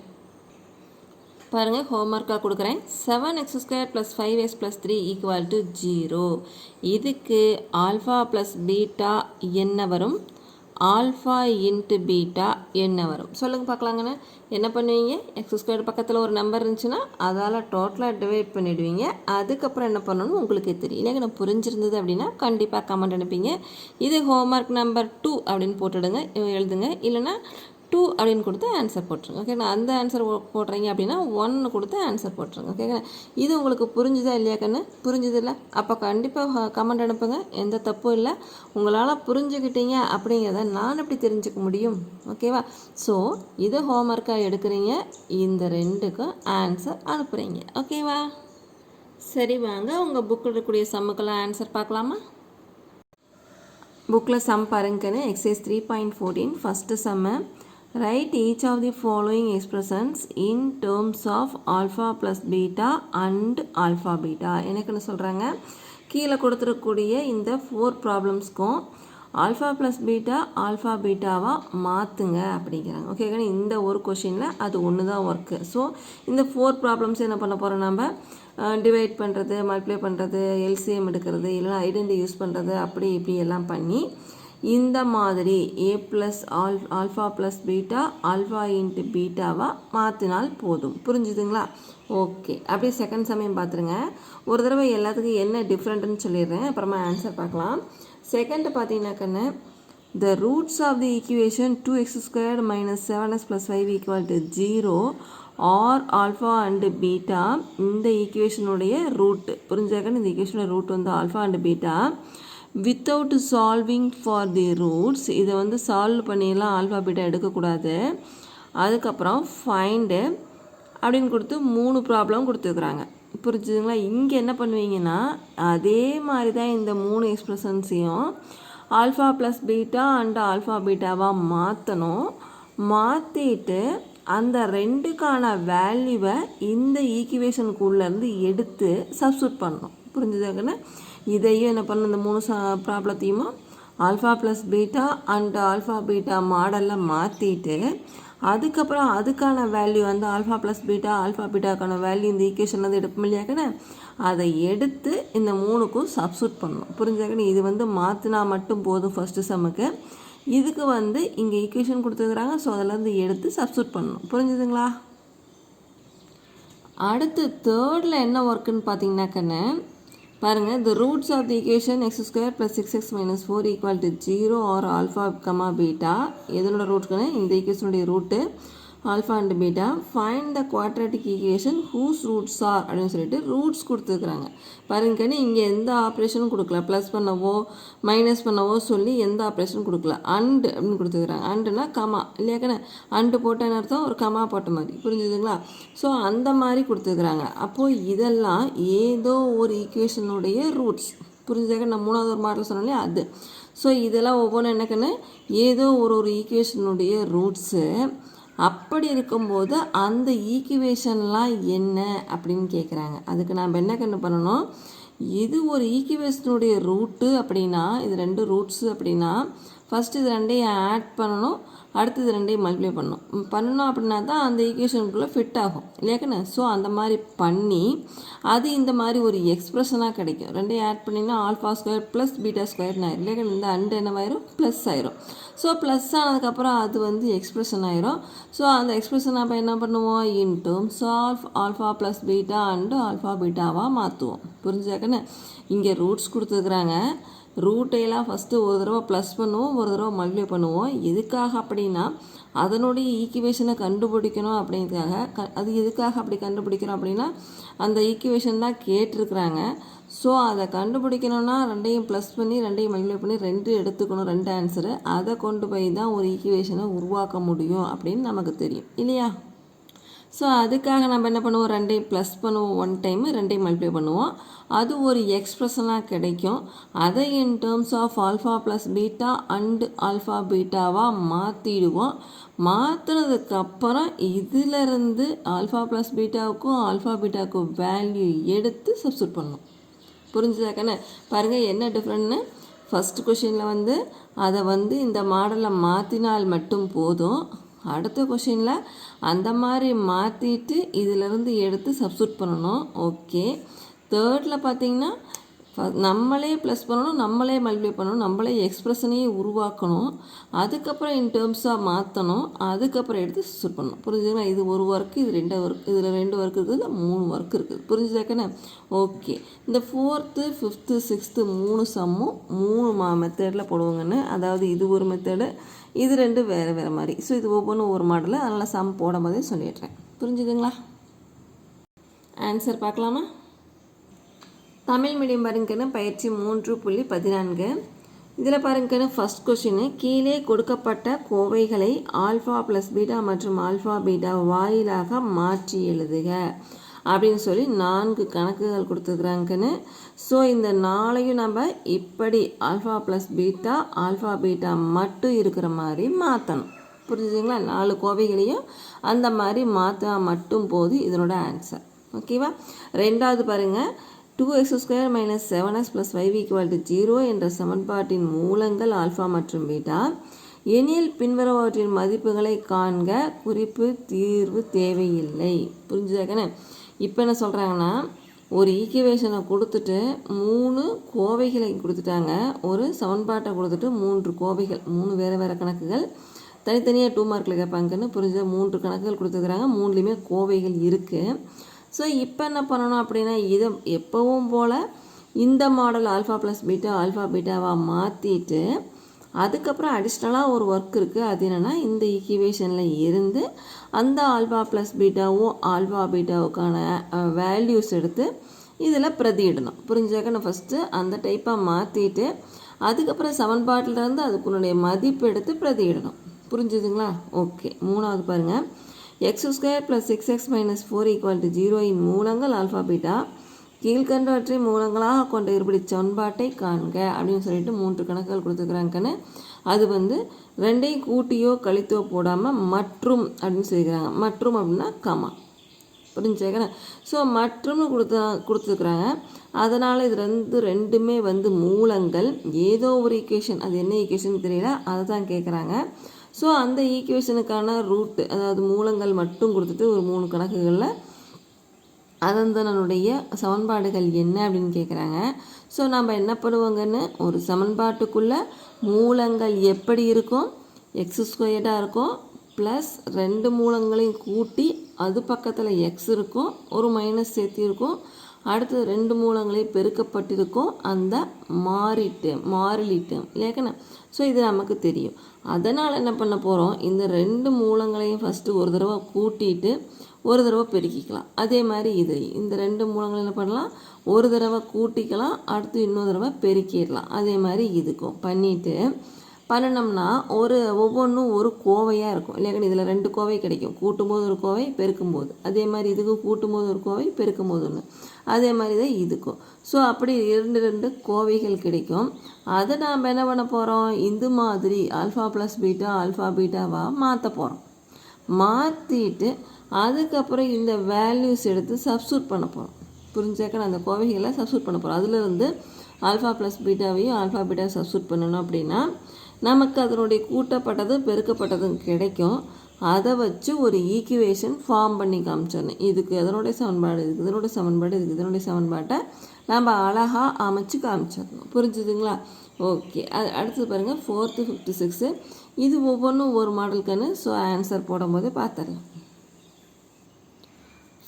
பாருங்கள், ஹோம்ஒர்க்காக கொடுக்குறேன். 7x² + 5x + 3 = 0. இதுக்கு ஆல்ஃபா ப்ளஸ் பீட்டா என்ன வரும்? ஆல்ஃபா இன்ட்டு பீட்டா என்ன வரும்? சொல்லுங்கள் பார்க்கலாங்கண்ணே. என்ன பண்ணுவீங்க? x² பக்கத்தில் ஒரு நம்பர் இருந்துச்சுன்னா அதால் டோட்டலாக டிவைட் பண்ணிவிடுவீங்க. அதுக்கப்புறம் என்ன பண்ணணும்னு உங்களுக்கே தெரியும். இல்லைங்க, நான் புரிஞ்சிருந்தது அப்படின்னா கண்டிப்பாக கமெண்ட் அனுப்பிங்க. இது ஹோம்ஒர்க் நம்பர் 2 அப்படின்னு போட்டுடுங்க, எழுதுங்க. இல்லைனா 2 அப்படின்னு கொடுத்து ஆன்சர் போட்டுருங்க. ஓகேண்ணா? அந்த ஆன்சர் போடுறீங்க அப்படின்னா 1 கொடுத்து ஆன்சர் போட்டுருங்க. ஓகேங்கண்ணா? இது உங்களுக்கு புரிஞ்சுதா இல்லையா கண்ணு? புரிஞ்சுது இல்லை? அப்போ கண்டிப்பாக கமெண்ட் அனுப்புங்க. எந்த தப்பும் இல்லை. உங்களால் புரிஞ்சுக்கிட்டீங்க அப்படிங்கிறத நான் எப்படி தெரிஞ்சுக்க முடியும்? ஓகேவா? ஸோ இதை ஹோம்ஒர்க்காக எடுக்கிறீங்க. இந்த 2க்கும் ஆன்சர் அனுப்புகிறீங்க. ஓகேவா? சரி, வாங்க உங்கள் புக்கில் இருக்கக்கூடிய சம்முக்கெல்லாம் ஆன்சர் பார்க்கலாமா? புக்கில் சம் பாருங்கன்னு exercise 3.14 first Jammu. Write each of the following expressions in terms of alpha plus beta and alpha beta. எனக்குன்னு சொல்கிறாங்க, கீழே கொடுத்துருக்கூடிய இந்த 4 ப்ராப்ளம்ஸ்க்கும் ஆல்ஃபா ப்ளஸ் பீட்டா ஆல்ஃபா பீட்டாவாக மாற்றுங்க அப்படிங்கிறாங்க. ஓகேங்க, இந்த ஒரு கொஷினில் அது ஒன்று தான் ஒர்க்கு. ஸோ இந்த 4 ப்ராப்ளம்ஸ் என்ன பண்ண போகிறோம்? நம்ம டிவைட் பண்ணுறது, மல்டிப்ளை பண்ணுறது, எல்சிஎம் எடுக்கிறது, இல்லைனா ஐடென்டி யூஸ் பண்ணுறது, அப்படி இப்படி எல்லாம் பண்ணி இந்த மாதிரி a plus alpha plus beta alpha into பீட்டாவாக மாற்றினால் போதும். புரிஞ்சுதுங்களா? ஓகே, அப்படியே செகண்ட் சமயம் பார்த்துருங்க. ஒரு தடவை எல்லாத்துக்கும் என்ன டிஃப்ரெண்ட்டுன்னு சொல்லிடுறேன், அப்புறமா ஆன்சர் பார்க்கலாம். செகண்ட் பார்த்தீங்கன்னாக்கன்னு, the roots of the equation 2x² - 7x + 5 = 0 R alpha and beta. இந்த ஈக்குவேஷனுடைய ரூட் புரிஞ்சாக்கன்னு, இந்த ஈக்குவேஷனோட ரூட் வந்து alpha and beta. Without solving for the roots, இதை வந்து சால்வ் பண்ணிடலாம், ஆல்ஃபா பீட்டா எடுக்கக்கூடாது. அதுக்கப்புறம் ஃபைண்டு அப்படின்னு கொடுத்து 3 ப்ராப்ளம் கொடுத்துருக்குறாங்க. புரிஞ்சுதுங்களா? இங்கே என்ன பண்ணுவீங்கன்னா அதே மாதிரி தான் இந்த 3 எக்ஸ்பிரஷன்ஸையும் alpha plus beta and alpha பீட்டாவாக மாற்றணும். மாற்றிட்டு அந்த 2க்கான வேல்யூவை இந்த ஈக்குவேஷனுக்குள்ளேருந்து எடுத்து சப்ஸ்டியூட் பண்ணணும். புரிஞ்சுதாங்கன்னு, இதையும் என்ன பண்ணணும், இந்த 3 ப்ராப்ளத்தையும் alpha plus beta and alpha beta மாடலில் மாற்றிட்டு அதுக்கப்புறம் அதுக்கான வேல்யூ வந்து ஆல்ஃபா ப்ளஸ் பீட்டா ஆல்ஃபா பீட்டாக்கான வேல்யூ இந்த ஈக்குவேஷன்லேருந்து எடுப்போம் இல்லையாக்கண்ணே, அதை எடுத்து இந்த 3க்கும் சப்ஸ்டியூட் பண்ணணும். புரிஞ்சாக்கண்ணே, இது வந்து மாற்றினா மட்டும் போதும் ஃபஸ்ட்டு சம்முக்கு. இதுக்கு வந்து இங்கே ஈக்குவேஷன் கொடுத்துருக்குறாங்க, ஸோ அதிலேருந்து எடுத்து சப்ஸ்டியூட் பண்ணணும். புரிஞ்சுதுங்களா? அடுத்து தேர்டில் என்ன ஒர்க்குன்னு பார்த்தீங்கன்னாக்கண்ணே பாருங்கள், the roots of the equation x² + 6x - 4 = 0 or alpha, beta. எதனோட ரூட்க்குன்னு இந்த ஈக்குவேஷனுடைய root alpha and beta. Find the quadratic equation whose roots are அப்படின்னு சொல்லிட்டு ரூட்ஸ் கொடுத்துருக்குறாங்க. பாருங்கன்னு, இங்கே எந்த ஆப்ரேஷனும் கொடுக்கல, ப்ளஸ் பண்ணவோ மைனஸ் பண்ணவோ சொல்லி எந்த ஆப்ரேஷனும் கொடுக்கல. அண்டு அப்படின்னு கொடுத்துருக்குறாங்க. அண்டுனா கமா இல்லையாக்கண்ணே, அண்டு போட்டேன்னு அர்த்தம், ஒரு கமா போட்ட மாதிரி. புரிஞ்சுதுங்களா? ஸோ அந்த மாதிரி கொடுத்துருக்குறாங்க. அப்போது இதெல்லாம் ஏதோ ஒரு ஈக்குவேஷனுடைய ரூட்ஸ். புரிஞ்சுதாக்க, நான் 3வது ஒரு மாடல் சொன்னாலே அது. ஸோ இதெல்லாம் ஒவ்வொன்றும் என்னக்கண்ணே ஏதோ ஒரு ஈக்குவேஷனுடைய ரூட்ஸு. அப்படி இருக்கும்போது அந்த ஈக்குவேஷன்லாம் என்ன அப்படின்னு கேட்குறாங்க. அதுக்கு நாம் என்ன கண்டு பண்ணணும், இது ஒரு ஈக்குவேஷனுடைய ரூட்டு அப்படின்னா, இது 2 ரூட்ஸு அப்படின்னா ஃபஸ்ட்டு இது 2ஐயும் ஆட் பண்ணணும். அடுத்தது ரெண்டையும் மல்டிப்ளை பண்ணணும் அப்படின்னா தான் அந்த ஈக்குவேஷனுக்குள்ளே ஃபிட் ஆகும் இல்லையாக்கண்ணே. ஸோ அந்த மாதிரி பண்ணி அது இந்த மாதிரி ஒரு எக்ஸ்ப்ரெஷனாக கிடைக்கும். ரெண்டையும் ஆட் பண்ணிங்கன்னா ஆல்ஃபா ஸ்கொயர் ப்ளஸ் பீட்டா ஸ்கொயர்னு ஆயிரும் இல்லையாக்கண்ணே. இந்த அண்டு என்னவாயிரும் ப்ளஸ் ஆயிரும். ஸோ ப்ளஸ் ஆனதுக்கப்புறம் அது வந்து எக்ஸ்ப்ரெஷன் ஆயிரும். ஸோ அந்த எக்ஸ்ப்ரெஷன் அப்போ என்ன பண்ணுவோம், in terms of alpha plus beta and alpha பீட்டாவாக மாற்றுவோம். புரிஞ்சுதாக்கண்ணே. இங்கே ரூட்ஸ் கொடுத்துருக்குறாங்க. ரூட்டையெல்லாம் ஃபஸ்ட்டு ஒரு தடவை ப்ளஸ் பண்ணுவோம், ஒரு தடவை மல்டிப்ளை பண்ணுவோம். எதுக்காக அப்படின்னா அதனுடைய ஈக்குவேஷனை கண்டுபிடிக்கணும் அப்படிங்கிறதுக்காக. அது எதுக்காக அப்படி கண்டுபிடிக்கணும் அப்படின்னா அந்த ஈக்குவேஷன் தான் கேட்டிருக்கிறாங்க. ஸோ அதை கண்டுபிடிக்கணும்னா ரெண்டையும் ப்ளஸ் பண்ணி ரெண்டையும் மல்டிப்ளை பண்ணி 2 எடுத்துக்கணும், 2 ஆன்சரு. அதை கொண்டு போய் தான் ஒரு ஈக்குவேஷனை உருவாக்க முடியும் அப்படின்னு நமக்கு தெரியும் இல்லையா. ஸோ அதுக்காக நம்ம என்ன பண்ணுவோம், ரெண்டையும் ப்ளஸ் பண்ணுவோம், 1 டைமு ரெண்டையும் மல்டிப்ளை பண்ணுவோம். அது ஒரு எக்ஸ்ப்ரெஷனாக கிடைக்கும். அதை in terms of alpha plus beta and alpha பீட்டாவாக மாற்றிடுவோம். மாற்றினதுக்கப்புறம் இதிலிருந்து ஆல்ஃபா ப்ளஸ் பீட்டாவுக்கும் ஆல்ஃபா பீட்டாவுக்கும் வேல்யூ எடுத்து சப்ஸ்டியூட் பண்ணணும். புரிஞ்சுதாக்கண்ணே. பாருங்கள் என்ன டிஃப்ரெண்ட்னு. ஃபஸ்ட் கொஷினில் வந்து அதை வந்து இந்த மாடலில் மாற்றினால் மட்டும் போதும். அடுத்த கொஷினில் அந்த மாதிரி மாற்றிட்டு இதிலேருந்து எடுத்து சப்ஸ்டியூட் பண்ணணும். ஓகே. தேர்டில் பார்த்திங்கன்னா நம்மளே ப்ளஸ் பண்ணணும், நம்மளே மல்டிப்ளை பண்ணணும், நம்மளே எக்ஸ்ப்ரெஷனையே உருவாக்கணும். அதுக்கப்புறம் இன் டேர்ம்ஸாக மாற்றணும். அதுக்கப்புறம் எடுத்து சப்ஸ்டியூட் பண்ணணும். புரிஞ்சுதுங்களா. இது ஒரு ஒர்க்கு, இது 2 ஒர்க், இதில் 2 ஒர்க் இருக்குது, இல்லை 3 ஒர்க் இருக்குது. புரிஞ்சுதாக்கண்ணே. ஓகே. இந்த 4th 5th 6th 3 சம்மும் 3 மெத்தடில் போடுவோங்கன்னு. அதாவது இது ஒரு மெத்தடு, இது 2 வேறு மாதிரி. ஸோ இது ஒவ்வொன்றும் ஒரு மாடலில், அதனால் சம் போடும் போதே சொல்லிடுறேன். புரிஞ்சுதுங்களா. ஆன்சர் பார்க்கலாமா. தமிழ் மீடியம் பாருங்கன்னு பயிற்சி 3.14. இதில் பாருங்கன்னு ஃபஸ்ட் கொஷின், கீழே கொடுக்கப்பட்ட கோவைகளை ஆல்ஃபா ப்ளஸ் பீட்டா மற்றும் ஆல்ஃபா பீட்டா வாயிலாக மாற்றி எழுதுக அப்படின்னு சொல்லி 4 கணக்குகள் கொடுத்துருக்குறாங்கன்னு. ஸோ இந்த 4ஐயும் நம்ம இப்படி alpha plus beta alpha beta மட்டும் இருக்கிற மாதிரி மாற்றணும். புரிஞ்சுதுங்களா. 4 கோவைகளையும் அந்த மாதிரி மாற்றினா மட்டும் போது இதனோட ஆன்சர். ஓகேவா. ரெண்டாவது பாருங்கள், 2x² - 7x + 5 = 0 என்ற சமன்பாட்டின் மூலங்கள் ஆல்ஃபா மற்றும் பீட்டா எனில் பின்வருவற்றின் மதிப்புகளை காண்க, குறிப்பு தீர்வு தேவையில்லை. புரிஞ்சுதாக்கண்ணே. இப்போ என்ன சொல்கிறாங்கன்னா, ஒரு ஈக்குவேஷனை கொடுத்துட்டு 3 கோவைகளை கொடுத்துட்டாங்க, ஒரு சமன்பாட்டை கொடுத்துட்டு 3 கோவைகள், 3 வேறு கணக்குகள் தனித்தனியாக 2 மார்க்கில் கேட்பாங்கன்னு. புரிஞ்ச 3 கணக்குகள் கொடுத்துருக்குறாங்க, 3லேயுமே கோவைகள் இருக்குது. ஸோ இப்போ என்ன பண்ணணும் அப்படின்னா, இதை எப்பவும் போல் இந்த model alpha plus beta alpha பீட்டாவாக மாற்றிட்டு அதுக்கப்புறம் அடிஷ்னலாக ஒரு ஒர்க் இருக்குது. அது என்னென்னா, இந்த ஈக்குவேஷனில் இருந்து அந்த ஆல்ஃபா ப்ளஸ் பீட்டாவும் ஆல்ஃபா பீட்டாவுக்கான வேல்யூஸ் எடுத்து இதில் பிரதியிடணும். புரிஞ்சாக்க ஃபஸ்ட்டு அந்த டைப்பாக மாற்றிட்டு அதுக்கப்புறம் சமன்பாட்டிலேருந்து அதுக்குன்னுடைய மதிப்பு எடுத்து பிரதியிடணும். புரிஞ்சுதுங்களா. ஓகே. மூணாவது பாருங்கள், x² + 6x - 4 = 0 இன் மூலங்கள் ஆல்ஃபா பீட்டா கீழ்கண்டவற்றை மூலங்களாக கொண்ட இருபடி சமன்பாட்டை காண்க அப்படின்னு சொல்லிட்டு 3 கணக்குகள் கொடுத்துருக்குறாங்கன்னு. அது வந்து 2ஐயும் கூட்டியோ கழித்தோ போடாமல் மற்றும் அப்படின்னு சொல்லிக்கிறாங்க. மற்றும் அப்படின்னா கமா. புரிஞ்சுக்கண்ணே. ஸோ மற்றும்னு கொடுத்துருக்குறாங்க. அதனால் இது ரெண்டுமே வந்து மூலங்கள். ஏதோ ஒரு ஈக்குவேஷன், அது என்ன ஈக்குவேஷன் தெரியல, அதை தான் கேட்குறாங்க. ஸோ அந்த ஈக்குவேஷனுக்கான ரூட்டு, அதாவது மூலங்கள் மட்டும் கொடுத்துட்டு ஒரு 3 கணக்குகளில் அதனுடைய சமன்பாடுகள் என்ன அப்படின்னு கேட்குறாங்க. ஸோ நம்ம என்ன பண்ணுவோங்கன்னு, ஒரு சமன்பாட்டுக்குள்ளே மூலங்கள் எப்படி இருக்கும், x² இருக்கும், ப்ளஸ் 2 மூலங்களையும் கூட்டி அது பக்கத்தில் x இருக்கும், ஒரு மைனஸ் சேர்த்து இருக்கும், அடுத்து 2 மூலங்களையும் பெருக்கப்பட்டிருக்கும் அந்த மாறிலிட்டு இல்லையாக்கண்ணே. ஸோ இது நமக்கு தெரியும். அதனால் என்ன பண்ண போகிறோம், இந்த 2 மூலங்களையும் ஃபஸ்ட்டு ஒரு தடவை கூட்டிட்டு ஒரு தடவை பெருக்கிக்கலாம். அதே மாதிரி இந்த 2 மூலங்கள் என்ன பண்ணலாம், ஒரு தடவை கூட்டிக்கலாம், அடுத்து இன்னொரு தடவை பெருக்கிடலாம். அதே மாதிரி இதுக்கும் பண்ணினோம்னா ஒவ்வொன்றும் ஒரு கோவையாக இருக்கும் இல்லையாக்கண்ணே. இதில் 2 கோவை கிடைக்கும், கூட்டும்போது ஒரு கோவை, பெருக்கும்போது. அதே மாதிரி இதுக்கும் கூட்டும்போது ஒரு கோவை, பெருக்கும்போது ஒன்று. அதே மாதிரி தான் இதுக்கும். ஸோ அப்படி 2 கோவைகள் கிடைக்கும். அதை நாம் என்ன பண்ண போகிறோம், இந்த மாதிரி ஆல்ஃபா ப்ளஸ் பீட்டா ஆல்ஃபா பீட்டாவாக மாற்ற போகிறோம். மாற்றிட்டு அதுக்கப்புறம் இந்த வேல்யூஸ் எடுத்து சப்ஸ்டியூட் பண்ண போகிறோம். புரிஞ்சாக்க அந்த கோவைகளை சப்ஸ்டியூட் பண்ண போகிறோம். அதிலிருந்து ஆல்ஃபா ப்ளஸ் பீட்டாவையும் ஆல்ஃபா பீட்டா சப்ஸ்டியூட் பண்ணணும் அப்படின்னா நமக்கு அதனுடைய கூட்டப்பட்டதும் பெருக்கப்பட்டதும் கிடைக்கும். அதை வச்சு ஒரு ஈக்குவேஷன் ஃபார்ம் பண்ணி காமிச்சிடணும். இதுக்கு இதனுடைய சமன்பாடு, இதுக்கு இதனுடைய சமன்பாடு, இதுக்கு இதனுடைய சமன்பாட்டை நம்ம அழகாக அமைச்சு காமிச்சிடணும். புரிஞ்சுதுங்களா? ஓகே. அடுத்தது பாருங்கள் 4th 5th 6th. இது ஒவ்வொன்றும் ஒரு மாடலுக்குன்னு. ஸோ ஆன்சர் போடும்போது பார்த்துடலாம்.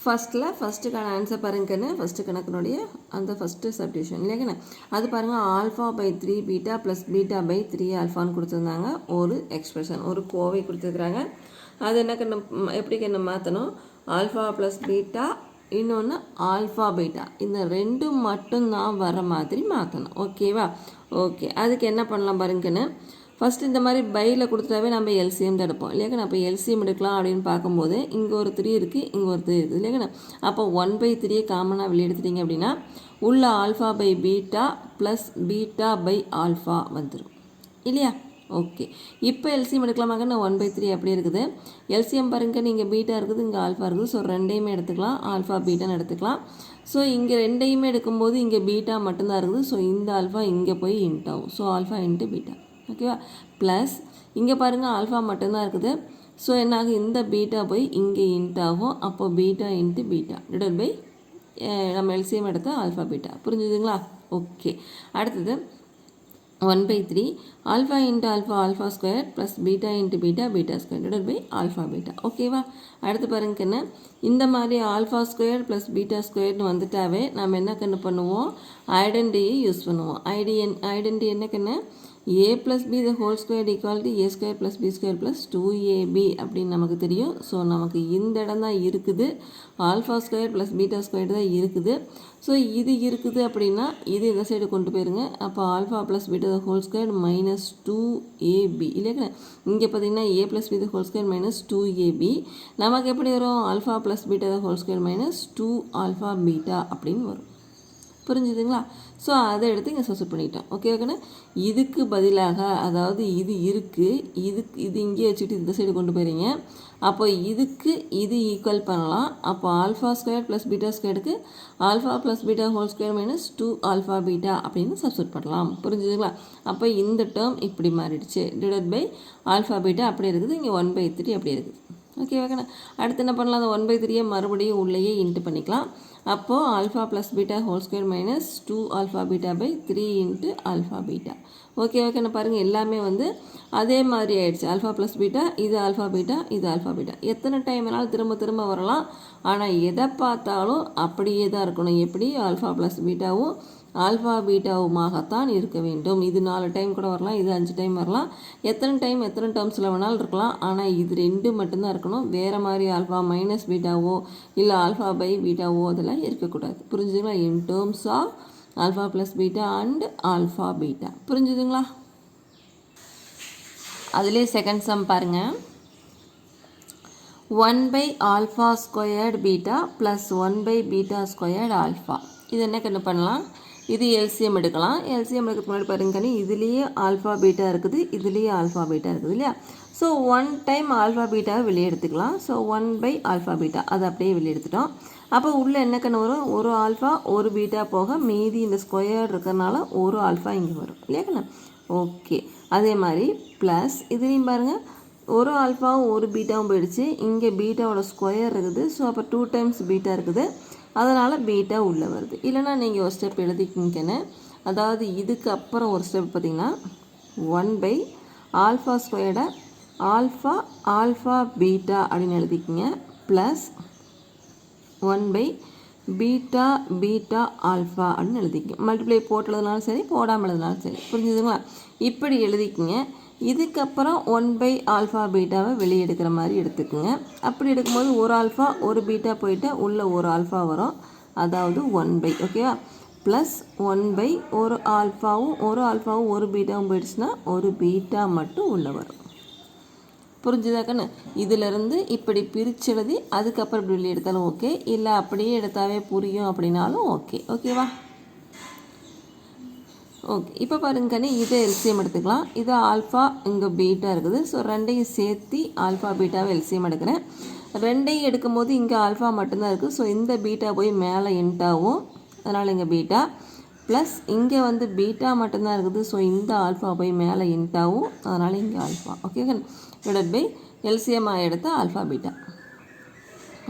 ஃபஸ்ட்டுக்கான ஆன்சர் பாருங்கன்னு, ஃபஸ்ட்டு கணக்கினுடைய அந்த ஃபஸ்ட்டு சப்டிவிஷன் இல்லைங்கண்ணா, அது பாருங்கள் α/3 β + β/3 ஆல்ஃபான்னு கொடுத்துருந்தாங்க. ஒரு எக்ஸ்பிரஷன், ஒரு கோவை கொடுத்துருக்குறாங்க. அது என்ன கண்ணு, எப்படி கண்ணு மாற்றணும், α + β இன்னொன்று α/β, இந்த ரெண்டும் மட்டும்தான் வர மாதிரி மாற்றணும். ஓகேவா? ஓகே. அதுக்கு என்ன பண்ணலாம் பாருங்கன்னு, ஃபஸ்ட்டு இந்த மாதிரி பையில் கொடுத்துட்டாவே நம்ம எல்சிஎம் தான் எடுப்போம் இல்லையாக்கண்ணா. அப்போ எல்சிஎம் எடுக்கலாம் அப்படின்னு பார்க்கும்போது இங்கே ஒரு 3 இருக்குது, இங்கே ஒரு 3 இருக்குது இல்லையாக்கண்ணா. அப்போ 1/3 காமனாக வெளியே எடுத்துட்டிங்க அப்படின்னா உள்ள α/β + β/α வந்துடும் இல்லையா? ஓகே. இப்போ எல்சிஎம் எடுக்கலாமாக்கண்ணா. 1/3 அப்படியே இருக்குது. எல்சிஎம் பாருங்க, நீங்கள் பீட்டா இருக்குது, இங்கே ஆல்ஃபா இருக்குது. ஸோ ரெண்டையுமே எடுத்துக்கலாம், ஆல்ஃபா பீட்டான்னு எடுத்துக்கலாம். ஸோ இங்கே ரெண்டையுமே எடுக்கும்போது இங்கே பீட்டா மட்டும்தான் இருக்குது. ஸோ இந்த ஆல்ஃபா இங்கே போய் இன்ட் ஆகும். So alpha into beta. ஓகேவா? ப்ளஸ் இங்கே பாருங்கள் ஆல்ஃபா மட்டும்தான் இருக்குது. ஸோ என்னாகும், இந்த பீட்டா போய் இங்கே இன்ட் ஆகும். அப்போ beta into beta divided by நம்ம எல்சிஎம் எடுத்தால் ஆல்ஃபா பீட்டா. புரிஞ்சுதுங்களா? ஓகே. அடுத்தது 1/3 α × α² + β × β² டிவைடட் பை ஆல்ஃபா பீட்டா. ஓகேவா? அடுத்து பாருங்க என்ன, இந்த மாதிரி α² + β² வந்துட்டாவே நம்ம என்ன கண்ணு பண்ணுவோம், ஐடென்டிட்டியை யூஸ் பண்ணுவோம். ஐடென்டிட்டி என்ன கண்ணு, a + b the whole square equal to a square + b square + 2ab அப்படின்னு நமக்கு தெரியும். ஸோ நமக்கு இந்த இடம் தான் இருக்குது, α² + β² தான் இருக்குது. ஸோ இது இருக்குது அப்படின்னா இது இந்த சைடு கொண்டு போயிருங்க. அப்போ α + β the whole square - 2ab இல்லையா? இங்கே பார்த்தீங்கன்னா a + b the whole square - 2ab. நமக்கு எப்படி வரும், α + β the whole square - 2α/β அப்படின்னு வரும். புரிஞ்சுதுங்களா? ஸோ அதை எடுத்து இங்கே சப்ஸ்டிட்யூட் பண்ணிட்டோம். ஓகே ஓகேண்ணா. இதுக்கு பதிலாக, அதாவது இது இருக்குது, இது இங்கே வச்சுட்டு இந்த சைடு கொண்டு போயிடுங்க. அப்போ இதுக்கு இது ஈக்குவல் பண்ணலாம். அப்போ α² + β²க்கு α + β whole square - 2α/β அப்படின்னு சப்ஸ்டிட்யூட் பண்ணலாம். புரிஞ்சுதுங்களா? அப்போ இந்த டேர்ம் இப்படி மாறிடுச்சு, டிவைடட் பை α/β அப்படியே இருக்குது, இங்கே 1/3 அப்படியே இருக்குது. ஓகே ஓகேண்ணா. அடுத்து என்ன பண்ணலாம், அந்த 1/3 மறுபடியும் உள்ளேயே இன்ட்டு பண்ணிக்கலாம். அப்போது α + β whole square - 2α/β/3 × α/β. ஓகே ஓகேண்ணா. பாருங்கள் எல்லாமே வந்து அதே மாதிரி ஆயிடுச்சு. α + β, இது α/β, இது α/β. எத்தனை டைம் வேணாலும் திரும்ப திரும்ப வரலாம். ஆனால் எதை பார்த்தாலும் அப்படியே தான் இருக்கணும். எப்படி, α + βவும் α/βவுமாகத்தான் இருக்க வேண்டும். இது 4 டைம் கூட வரலாம், இது 5 டைம் வரலாம். எத்தனை டேர்ம்ஸில் வேணாலும் இருக்கலாம். ஆனால் இது 2 மட்டும்தான் இருக்கணும். வேறு மாதிரி α - βவோ இல்லை α/βவோ அதெல்லாம் இருக்கக்கூடாது. புரிஞ்சுதுங்களா? In terms of α + β and α/β. புரிஞ்சுதுங்களா? அதிலே செகண்ட் சம் பாருங்கள். 1/α² β + 1/β² ஆல்ஃபா. இது என்ன கண்ணு பண்ணலாம், இது எல்சிஎம் எடுக்கலாம். எல்சிஎம் எடுக்கிறதுக்கு முன்னாடி பாருங்கன்னு, இதுலேயே α/β இருக்குது, இதுலேயே α/β இருக்குது இல்லையா? ஸோ 1 டைம் α/βவை வெளியே எடுத்துக்கலாம். ஸோ 1/α/β அதை அப்படியே வெளியே எடுத்துட்டோம். அப்போ உள்ளே என்ன கண்ணு வரும், ஒரு ஆல்ஃபா ஒரு பீட்டா போக மீதி இந்த ஸ்கொயர் இருக்கிறனால ஒரு ஆல்ஃபா இங்கே வரும் இல்லையா கண்ணு? ஓகே. அதே மாதிரி ப்ளஸ் இதுலேயும் பாருங்கள், ஒரு ஆல்ஃபாவும் ஒரு பீட்டாவும் போயிடுச்சு. இங்கே பீட்டாவோட ஸ்கொயர் இருக்குது. ஸோ அப்போ 2 டைம்ஸ் பீட்டா இருக்குது, அதனால் பீட்டா உள்ளே வருது. இல்லைனா நீங்கள் ஒரு ஸ்டெப் எழுதிக்கிங்கன்னு, அதாவது இதுக்கு அப்புறம் ஒரு ஸ்டெப் பார்த்திங்கன்னா 1/α² α அப்படின்னு எழுதிக்கிங்க, ப்ளஸ் 1/β அப்படின்னு எழுதிக்கிங்க. மல்டிப்ளை போட்டு எழுதினாலும் சரி, போடாமல் எழுதினாலும் சரி. புரிஞ்சுதுங்களா? இப்படி எழுதிக்கிங்க. இதுக்கப்புறம் 1/α/βவை வெளியே எடுக்கிற மாதிரி எடுத்துக்கோங்க. அப்படி எடுக்கும்போது ஒரு ஆல்ஃபா ஒரு பீட்டா போயிட்டு உள்ள ஒரு ஆல்ஃபா வரும், அதாவது 1/, ஓகேவா? ப்ளஸ் 1/, ஒரு ஆல்ஃபாவும் ஒரு பீட்டாவும் போயிடுச்சுன்னா ஒரு பீட்டா மட்டும் உள்ளே வரும். புரிஞ்சுதாக்கண்ணு? இதிலிருந்து இப்படி பிரித்து எழுதி அதுக்கப்புறம் இப்படி வெளியே எடுத்தாலும் ஓகே, இல்லை அப்படியே எடுத்தாவே புரியும் அப்படின்னாலும் ஓகே. ஓகேவா? ஓகே. இப்போ பாருங்கண்ணே, இதை எல்சிஎம் எடுத்துக்கலாம். இது ஆல்ஃபா, இங்கே பீட்டா இருக்குது. ஸோ ரெண்டையும் சேர்த்து α/βவை எல்சிஎம் எடுக்கிறேன். ரெண்டையும் எடுக்கும்போது இங்கே ஆல்ஃபா மட்டும்தான் இருக்குது. ஸோ இந்த பீட்டா போய் மேலே இன்ட்டாகும், அதனால் இங்கே பீட்டா ப்ளஸ் இங்கே வந்து பீட்டா மட்டும்தான் இருக்குது. ஸோ இந்த ஆல்ஃபா போய் மேலே இன்ட்டாகும், அதனால் இங்கே alpha. Okay, divided by LCM எடுத்து ஆல்ஃபா பீட்டா.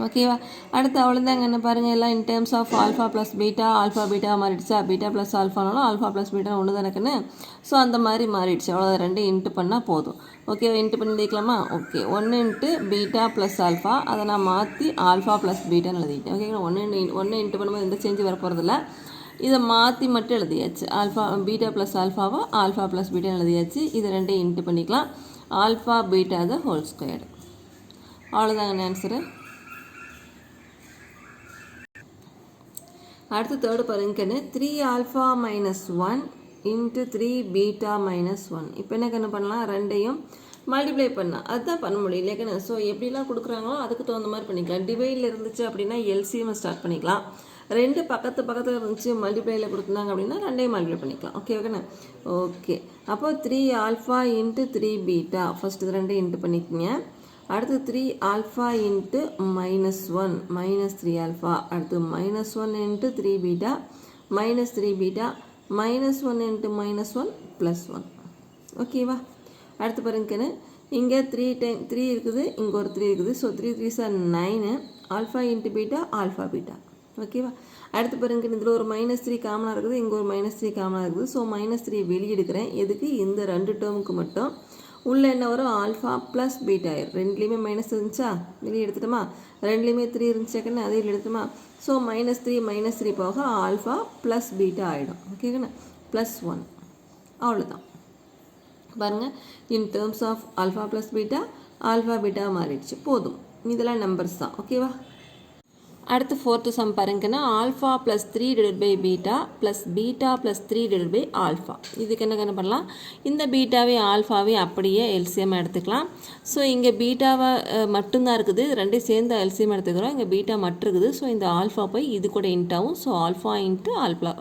ஓகேவா, அடுத்து அவ்வளோதாங்க. என்ன பாருங்கள், எல்லாம் in terms of alpha plus beta, alpha beta மாறிடுச்சா, பீட்டா ப்ளஸ் ஆல்ஃபானாலும் ஆல்ஃபா ப்ளஸ் பீட்டா ஒன்று தான் இருக்குன்னு. ஸோ அந்த மாதிரி மாறிடுச்சு. அவ்வளோ ரெண்டு இன்ட்டு பண்ணால் போதும். ஓகேவா, இன்ட்டு பண்ணி வைக்கலாமா? Okay, 1 into beta plus alpha, அதை நான் மாற்றி ஆல்ஃபா ப்ளஸ் பீட்டான்னு எழுதிட்டேன். ஓகேங்களா, ஒன்று இன்ட்டு பண்ணும்போது எந்த சேஞ்சு வர போகிறதில்ல. இதை மாற்றி மட்டும் எழுதியாச்சு. ஆல்ஃபா பீட்டா ப்ளஸ் ஆல்ஃபாவை ஆல்ஃபா ப்ளஸ் பீட்டான்னு எழுதியாச்சு. இது ரெண்டையும் இன்ட்டு பண்ணிக்கலாம். Alpha beta the whole squared. அவ்வளோதாங்க ஆன்சரு. அடுத்து தேர்டு பாருங்கன்னு 3 alpha minus 1 into 3 beta minus 1. இப்போ என்ன பண்ணலாம், ரெண்டையும் மல்டிப்ளை பண்ணலாம். அதுதான் பண்ண முடியும் இல்லையாக்கண்ணே. ஸோ எப்படிலாம் கொடுக்குறாங்களோ அதுக்கு தகுந்த மாதிரி பண்ணிக்கலாம். டிவைடில் இருந்துச்சு அப்படின்னா எல்சிஎம் ஸ்டார்ட் பண்ணிக்கலாம். ரெண்டு பக்கத்தில் இருந்துச்சு மல்டிப்ளையில் கொடுத்துருந்தாங்க அப்படின்னா ரெண்டையும் மல்டிப்ளை பண்ணிக்கலாம். ஓகே ஓகேண்ணே. ஓகே, அப்போ 3 ஆல்ஃபா இன்ட்டு 3 பீட்டா, ஃபஸ்ட்டு இது ரெண்டையும் இன்ட்டு பண்ணிக்கோங்க. அடுத்து 3 ஆல்ஃபா இன்ட்டு -1 -3 ஆல்ஃபா. அடுத்து -1 இன்ட்டு 3 பீட்டா -3 பீட்டா -1 இன்ட்டு -1 +1. ஓகேவா, அடுத்து பாருங்கன்னு இங்கே 3 இருக்குது, இங்கே ஒரு 3 இருக்குது. So 3 3 sir 9 alpha into beta alpha beta. ஓகேவா, அடுத்து பாருங்க இதில் ஒரு -3 காமனாக இருக்குது, இங்கே ஒரு -3 காமனாக இருக்குது. ஸோ -3 வெளியே எடுக்கிறேன். எதுக்கு, இந்த ரெண்டு டேர்முக்கு மட்டும். உள்ளே என்ன வரும், ஆல்ஃபா ப்ளஸ் பீட்டா ஆயிரும். ரெண்டுலேயுமே மைனஸ் இருந்துச்சா, வெளியே எடுத்துட்டோமா. ரெண்டுலேயுமே 3 இருந்துச்சாக்கண்ணே, அதே எடுத்துமா. ஸோ -3 போக ஆல்ஃபா ப்ளஸ் பீட்டா ஆகிடும். ஓகேங்கண்ணா, +1. அவ்வளோதான். பாருங்கள், in terms of alpha plus beta alpha beta மாறிடுச்சு. போதும், இதெல்லாம் நம்பர்ஸ் தான். ஓகேவா, அடுத்து ஃபோர்த்து சம் பாருங்கன்னா alpha plus 3 divide by beta plus beta plus 3 divide by alpha. இதுக்கு என்ன பண்ணலாம், இந்த பீட்டாவே ஆல்ஃபாவே அப்படியே எல்சிஎம் எடுத்துக்கலாம். ஸோ இங்கே பீட்டாவை மட்டும்தான் இருக்குது, ரெண்டையும் சேர்ந்து எல்சிஎம் எடுத்துக்கிறோம். இங்கே பீட்டா மட்டும் இருக்குது. ஸோ இந்த ஆல்ஃபா போய் இது கூட இன்ட்டாகும். So alpha into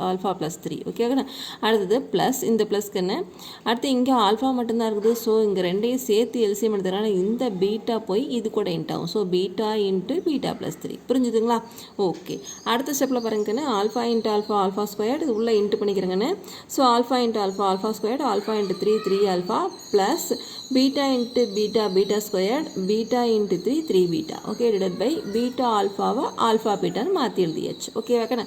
alpha plus 3. ஓகேங்களா, அடுத்தது ப்ளஸ் இந்த ப்ளஸ்க்குன்னு அடுத்து இங்கே ஆல்ஃபா மட்டும்தான் இருக்குது. ஸோ இங்கே ரெண்டையும் சேர்த்து எல்சிஎம் எடுத்துக்கிறனால இந்த பீட்டா போய் இது கூட இன்ட்டாகும். So beta into beta plus 3. புரிஞ்சுதுங்களா? ஓகே, அடுத்த ஸ்டெப்பில் பாருங்கன்னு alpha into alpha alpha squared இது உள்ளே இன்ட்டு பண்ணிக்கிறேங்கன்னு. So alpha into alpha alpha squared alpha into 3 alpha plus beta into beta beta squared beta into 3 beta. Okay, divide by beta ஆல்ஃபாவை alpha பீட்டான்னு மாற்றி எழுதியாச்சு. ஓகே வைக்கண்ணே.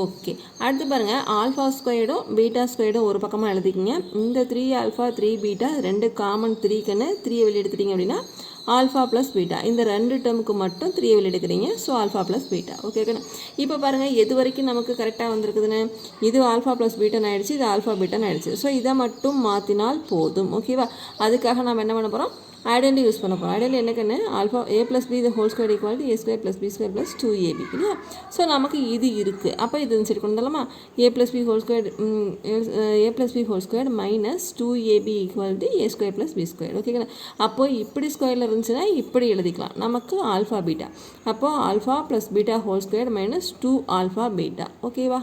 ஓகே, அடுத்து பாருங்கள் alpha ஸ்கொயர்டும் beta ஸ்கொயர்டும் ஒரு பக்கமாக எழுதிக்கிங்க. இந்த 3 ஆல்ஃபா 3 பீட்டா ரெண்டு காமன் 3க்குன்னு 3 வெளியே எடுத்துட்டிங்க அப்படின்னா ஆல்ஃபா ப்ளஸ் பீட்டா. இந்த ரெண்டு டேர்முக்கு மட்டும் 3 வெளியே எடுக்கிறீங்க. So alpha plus beta. ஓகேண்ணா, இப்போ பாருங்கள் எது வரைக்கும் நமக்கு கரெக்டாக வந்திருக்குதுன்னு. இது ஆல்ஃபா ப்ளஸ் பீட்டான்னு ஆகிடுச்சு, இது ஆல்ஃபா பீட்டான்னு ஆகிடுச்சு. ஸோ இதை மட்டும் மாற்றினால் போதும். ஓகேவா, அதுக்காக நம்ம என்ன பண்ண போகிறோம், ஐடென்டி யூஸ் பண்ண போகிறோம். ஐடென்டி என்னக்குன்னு alpha a + b the whole square equal to a² + b² + 2ab இல்லையா. ஸோ நமக்கு இது இருக்குது. அப்போ இது சரி கொண்டு வரலாமா, a + b whole square -2ab equal to a² + b². ஓகேங்களா, அப்போது இப்படி ஸ்கொயரில் இருந்துச்சுன்னா இப்படி எழுதிக்கலாம். நமக்கு ஆல்ஃபா பீட்டா, அப்போது alpha plus beta whole square -2 alpha beta. ஓகேவா,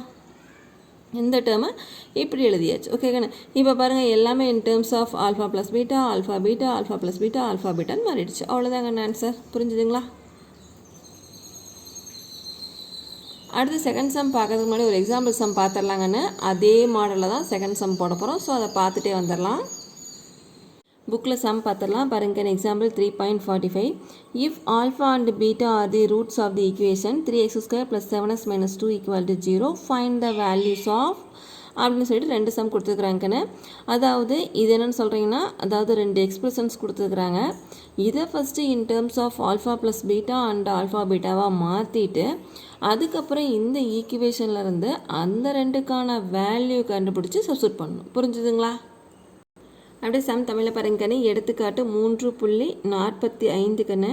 இந்த டேர்மை இப்படி எழுதியாச்சு. ஓகேங்கண்ணா, இப்போ பாருங்கள் எல்லாமே in terms of alpha plus beta alpha beta alpha plus beta alpha பீட்டான்னு மாறிடுச்சு. அவ்வளோதாங்க ஆன்சர். புரிஞ்சுதுங்களா? அடுத்து செகண்ட் சம் பார்க்கறதுக்கு முன்னாடி ஒரு எக்ஸாம்பிள் சம் பார்த்துடலாங்கன்னு. அதே மாடலில் தான் செகண்ட் சம் போட போகிறோம். ஸோ அதை பார்த்துட்டே வந்துடலாம். புக்கில் சம் பார்த்துடலாம். பாருங்க, example 3.45. If alpha and beta are the roots of the equation 3x² + 7x - 2 = 0, find the values of அப்படின்னு சொல்லிட்டு ரெண்டு சம் கொடுத்துருக்குறாங்கன்னு. அதாவது இது என்னென்னு சொல்கிறீங்கன்னா, அதாவது ரெண்டு எக்ஸ்பிரஷன்ஸ் கொடுத்துருக்குறாங்க. இதை first in terms of alpha plus beta and alpha பீட்டாவாக மாற்றிட்டு அதுக்கப்புறம் இந்த ஈக்குவேஷன்லேருந்து அந்த ரெண்டுக்கான வேல்யூ கண்டுபிடிச்சி சப்ஸ்டிட்யூட் பண்ணணும். புரிஞ்சுதுங்களா? அப்படியே சம் தமிழில் பாருங்கன்னு. எடுத்துக்காட்டு 3.45க்குன்னு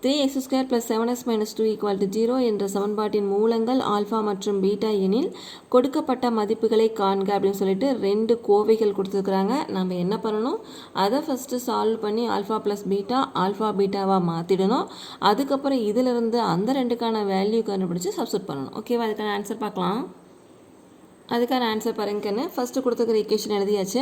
3x² + 7x - 2 = 0 என்ற சமன்பாட்டின் மூலங்கள் ஆல்ஃபா மற்றும் பீட்டா எனில் கொடுக்கப்பட்ட மதிப்புகளை காண்க அப்படின்னு சொல்லிட்டு ரெண்டு கோவைகள் கொடுத்துருக்குறாங்க. நம்ம என்ன பண்ணணும், அதை ஃபஸ்ட்டு சால்வ் பண்ணி ஆல்ஃபா ப்ளஸ் பீட்டா ஆல்ஃபா பீட்டாவாக மாற்றிடணும். அதுக்கப்புறம் இதிலிருந்து அந்த ரெண்டுக்கான வேல்யூ கண்டுபிடிச்சி சப்ஸ்டிட்யூட் பண்ணணும். ஓகேவா, அதுக்கான ஆன்சர் பார்க்கலாம். அதுக்கான ஆன்சர் பாருங்கன்னு. ஃபஸ்ட்டு கொடுத்துருக்குற ஈக்குவேஷன் எழுதியாச்சு.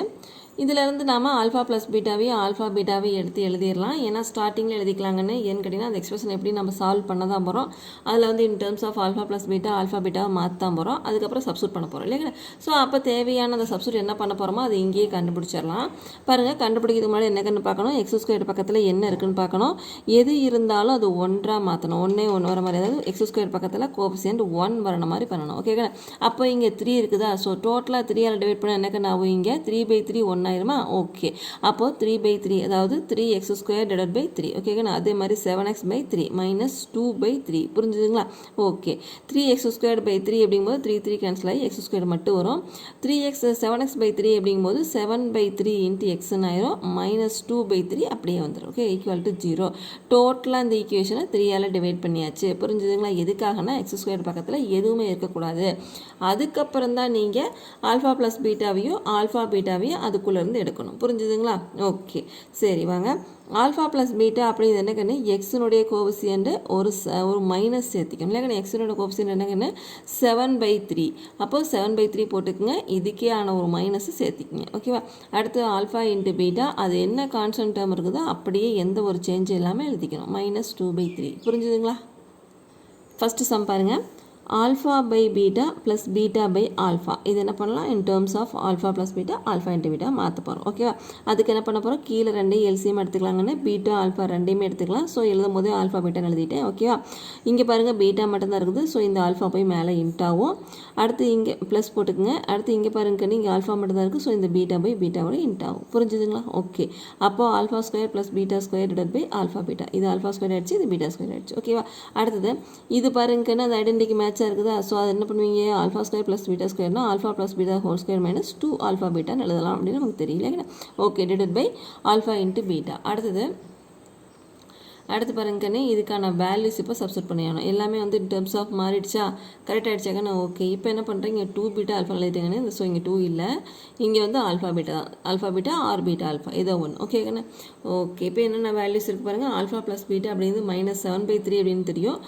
இதிலேருந்து நாம் ஆல்ஃபா ப்ளஸ் பீட்டாவையும் ஆல்ஃபா பீட்டாவையும் எடுத்து எழுதிடலாம். ஏன்னா ஸ்டார்டிங்கில் எழுதிக்கலாங்கன்னு ஏன்னு கேட்டிங்கன்னா அந்த எக்ஸ்பிரஷன் எப்படி நம்ம சால்வ் பண்ண தான் போகிறோம். அதில் வந்து in terms of alpha plus beta alpha பீட்டாவை மாற்ற தான் போகிறோம். அதுக்கப்புறம் சப்ஸ்டியூட் பண்ண போகிறோம் இல்லைங்களா. ஸோ அப்போ தேவையான அந்த சப்ஸ்டியூட் என்ன பண்ண போகிறோமோ அது இங்கேயே கண்டுபிடிச்சிடலாம். பாருங்கள், கண்டுபிடிக்கிறது முன்னாடி என்னன்னு பார்க்கணும், எக்ஸ் ஸ்கொயர் பக்கத்தில் என்ன இருக்குன்னு பார்க்கணும். எது இருந்தாலும் அது ஒன்றாக மாற்றணும். ஒன்றே ஒன்று வர மாதிரி, அதாவது எக்ஸ் ஸ்கொயர் பக்கத்தில் கோஎஃபிஷியன்ட் 1 வரணும் மாதிரி பண்ணணும். ஓகேங்களா. அப்போ இங்கே 3 இருக்குதா, ஸோ டோட்டலாக 3ஆல் டிவைட் பண்ண என்னக்கு ஆகும், இங்கே 3/3 1 ஆயிருமா. ஓகே, அப்போது 3/3 அதாவது 3x² டிவைடட் பை 3. ஓகேங்களா. அதே மாதிரி 7x/3 மைனஸ் 2/3. புரிஞ்சுதுங்களா. ஓகே, 3x² பை 3 அப்படிங்கும்போது 3 கேன்சல் ஆகி x² மட்டும் வரும். 7x/3 அப்படிங்கும்போது 7/3 இன்ட்டு எக்ஸ்ன்னு ஆயிரும், மைனஸ் 2/3 அப்படியே வந்துடும். Okay, equal to 0. டோட்டலாக இந்த ஈக்குவேஷனை 3ஆல் டிவைட் பண்ணியாச்சு. புரிஞ்சுதுங்களா. எதுக்காகனா x² பக்கத்தில் எதுவுமே இருக்கக்கூடாது. அதுக்கப்புறம் தான் நீங்கள் ஆல்ஃபா ப்ளஸ் பீட்டாவையும் ஆல்ஃபா பீட்டாவையும் அதுக்குள்ளேருந்து எடுக்கணும். புரிஞ்சுதுங்களா. ஓகே, சரி வாங்க. ஆல்ஃபா ப்ளஸ் பீட்டா அப்படிங்கிறது என்னக்கன்னு எக்ஸினுடைய கோஎஃபிஷியன்ட் ஒரு மைனஸ் சேர்த்திக்கணும் இல்லைக்கண்ணே. எக்ஸினோட கோஎஃபிஷியன்ட் என்னக்கன்னு 7/3. அப்போ 7/3 போட்டுக்குங்க, இதுக்கே ஆன ஒரு மைனஸ் சேர்த்திக்குங்க. ஓகேவா. அடுத்து ஆல்ஃபா இன்ட்டு பீட்டா, அது என்ன கான்ஸ்டன்ட் டேர்ம் இருக்குதோ அப்படியே எந்த ஒரு சேஞ்ச் இல்லாமல் எழுதிக்கணும், மைனஸ் 2/3. புரிஞ்சுதுங்களா. ஃபஸ்ட்டு சம் பாருங்கள், alpha by beta plus beta by alpha. இது என்ன பண்ணலாம், in terms of alpha plus beta alpha into beta மாற்ற போகிறோம். ஓகேவா. அதுக்கு என்ன பண்ண போகிறோம், கீழே ரெண்டையும் எல்சிஎம் எடுத்துக்கலாங்கன்னு பீட்டா ஆல்ஃபா ரெண்டையுமே எடுத்துக்கலாம். ஸோ எழுதும் போதே ஆல்ஃபா பீட்டான்னு எழுதிட்டேன். ஓகேவா. இங்கே பாருங்கள் பீட்டா மட்டும்தான் இருக்குது. ஸோ இந்த ஆல்ஃபா போய் மேலே இன்ட்டாகும். அடுத்து இங்கே ப்ளஸ் போட்டுக்குங்க. அடுத்து இங்கே பாருங்க, இங்கே ஆல்ஃபா மட்டும் தான் இருக்குது. ஸோ இந்த பீட்டா பை பீட்டாவோட இன்ட்டாகும். புரிஞ்சுதுங்களா. ஓகே, அப்போது alpha square plus beta square divide by alpha beta. இது ஆல்ஃபா ஸ்கொயர் ஆகிடுச்சு, இது பீட்டா ஸ்கொயர் ஆகிடுச்சு. ஓகேவா. அடுத்தது இது பாருங்கன்னு அது ஐடென்டிட்டி மேட்சாக இருக்குதா. ஸோ அது என்ன பண்ணுவீங்க, ஆல்ஃபா ஸ்கொயர் ப்ளஸ் பீட்டா ஸ்கொயர்னா alpha plus beta whole square minus 2 alpha பீட்டான்னு எழுதலாம் அப்படின்னு நமக்கு தெரியல. Okay, divided by alpha into beta. அடுத்து பாருங்கண்ணே, இதுக்கான வேல்யூஸ் இப்போ சப்ஸ்டிட் பண்ணிடணும். எல்லாமே வந்து இன் டேர்ம்ஸ் ஆஃப் மாறிடுச்சா, கரெக்ட் ஆகிடுச்சாக்கண்ணே. ஓகே, இப்போ என்ன பண்ணுறீங்க, 2 பீட்டா ஆல்ஃபா எழுதிட்டேங்கண்ணே. ஸோ இங்கே 2 இல்லை, இங்கே வந்து alpha beta or beta alpha ஏதோ ஒன்று. ஓகேங்கண்ணே. ஓகே, இப்போ என்னென்ன வேல்யூஸ் இருக்குது பாருங்கள். ஆல்ஃபா ப்ளஸ் பீட்டா அப்படிங்கிறது மைனஸ் 7/3 அப்படின்னு தெரியும்.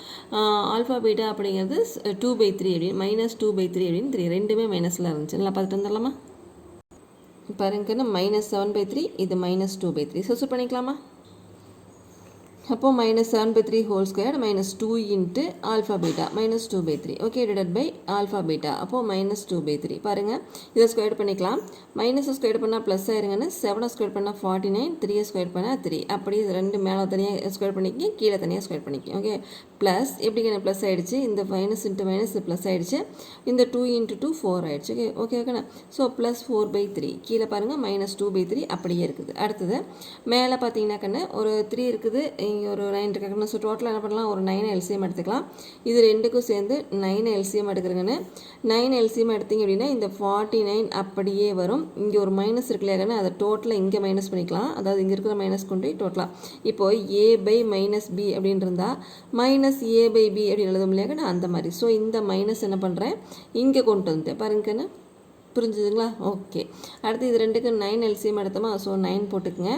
ஆல்ஃபா பீட்டா அப்படிங்கிறது 2/3 அப்படின்னு, மைனஸ் 2/3 அப்படின்னு தெரியும். ரெண்டுமே மைனஸில் இருந்துச்சு. நல்லா பார்த்துட்டு வந்துடலாமா. பாருங்கண்ணே, மைனஸ் 7/3, இது மைனஸ் 2/3. சப்ஸ்டிட் பண்ணிக்கலாமா. அப்போது minus 7/3 whole square minus 2 into alpha beta minus 2/3. Okay, divided by alpha beta. அப்போது மைனஸ் 2/3. பாருங்கள், இதை ஸ்கொயர் பண்ணிக்கலாம். மைனஸை ஸ்கொயர் பண்ணால் ப்ளஸ் ஆயிருங்கன்னு 7 ஸ்கொயர் பண்ணால் 49, 3 ஸ்கொயர் பண்ணால் 3. அப்படி ரெண்டு மேலே தனியாக ஸ்கொயர் பண்ணிக்கங்க, கீழே தனியாக ஸ்கொயர் பண்ணிக்கங்க. ஓகே, ப்ளஸ் எப்படிங்க ப்ளஸ் ஆகிடுச்சு, இந்த மைனஸ் இன்ட்டு மைனஸ் ப்ளஸ் ஆகிடுச்சு, இந்த 2 இன்ட்டு 2 4 ஆகிடுச்சு. ஓகே ஓகேண்ணா. So plus 4/3. கீழே பாருங்கள் மைனஸ் 2/3 அப்படியே இருக்குது. அடுத்தது மேலே பார்த்தீங்கன்னாக்கண்ணே ஒரு 3 இருக்குது, இங்கே ஒரு 9 இருக்காங்கண்ணா. ஸோ டோட்டலாக என்ன பண்ணலாம், ஒரு 9 எல்சிஎம் எடுத்துக்கலாம். இது ரெண்டுக்கும் சேர்ந்து 9 எல்சிஎம் எடுக்கிறேங்கன்னு. 9 எல்சிஎம் எடுத்திங்க அப்படின்னா இந்த 49 அப்படியே வரும். இங்கே ஒரு மைனஸ் இருக்கு இல்லையாக்கண்ணே, அதை டோட்டலாக இங்கே மைனஸ் பண்ணிக்கலாம். அதாவது இங்கே இருக்கிற மைனஸ் கொண்டு டோட்டலாக இப்போது a பை மைனஸ் பி அப்படின்னு இருந்தால் மைனஸ் a பை பி அப்படின்னு எழுதும் இல்லையாக்கண்ணே, அந்த மாதிரி. ஸோ இந்த மைனஸ் என்ன பண்ணுறேன், இங்கே கொண்டு வந்துட்டேன் பாருங்கண்ணே. புரிஞ்சுதுங்களா. ஓகே, அடுத்து இது ரெண்டுக்கு 9 எல்சிஎம் எடுத்தோமா. ஸோ 9 போட்டுக்குங்க.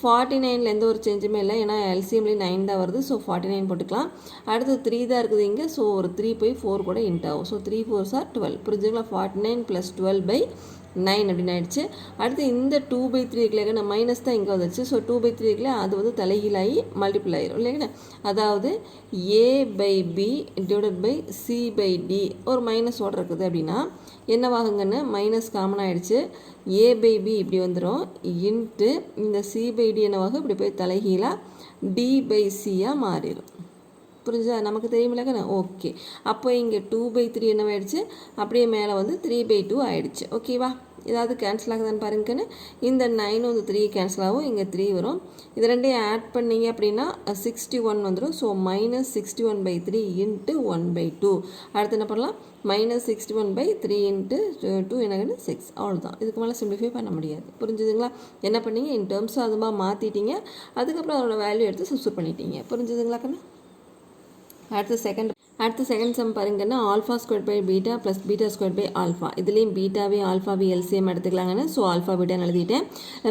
49ல் எந்த ஒரு சேஞ்சுமே இல்லை, ஏன்னா எல்சிஎம்லேயும் 9 தான் வருது. ஸோ 49 போட்டுக்கலாம். அடுத்து 3 தான் இருக்குது இங்கே. ஸோ ஒரு 3 போய் 4 கூட இன்ட் ஆகும். So 3 4s are 12. புரிஞ்சுங்களா. 49 + 12/9 அப்படின்னு ஆயிடுச்சு. அடுத்து இந்த 2/3 இருக்குல்லைங்க, மைனஸ் தான் இங்கே வந்துச்சு. ஸோ 2/3 இருக்குல்ல, அது வந்து தலைகீழாகி மல்டிபிள் ஆயிரும் இல்லைங்கண்ணா. அதாவது a/b டிவைடட் பை c/d ஒரு மைனஸோடு இருக்குது அப்படின்னா என்னவாகுங்கன்னு, மைனஸ் காமன் ஆகிடுச்சு. a/b இப்படி வந்துடும் இன்ட்டு இந்த c/d என்னவாகும், இப்படி போய் தலைகீழாக d/c மாறிடும். புரிஞ்சா, நமக்கு தெரியுமில்லக்கண்ணே. ஓகே, அப்போ இங்கே 2/3 என்னவாயிடுச்சு, அப்படியே மேலே வந்து 3/2 ஆகிடுச்சு. ஓகேவா. ஏதாவது கேன்சல் ஆகுதான்னு பாருங்கன்னு. இந்த 9 வந்து 3 கேன்சல் ஆகும், இங்கே 3 வரும். இது ரெண்டையும் ஆட் பண்ணிங்க அப்படின்னா 61 வந்துடும். So minus 61/3 into 1/2. அடுத்து என்ன பண்ணலாம், மைனஸ் 61/3 இன்ட்டு 2 என்னங்கன்னு 6. அவ்வளோதான். இதுக்கு மேலே சிம்பிளிஃபை பண்ண முடியாது. புரிஞ்சுதுங்களா. என்ன பண்ணீங்க, இன் டேர்ம்ஸ் அதுமா மாற்றிட்டீங்க, அதுக்கப்புறம் அதோட வேல்யூ எடுத்து சப்ஸ்டிட் பண்ணிட்டீங்க. புரிஞ்சுதுங்களா கண்ணு. அடுத்து அடுத்து செகண்ட் சம் பாருங்கன்னா alpha square by beta plus beta square by alpha. இதுலேயும் பீட்டாவே ஆல்ஃபாவே எல்சிஎம் எடுத்துக்கலாங்கன்னு. ஸோ ஆல்ஃபா பீட்டான்னு எழுதிட்டேன்.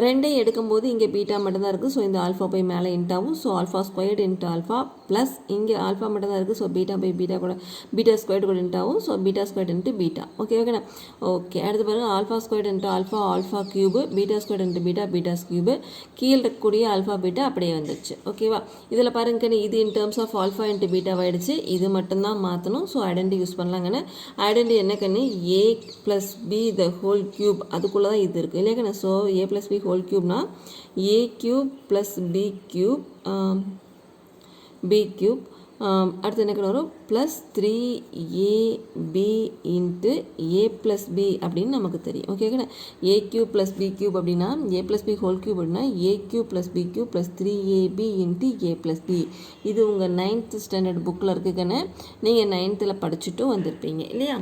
ரெண்டையும் எடுக்கும்போது இங்கே பீட்டா மட்டும்தான் இருக்குது. ஸோ இந்த ஆல்ஃபா போய் மேலே இன்ட்டாகும். So alpha squared into alpha plus இங்கே ஆல்ஃபா மட்டும்தான் இருக்குது. ஸோ பீட்டா பை பீட்டா கூட பீட்டா ஸ்கொயர்டு கூட இன்ட்டாகும். So beta squared into beta. ஓகேண்ணா. ஓகே, அடுத்து பாருங்கள் alpha squared into alpha alpha cube, beta squared into beta beta's cube. கீழே இருக்கக்கூடிய ஆல்ஃபா பீட்டா அப்படியே வந்துச்சு. ஓகேவா. இதில் பாருங்கன்னு இது in terms of alpha into பீட்டாவாயிடுச்சு. இது மட்டும்தான் மாற்றணும். ஸோ ஐடென்டி யூஸ் பண்ணலாங்கன்னு. ஐடென்டி என்ன கண்ணு, a plus B the whole cube அதுக்குள்ளே தான் இது இருக்குது இல்லையா. ஸோ ஏ ப்ளஸ் பி ஹோல் க்யூப்னா a cube plus B cube அடுத்து என்ன வரும் ப்ளஸ் 3ab இன்ட்டு ஏ ப்ளஸ் பி அப்படின்னு நமக்கு தெரியும். ஓகேங்கண்ணா. A cube plus B cube அப்படின்னா a plus b whole cube அப்படின்னா a cube plus B cube plus 3ab into A plus b. இது உங்கள் 9th ஸ்டாண்டர்ட் புக்கில் இருக்குதுன்னு நீங்கள் 9th படிச்சுட்டும் வந்திருப்பீங்க இல்லையா.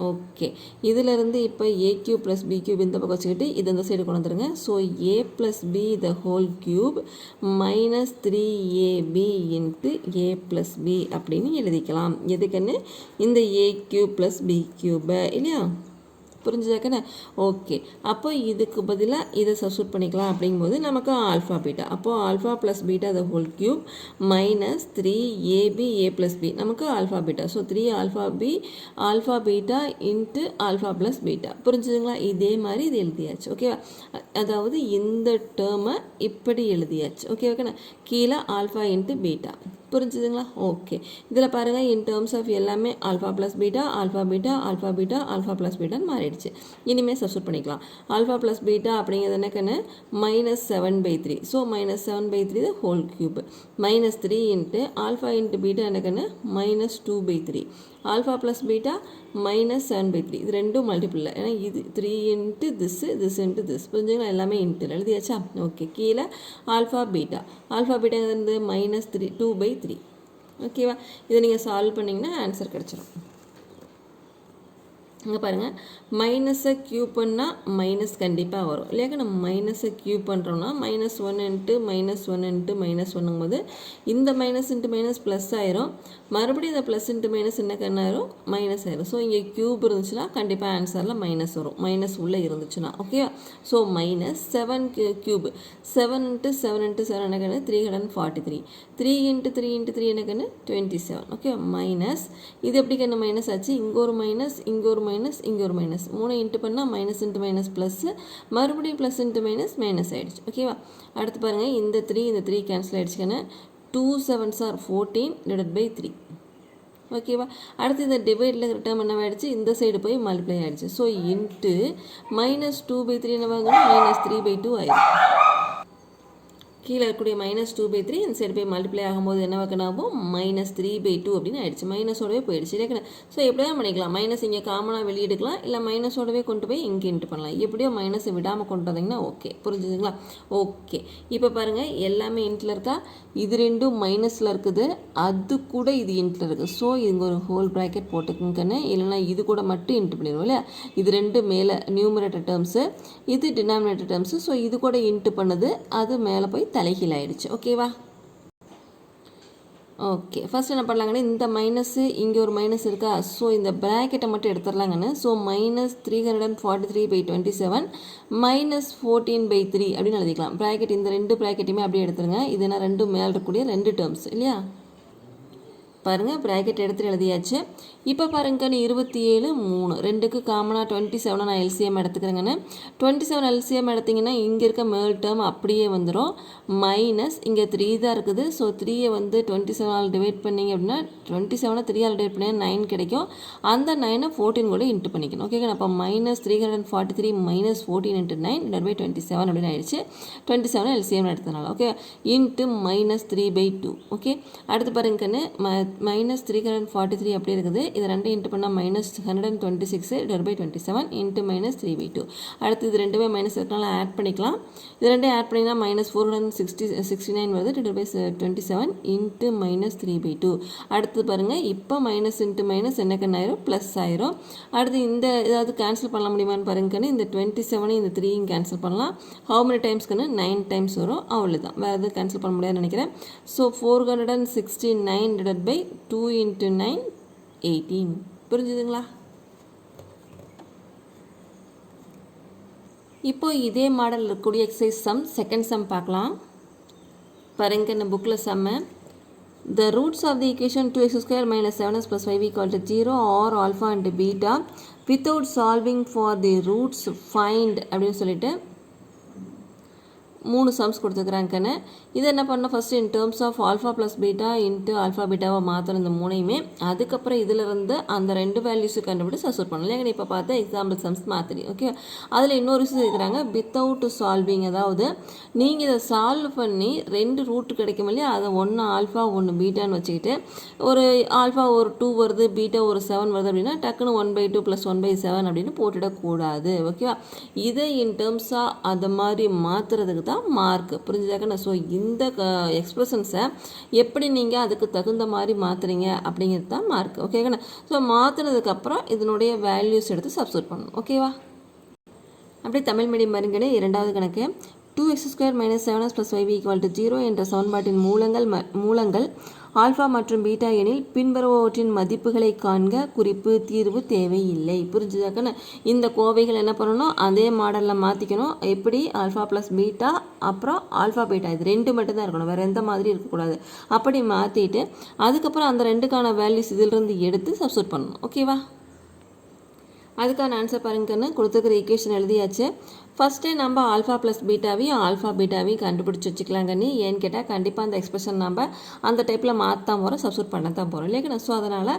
ஓகே, இதிலிருந்து இப்போ A cube plus B cube இந்த பக்கம் வச்சுக்கிட்டு இது இந்த சைடு கொண்டு வந்துருங்க. So A plus B the whole cube minus 3ab into A plus B அப்படின்னு எழுதிக்கலாம். எதுக்குன்னு இந்த ஏ க்யூப் ப்ளஸ் பி க்யூபை இல்லையா. புரிஞ்சுதாக்கண்ணே. ஓகே, அப்போ இதுக்கு பதிலாக இதை சப்ஸ்டியூட் பண்ணிக்கலாம். அப்படிங்கும்போது நமக்கு ஆல்ஃபா பீட்டா, அப்போது alpha plus beta the whole cube minus 3ab a plus b நமக்கு alpha beta. So 3 alpha beta into alpha plus beta. புரிஞ்சுதுங்களா. இதே மாதிரி இது எழுதியாச்சு. ஓகேவா. அதாவது இந்த டேர்மை இப்படி எழுதியாச்சு. ஓகேவாக்கண்ணே. கீழே ஆல்ஃபா இன்ட்டு பீட்டா. புரிஞ்சுதுங்களா. ஓகே, இதில் பாருங்கள் இன் டேர்ம்ஸ் ஆஃப் எல்லாமே alpha plus beta alpha beta alpha beta alpha plus பீட்டான்னு மாறிடுச்சு. இனிமேல் சப்ஸ்டியூட் பண்ணிக்கலாம். ஆல்ஃபா ப்ளஸ் பீட்டா அப்படிங்கிறது என்னக்கன்னு -7/3. So -7/3 the whole cube minus 3 into alpha into beta என்னக்கன்னு -2/3. Alpha plus beta -7/3. இது ரெண்டும் மல்டிபிள் இல்லை. ஏன்னா இது 3 இன்ட்டு திஸ் இன்ட்டு திஸ். புரிஞ்சுங்களா. எல்லாமே இன்ட்டு எழுதியாச்சா. ஓகே, கீழே ஆல்ஃபா பீட்டா இருந்து -2/3. ஓகேவா. இதை நீங்கள் சால்வ் பண்ணிங்கன்னா ஆன்சர் கிடச்சிடும். இங்கே பாருங்கள், மைனஸை க்யூப் பண்ணால் மைனஸ் கண்டிப்பாக வரும் இல்லையாக்க. நம்ம மைனஸை க்யூப் பண்ணுறோன்னா -1 இன்ட்டு -1 இன்ட்டு -1ங்கும் போது இந்த மைனஸ் இன்ட்டு மைனஸ் ப்ளஸ் ஆயிரும். மறுபடியும் இந்த ப்ளஸ் இன்ட்டு மைனஸ் என்ன ஆயிரும், மைனஸ் ஆயிரும். ஸோ இங்கே க்யூப் இருந்துச்சுன்னா கண்டிப்பாக ஆன்சரில் மைனஸ் வரும், மைனஸ் உள்ளே இருந்துச்சுன்னா. ஓகேவா. So -7 cube 7 into 7 into 7 என்னக்கன்னு 343. 3 into 3 into 3 என்னக்கன்னு 27. Okay, minus இது எப்படி கண்ணு மைனஸ் ஆச்சு, இங்கே ஒரு மைனஸ் இங்கே ஒரு மைனஸ் இங்கே ஒரு மைனஸ் 3 இன்ட்டு பண்ணால் மைனஸ் இன்ட்டு மைனஸ் ப்ளஸ் மறுபடியும் ப்ளஸ் இன்ட்டு மைனஸ் ஆகிடுச்சு. ஓகேவா. அடுத்து பாருங்கள் இந்த 3 கேன்சல் ஆகிடுச்சுக்கன்னு 2 7s are 14/3. ஓகேவா. அடுத்து இந்த டிவைடில் ரிட்டர்ன் என்ன ஆகிடுச்சு, இந்த சைடு போய் மல்டிப்ளை ஆகிடுச்சு. ஸோ இன்ட்டு -2/3 என்ன வாங்கணும், -3/2 ஆயிடும். கீழே இருக்கக்கூடிய -2/3 இந்த சைடு போய் மல்டிப்ளை ஆகும்போது என்ன வைக்கணாகும், -3/2 அப்படின்னு ஆயிடுச்சு. மைனஸோடவே போயிடுச்சு இல்லையா. ஸோ எப்படியா பண்ணிக்கலாம், மைனஸ் இங்கே காமனாக வெளியெடுக்கலாம், இல்லை மைனஸோடவே கொண்டு போய் இங்கே இன்ட்டு பண்ணலாம். எப்படியோ மைனஸை விடாமல் கொண்டு வந்தீங்கன்னா ஓகே. புரிஞ்சுதுங்களா. ஓகே, இப்போ பாருங்கள் எல்லாமே இன்ட்டில் இருக்கா, இது ரெண்டும் மைனஸில் இருக்குது, அது கூட இது இன்ட்டில் இருக்குது. ஸோ இங்கே ஒரு ஹோல் ப்ராக்கெட் போட்டுக்குங்கன்னு, இல்லைனா இது கூட மட்டும் இன்ட்டு பண்ணிடுவோம் இல்லையா. இது ரெண்டு மேலே நியூமரேட்டர் டேர்ம்ஸு, இது டினாமினேட்டர் டேர்ம்ஸு. ஸோ இது கூட இன்ட்டு பண்ணுது, அது மேலே போய் தலைகீழ் ஆயிடுச்சு. ஓகேவா. ஓகே, ஃபஸ்ட் என்ன பண்ணலாங்கன்னு, இந்த மைனஸு இங்கே ஒரு மைனஸ் இருக்கா. ஸோ இந்த ப்ராக்கெட்டை மட்டும் எடுத்துடலாங்கன்னு. ஸோ -343/27 -14/3 அப்படின்னு எழுதிக்கலாம். ப்ராக்கெட் இந்த ரெண்டு ப்ராக்கெட்டையுமே அப்படியே எடுத்துருங்க. இதுனா ரெண்டு மேலே இருக்கக்கூடிய ரெண்டு டேர்ம்ஸ் இல்லையா. பாருங்கள், ப்ராக்கெட் எடுத்துகிட்டு எழுதியாச்சு. இப்போ பாருங்கன்னு 27 3 ரெண்டுக்கு காமனாக 27 நான் எல்சிஎம் எடுத்துக்கிறேங்கன்னு. 27 எல்சிஎம் எடுத்திங்கன்னா இங்கே இருக்க மேல் டேர்ம் அப்படியே வந்துடும். மைனஸ் இங்கே 3 தான் இருக்குது. ஸோ 3யை வந்து 27 டிவைட் பண்ணிங்க அப்படின்னா 27 3 டிவைட் பண்ணி 9 கிடைக்கும். அந்த 9 14 கூட இன்ட்டு பண்ணிக்கணும். ஓகேங்க. அப்போ -343 -14 × 9/27 அப்படின்னு ஆயிடுச்சு. 27 எல்சிஎம் எடுத்தனால. Okay, into -3/2. ஓகே, அடுத்து பாருங்கன்னு -343 அப்படி இருக்குது. இது ரெண்டு இன்ட்டு பண்ணால் -126/27 இன்ட்டு -3/2. அடுத்து இது ரெண்டுமே மைனஸ் இருக்கனால ஆட் பண்ணிக்கலாம். இது ரெண்டும் ஆட் பண்ணிங்கன்னா -469 வருது. /27 இன்ட்டு -3/2. அடுத்து பாருங்கள், இப்போ மைனஸ் இன்ட்டு மைனஸ் என்ன ஆயிரும், ப்ளஸ் ஆயிரும். அடுத்து இந்த ஏதாவது கேன்சல் பண்ண முடியுமான்னு பாருங்கன்னு, இந்த 27 இந்த 3 கேன்சல் பண்ணலாம். ஹவு மெனி டைம்ஸ்க்குன்னு 9 டைம்ஸ் வரும். அவ்வளோதான், வேறு எதுவும் கேன்சல் பண்ண முடியாதுன்னு நினைக்கிறேன். ஸோ 469 / 2 × 9 18. புரிஞ்சுதுங்களா? இப்போ இதே மாடல் இருக்கக்கூடிய எக்ஸசைஸ் சம் செகண்ட் சம் பார்க்கலாம். பாருங்க இந்த புக்கில் சம்ம. The roots of the equation 2x square minus 7x plus 5 equal to 0 or alpha and beta without solving for the roots find அப்படின்னு சொல்லிட்டு 3 சம்ஸ் கொடுத்துக்கிறாங்கன்னு. இதை என்ன பண்ணோம், first in terms of alpha plus beta into alpha பீட்டாவை மாற்றணும் இந்த மூணையுமே. அதுக்கப்புறம் இதில் இருந்து அந்த 2 வேல்யூஸு கண்டுபிடிச்சு சப்ஸ்டிட்யூட் பண்ணலாம். இல்லைங்க இப்போ பார்த்தா எக்ஸாம்பிள் சம்ஸ் மாற்றி. ஓகே, அதில் இன்னொரு விஷயம் இருக்கிறாங்க, வித்தவுட் சால்விங். அதாவது நீங்கள் இதை சால்வ் பண்ணி 2 ரூட் கிடைக்கும் இல்லையா, அதை ஒன்று ஆல்ஃபா ஒன்று பீட்டான்னு வச்சுக்கிட்டு ஒரு ஆல்ஃபா ஒரு 2 வருது, பீட்டா ஒரு 7 வருது அப்படின்னா டக்குன்னு 1/2 + 1/7 அப்படின்னு போட்டுடக்கூடாது. ஓகேவா? இதை இன் டேர்ம்ஸாக அதை மாதிரி மாற்றுறதுக்கு தான் மார்க். புரிஞ்சுதாக்கண்ணா? ஸோ இந்த எக்ஸ்பிரஷன்ஸை எப்படி நீங்கள் அதுக்கு தகுந்த மாதிரி மாற்றுறீங்க அப்படிங்கிறது தான் மார்க். ஓகேங்கண்ணா? ஸோ மாற்றினதுக்கப்புறம் இதனுடைய வேல்யூஸ் எடுத்து சப்ஸ்டிட்யூட் பண்ணணும். ஓகேவா? அப்படி தமிழ் மீடியம் மருங்கனே இரண்டாவது கணக்கு 2x square minus 7x plus 5 equal to 0 என்ற சமன்பாட்டின் மூலங்கள் ஆல்ஃபா மற்றும் பீட்டா எனில் பின்வருவவற்றின் மதிப்புகளை காண்க, குறிப்பு தீர்வு தேவையில்லை. புரிஞ்சுதாக்கண்ணா? இந்த கோவைகள் என்ன பண்ணணும், அதே மாடலில் மாற்றிக்கணும். எப்படி ஆல்ஃபா ப்ளஸ் பீட்டா அப்புறம் ஆல்ஃபா பீட்டா இது 2 மட்டும்தான் இருக்கணும், வேறு எந்த மாதிரி இருக்கக்கூடாது. அப்படி மாற்றிட்டு அதுக்கப்புறம் அந்த 2க்கான வேல்யூஸ் இதிலிருந்து எடுத்து சப்ஸ்டிட்யூட் பண்ணணும். ஓகேவா? அதுக்கான ஆன்சர் பாருங்கன்னு கொடுத்துருக்கிற ஈக்குவேஷன் எழுதியாச்சு. ஃபஸ்ட்டே நம்ம ஆல்ஃபா ப்ளஸ் பீட்டாவையும் கண்டுபிடிச்சி வச்சுக்கலாங்கன்னு. ஏன்னு கேட்டால் கண்டிப்பாக அந்த எக்ஸ்பிரஷன் நம்ம அந்த டைப்பில் மாற்றாம போகிறோம், சப்ஸ்டிட்யூட் பண்ண தான் போகிறோம் இல்லையா? ஸோ அதனால்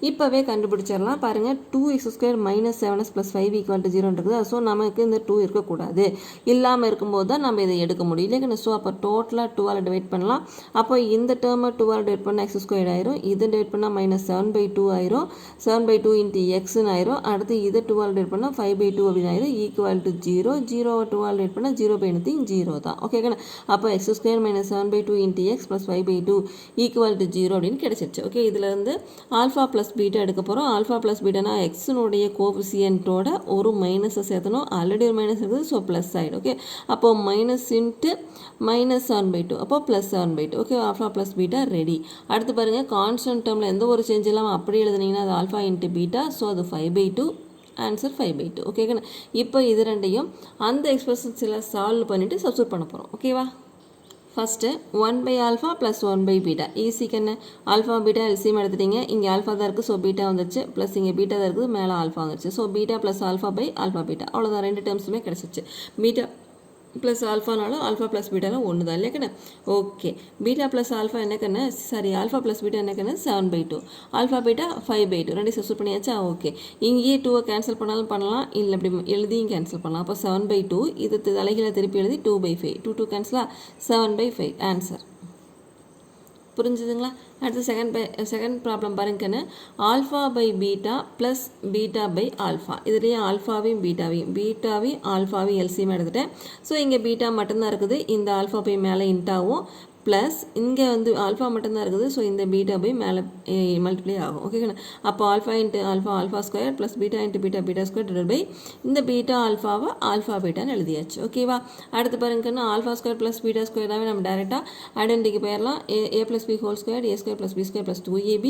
இப்போவே கண்டுபிடிச்சிடலாம். பாருங்கள், 2x square minus 7x plus 5 equal to 0 இருக்குது. ஸோ நமக்கு இந்த 2 இருக்கக்கூடாது, இல்லாமல் இருக்கும்போது தான் நம்ம இதை எடுக்க முடியும் இல்லையா? ஸோ அப்போ டோட்டலாக 2ஆல் டிவைட் பண்ணலாம். அப்போ இந்த டேர்மை 2ஆல் டிவைட் பண்ணால் x² ஆயிரும், இதை டிவைட் பண்ணால் -7/2 ஆயிரும், 7/2 × xன்னு ஆயிரும். அடுத்து இதை 2ஆல் டிவைட் பண்ணால் 5/2 அப்படின்னு ஆயிரும், ஈக்குவல் டு 0. 0 2ஆல் டிவைட் பண்ணால் 0/anything 0 தான். ஓகேங்கண்ணா? அப்போ x² - 7/2 × x + 5/2 ஈக்குவல் டு 0 அப்படின்னு கிடைச்சிருச்சு. ஓகே, இதில் இருந்து ஆல்ஃபா ப்ளஸ் பீட்டா எடுக்க போகிறோம். ஆல்ஃபா ப்ளஸ் பீட்டானா எக்ஸினுடைய கோஃபிசியன்ட்டோட ஒரு மைனஸை சேர்த்தணும். ஆல்ரெடி ஒரு மைனஸ் இருக்குது, ஸோ ப்ளஸ் ஆகிடும். ஓகே, அப்போது மைனஸ் இன்ட்டு -7/2 அப்போ +7/2. Okay, alpha plus beta ready. அடுத்து பாருங்கள், கான்ஸ்டன்ட் டேர்மில் எந்த ஒரு சேஞ்ச் இல்லாமல் அப்படி எழுதுனீங்கன்னா அது ஆல்ஃபா இன்ட்டு பீட்டா, ஸோ அது 5/2. ஆன்சர் 5/2. ஓகேங்கண்ணா? இப்போ இது ரெண்டையும் அந்த எக்ஸ்பிரஷன்ஸில் சால்வ் பண்ணிவிட்டு சப்ஸ்டிட்யூட் பண்ண போகிறோம். ஓகேவா? ஃபஸ்ட்டு 1/α + 1/β ஈஸிக்கண்ணு. ஆல்ஃபா பீட்டா எல்சிஎம் எடுத்துட்டீங்க. இங்கே ஆல்ஃபா தான் இருக்குது, ஸோ பீட்டா வந்துச்சு, ப்ளஸ் இங்கே பீட்டா தான் இருக்குது, மேலே ஆல்ஃபா வந்துச்சு. ஸோ பீட்டா + α/α பீட்டா அவ்வளோதான், 2 டேர்ம்ஸுமே கிடச்சிச்சு. பீட்டா ப்ளஸ் ஆல்ஃபானாலும் ஆல்ஃபா ப்ளஸ் பீட்டாலும் ஒன்று தான் இல்லைக்கண்ணே? ஓகே, பீட்டா ப்ளஸ் ஆல்ஃபா என்னக்கண்ணே, சாரி ஆல்ஃபா ப்ளஸ் பீட்டா என்னக்கண்ணே 7/2, ஆல்ஃபா பீட்டா 5/2, 2 சப்ஸ்டிட்யூட் பண்ணியாச்சா? ஓகே, இங்கேயே 2 கேன்சல் பண்ணாலும் பண்ணலாம், இல்லை அப்படி எழுதியும் கேன்சல் பண்ணலாம். அப்போ 7/2 இது தலைகீழ திருப்பி எழுதி 2/5, 2 கேன்சலா 7/5 ஆன்சர். புரிஞ்சுதுங்களா? அடுத்து செகண்ட் ப்ராப்ளம் பாருங்கன்னு, alpha by beta plus beta by alpha. இதுலேயே பீட்டாவையும் ஆல்ஃபாவையும் எல்சிஎம் எடுத்துட்டேன். ஸோ இங்கே பீட்டா மட்டும்தான் இருக்குது, இந்த ஆல்ஃபா பை மேலே இன்ட்டாகும், ப்ளஸ் இங்கே வந்து ஆல்ஃபா மட்டும்தான் இருக்குது, ஸோ இந்த பீட்டா பை மேலே மல்டிப்ளை ஆகும். ஓகேங்கண்ணா? அப்போ alpha into alpha square plus beta into beta square divide by இந்த பீட்டா ஆல்ஃபாவை ஆல்ஃபா பீட்டான்னு எழுதியாச்சு. ஓகேவா? அடுத்து பாருங்கன்னா, ஆல்ஃபா ஸ்கொயர் ப்ளஸ் பீட்டா ஸ்கொயராகவே நம்ம டேரெக்டாக ஐடென்டிக்கு போயிடலாம். a + b whole square a² + b² + 2ab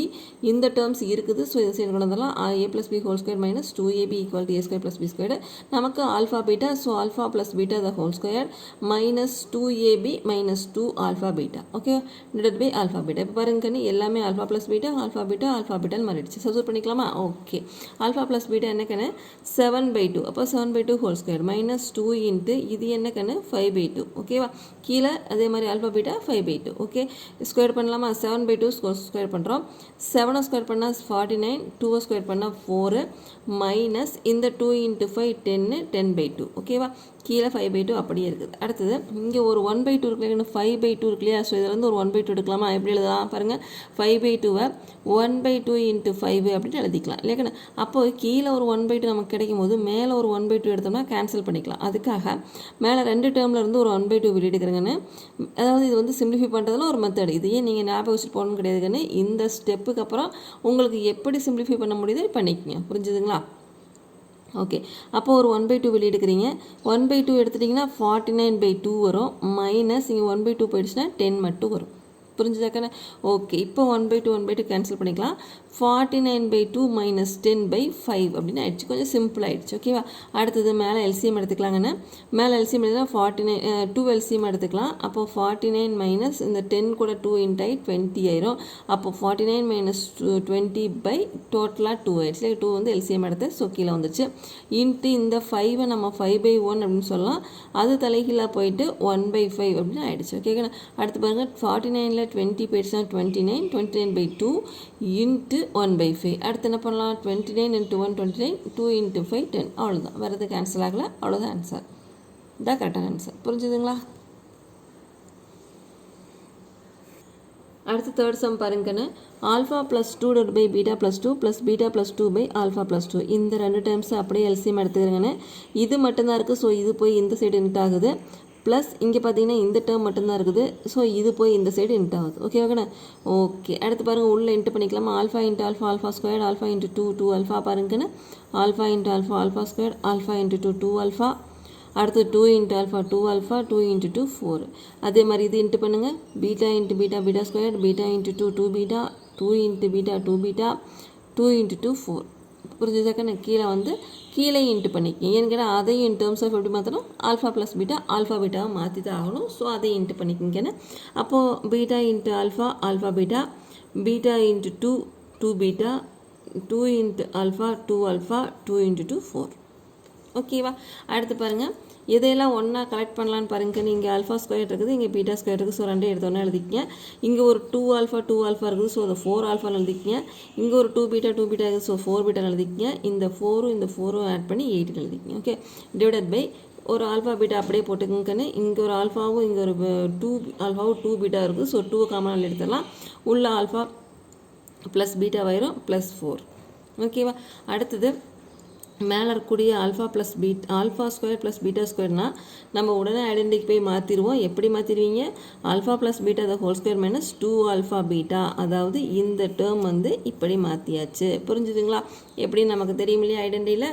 இந்த டேர்ம்ஸ் இருக்குது, ஸோ இதை சைடு கொண்டு வந்துடலாம். a + b whole square - 2ab = a² + b². நமக்கு alpha beta, so alpha plus beta the whole square -2ab - 2 alpha beta. Okay, divide by alpha beta. இப்போ பாருங்கன்னு எல்லாமே alpha plus beta ஆல்ஃபான்னு மாறிடுச்சு. சப்ஸ்டிட்யூட் பண்ணிக்கலாமா? ஓகே, ஆல்ஃபா ப்ளஸ் பீட்டா என்னக்கண்ணு 7/2, அப்போ 7/2 whole square -2 into இது என்னக்கண்ணு 5/2. ஓகேவா? கீழே அதே மாதிரி ஆல்ஃபா பீட்டா 5/2. ஓகே, ஸ்கொயர் பண்ணலாமா? 7/2 ஸ்கொயர் பண்ணுறோம். 7 ஸ்கொயர் பண்ணால் 49, 2 ஸ்கொயர் பண்ணால் 4 மைனஸ் இந்த 2 × 5 10, 10/2. ஓகேவா? கீழே 5/2 அப்படியே இருக்குது. அடுத்தது இங்கே ஒரு 1/2 இருக்குல்லையா, 5/2 இருக்கு இல்லையா? ஸோ இதில் வந்து ஒரு 1/2 எடுக்கலாமா? எப்படி எழுதலாம் பாருங்கள், 5/2வை 1/2 × 5 அப்படின்னு எழுதிக்கலாம் இல்லையாக்கண்ணா? அப்போ கீழே ஒரு 1/2 நமக்கு கிடைக்கும் போது மேலே ஒரு 1/2 எடுத்தோம்னா கேன்சல் பண்ணிக்கலாம். அதுக்காக மேலே 2 டேர்மில் இருந்து ஒரு 1/2 வெளியிடுக்கிறேங்கன்னு. அதாவது இது வந்து சிம்பிளிஃபை பண்ணுறதுல ஒரு மெத்தட். இதையே நீங்கள் ஞாபகம் வச்சுட்டு போகணும்னு கிடையாதுங்கன்னு. இந்த ஸ்டெப்புக்கு அப்புறம் உங்களுக்கு எப்படி சிம்பிளிஃபை பண்ண முடியுது பண்ணிக்கங்க. புரிஞ்சுதுங்களா? ஓகே, அப்போ ஒரு 1/2 வெளியெடுக்கிறீங்க. 1/2 எடுத்துட்டிங்கன்னா 49/2 வரும், மைனஸ் இங்கே 1/2 போயிடுச்சுன்னா 10 மட்டும் வரும். புரிஞ்சுதாக்கண்ணே? ஓகே, இப்போ 1/2 கேன்சல் பண்ணிக்கலாம். 49/2 மைனஸ் 10/5 அப்படின்னு ஆயிடுச்சு. கொஞ்சம் சிம்பிள் ஆகிடுச்சு. ஓகேவா? அடுத்தது மேலே எல்சிஎம் எடுத்துக்கலாங்கண்ணே. மேலே எல்சிஎம் எடுத்தால் 2 எல்சிஎம் எடுத்துக்கலாம். அப்போது 49 மைனஸ் இந்த 10 கூட 2 இன்ட் 20 ஆயிரும். அப்போ 49 மைனஸ் 20 பை டோட்டலாக 2 ஆயிடுச்சு. 2 வந்து எல்சிஎம் எடுத்து ஸோ கீழே வந்துச்சு. இன்ட்டு இந்த 5 நம்ம 5/1 அப்படின்னு சொல்லலாம். அது தலைகீழாக போயிட்டு 1/5 அப்படின்னு ஆயிடுச்சு. ஓகேங்களா? அடுத்து பாருங்கள், 49ல் 20 போயிடுச்சுன்னா 29/2 இன்ட்டு 1/5. அடுத்து என்ன பண்ணலாம்? 29 × 1 29, 2 × 5 10. அவ்வளோதான். வேறு எது கேன்சல் ஆகலை. அவ்வளோதான் ஆன்சர். இதான் கரெக்டான ஆன்சர். புரிஞ்சுதுங்களா? அடுத்து தேர்ட் சம் பாருங்கன்னு, alpha plus 2 by beta plus 2 plus beta plus 2 by alpha plus 2. இந்த 2 டைம்ஸ் அப்படியே எல்சிஎம் எடுத்துக்கிறேங்கன்னு. இது மட்டும்தான் இருக்குது. ஸோ இது போய் இந்த சைடு இன்ட் ஆகுது. ப்ளஸ் இங்கே பார்த்தீங்கன்னா இந்த டேர்ம் மட்டும்தான் இருக்குது. ஸோ இது போய் இந்த சைடு இன்ட் ஆகுது. ஓகே ஓகேண்ணா? ஓகே, அடுத்து பாருங்கள், உள்ளே இன்ட்டு பண்ணிக்கலாமா? Alpha into alpha alpha square, alpha into 2 alpha பாருங்கன்னு. Alpha into alpha alpha square, alpha into 2 alpha. அடுத்து 2 × ஆல்ஃபா 2 ஆல்ஃபா, 2 × 2 4. அதே மாதிரி இது இன்ட்டு பண்ணுங்கள். Beta into beta beta square, beta into 2 beta, 2 × beta 2 beta, 2 × 2 4. புரிஞ்சுதாக்கா? கீழே வந்து கீழே இன்ட்டு பண்ணிக்கங்க. ஏன்னு கேட்டால் அதையும் இன் டேர்ம்ஸ் ஆஃப் எப்படி மாற்றணும்? ஆல்ஃபா ப்ளஸ் பீட்டா ஆல்ஃபா பீட்டாவை மாற்றி தான் ஆகணும். ஸோ அதையும் இன்ட்டு பண்ணிக்கங்கன்னு. அப்போது beta into alpha alpha beta, beta into 2 beta, 2 × alpha 2 alpha, 2 × 2 4. ஓகேவா? அடுத்து பாருங்கள், எதையெல்லாம் ஒன்றா கலெக்ட் பண்ணலான்னு பாருங்க. இங்கே ஆல்ஃபா ஸ்கொயர் இருக்குது, இங்கே பீட்டா ஸ்கொயர் இருக்குது. ஸோ ரெண்டே எடுத்தோன்னே எழுதிக்கங்க. இங்கே ஒரு 2 ஆல்ஃபா இருக்குது. ஸோ அதை 4 ஆல்ஃபா எழுதிக்கங்க. இங்கே ஒரு 2 பீட்டா இருக்குது. ஸோ 4 பீட்டா எழுதிக்கங்க. இந்த 4 ஆட் பண்ணி 8 எழுதிக்கங்க. ஓகே, டிவைடட் பை ஒரு ஆல்ஃபா பீட்டா அப்படியே போட்டுக்கங்கன்னு. இங்கே ஒரு ஆல்ஃபாவும் இங்கே ஒரு 2 ஆல்ஃபாவும் 2 பீட்டா இருக்குது. ஸோ 2 காமனாக எடுத்துடலாம். உள்ள ஆல்ஃபா ப்ளஸ் பீட்டா ஆயிரும் ப்ளஸ் 4. ஓகேவா? அடுத்தது மேலே இருக்கக்கூடிய ஆல்ஃபா ஸ்கொயர் ப்ளஸ் பீட்டா ஸ்கொயர்னால் நம்ம உடனே ஐடென்டிக்கு போய் மாற்றிடுவோம். எப்படி மாற்றிடுவீங்க? Alpha plus beta the whole square minus 2 alpha beta. அதாவது இந்த டேர்ம் வந்து இப்படி மாற்றியாச்சு. புரிஞ்சுதுங்களா? எப்படின்னு நமக்கு தெரியும் இல்லையா ஐடென்டியில்?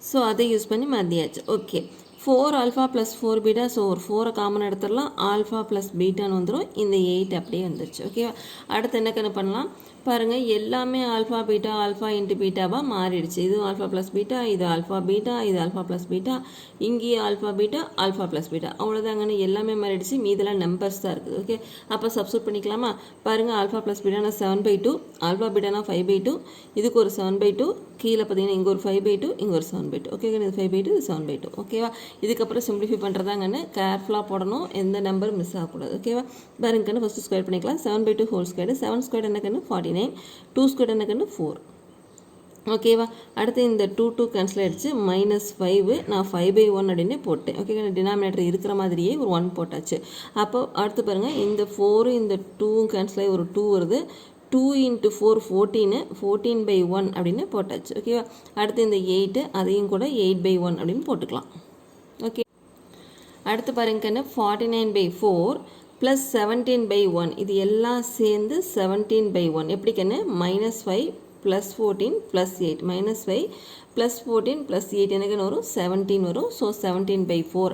ஸோ அதை யூஸ் பண்ணி மாற்றியாச்சு. Okay, 4 alpha plus 4 beta. So ஒரு 4 காமன் எடுத்துடலாம். ஆல்ஃபா ப்ளஸ் பீட்டான்னு வந்துடும். இந்த 8 அப்படியே வந்துருச்சு. ஓகேவா? அடுத்து என்ன கணக்கு பண்ணலாம் பாருங்கள், எல்லாமே ஆல்ஃபா பீட்டா ஆல்ஃபா இன்ட்டு பீட்டாவாக மாறிடுச்சு. இது ஆல்ஃபா ப்ளஸ் பீட்டா, இது ஆல்ஃபா பீட்டா, இது ஆல்ஃபா ப்ளஸ் பீட்டா, இங்கேயே alpha beta alpha plus beta. அவ்வளோதாங்கன்னு எல்லாமே மாறிடுச்சு. மீதெல்லாம் நம்பர்ஸ் தான் இருக்குது. ஓகே, அப்போ சப்ஸ்டியூட் பண்ணிக்கலாமா? பாருங்கள், ஆல்ஃபா ப்ளஸ் பீட்டானா 7/2, ஆல்ஃபா பீட்டானா 5/2, இதுக்கு ஒரு 7/2, கீழே பார்த்தீங்கன்னா இங்கே ஒரு 5/2, இங்கே ஒரு 7/2. ஓகே, இது 5/2, இது 7/2. ஓகேவா? இதுக்கப்புறம் சிம்பிளிஃபை பண்ணுறதாங்கன்னு கேர்ஃபுல்லாக போடணும். எந்த நம்பர் மிஸ் ஆகக்கூடாது. ஓகேவா? பாருங்கன்னு ஃபஸ்ட்டு ஸ்கொயர் பண்ணிக்கலாம். 7/2 ஹோல் ஸ்கொயர், 7 ஸ்கொயர் என்னக்கன்னு 49, 2 ஸ்கொயர் என்னக்கன்னு 4. ஓகேவா? அடுத்து இந்த 2 கேன்சல் ஆகிடுச்சு. -5 நான் 5/1 அப்படின்னு போட்டேன். ஓகே, டினாமினேட்டர் இருக்கிற மாதிரியே ஒரு 1 போட்டாச்சு. அப்போ அடுத்து பாருங்கள், இந்த 4 இந்த 2 கேன்சல் ஆகி ஒரு 2 வருது. 2 × 4 14, 14/1 அப்படின்னு போட்டாச்சு. ஓகேவா? அடுத்து இந்த 8 அதையும் கூட 8/1 அப்படின்னு போட்டுக்கலாம். ஓகே, அடுத்து பாருங்கன்னு 49/4 ப்ளஸ் 17/1. இது எல்லாம் சேர்ந்து 17/1. எப்படி கண்ணு? -5 + 14 + 8. -5 + 14 + 8 எனக்கு வரும் 17 வரும். ஸோ 17/4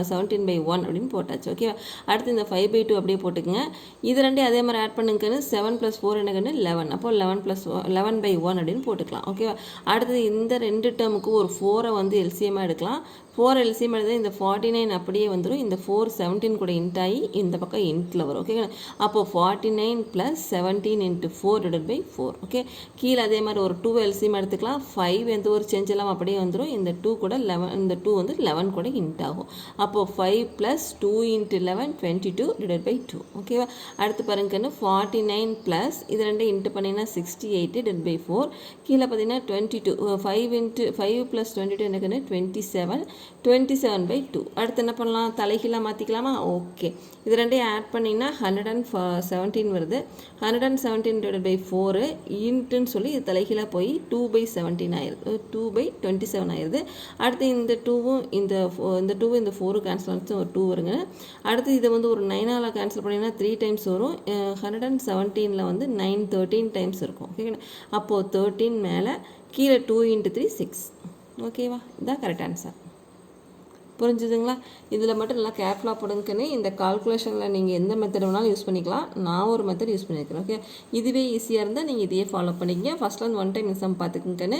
17/1 அப்படின்னு போட்டாச்சு. ஓகேவா? அடுத்து இந்த 5/2 அப்படியே போட்டுக்கங்க. இது ரெண்டே அதே மாதிரி ஆட் பண்ணுங்கன்னு. 7 + 4 எனக்கு 11. அப்போ 11/1 அப்படின்னு போட்டுக்கலாம். ஓகேவா? அடுத்தது இந்த 2 டேர்முக்கு ஒரு 4 வந்து எல்சிஎம்மாக எடுக்கலாம். 4 எல்சிஎம் எடுத்தால் இந்த 49 அப்படியே வந்துடும். இந்த 4 17 கூட இன்ட் ஆகி இந்த பக்கம் இன்ட்டில் வரும். ஓகேங்களா? அப்போது 49 + 17 × 4/4. ஓகே, கீழே அதே மாதிரி ஒரு 2 எல்சிஎம் எடுத்துக்கலாம். 5 எந்த ஒரு சேஞ்ச் எல்லாம் அப்படியே வந்துடும். இந்த 2 கூட 11, இந்த 2 வந்து 11 கூட இன்ட் ஆகும். அப்போது 5 + 2 × 11 22/2. ஓகேவா? அடுத்து பாருங்கன்னு 49 ப்ளஸ் இது ரெண்டு இன்ட்டு பண்ணிங்கன்னா 68/4. கீழே பார்த்தீங்கன்னா 22, 5 + 22 எனக்குன்னு 27/2. அடுத்து என்ன பண்ணலாம்? தலைகீழாக மாற்றிக்கலாமா? ஓகே, இது ரெண்டையும் ஆட் பண்ணிங்கன்னா 117 வருது. 117/4 இன்ட்டுன்னு சொல்லி இது தலைகீழாக போய் 2/17 ஆயிடுது. 2/27 ஆயிடுது. அடுத்து இந்த 2வும் இந்த 4 கேன்சல் ஆச்சு, ஒரு 2 வருங்க. அடுத்து இதை வந்து ஒரு 9ஆல் கேன்சல் பண்ணிங்கன்னா 3 டைம்ஸ் வரும். 117 வந்து 9 13 டைம்ஸ் இருக்கும். ஓகேங்களா? அப்போது 13 மேலே கீழே 2 × 3 6. ஓகேவா? இதுதான் கரெக்ட் ஆன்சர். புரிஞ்சுதுங்களா? இதில் மட்டும் நல்லா கேர்ஃபுல்லாக போடுங்கன்னு. இந்த கால்குலேஷனில் நீங்கள் எந்த மெத்தட் வேணாலும் யூஸ் பண்ணிக்கலாம். நான் ஒரு மெத்தட் யூஸ் பண்ணியிருக்கிறேன். ஓகே, இதுவே ஈஸியாக இருந்தால் நீங்கள் இதையே ஃபாலோ பண்ணிக்கங்க. ஃபஸ்ட்லேருந்து ஒன் டைம் சம் பார்த்துக்குங்கன்னு.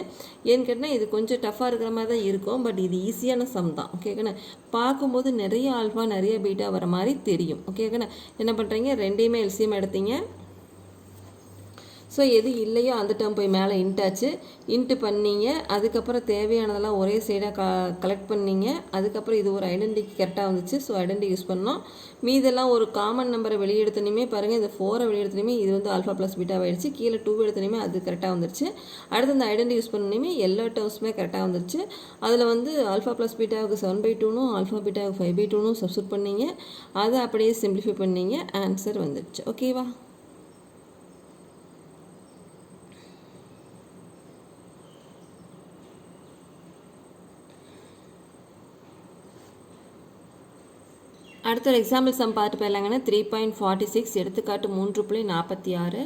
ஏன்னு கேட்டால் இது கொஞ்சம் டஃப்பாக இருக்கிற மாதிரி தான் இருக்கும், பட் இது ஈஸியான சம் தான். ஓகேங்கண்ணா, பார்க்கும்போது நிறைய ஆல்ஃபா நிறைய பீட்டா வர மாதிரி தெரியும். ஓகேங்கண்ணா, என்ன பண்ணுறீங்க, ரெண்டையுமே எல்சிஎம் எடுத்தீங்க. ஸோ எது இல்லையோ அந்த டேர்ம் போய் மேலே இன்ட்டாச்சு, இன்ட்டு பண்ணீங்க. அதுக்கப்புறம் தேவையானதெல்லாம் ஒரே சைடாக கலெக்ட் பண்ணீங்க. அதுக்கப்புறம் இது ஒரு ஐடென்டிட்டி கரெக்டாக வந்துச்சு. ஸோ ஐடென்டி யூஸ் பண்ணோம். மீதெல்லாம் ஒரு காமன் நம்பரை வெளியெடுத்தனையுமே பாருங்கள், இந்த 4 வெளியெடுத்தனையுமே இது வந்து ஆல்ஃபா ப்ளஸ் பீட்டாக ஆயிடுச்சு. கீழே 2 எடுத்தனையுமே அது கரெக்டாக வந்துருச்சு. அடுத்து இந்த ஐடென்டி யூஸ் பண்ணனையுமே எல்லா டேர்ம்ஸுமே கரெக்டாக வந்துருச்சு. அதில் வந்து ஆல்ஃபா ப்ளஸ் பீட்டாவுக்கு 7/2னும் ஆல்ஃபா பீட்டாவுக்கு 5/2னும் சப்ஸ்டிட் பண்ணீங்க. அதை அப்படியே சிம்பிளிஃபை பண்ணீங்க, ஆன்சர் வந்துடுச்சு. ஓகேவா? அடுத்த ஒரு எக்ஸாம்பிள் சம் பார்த்து போயிடலாங்கன்னா 3.46 எடுத்துக்காட்டு 3.46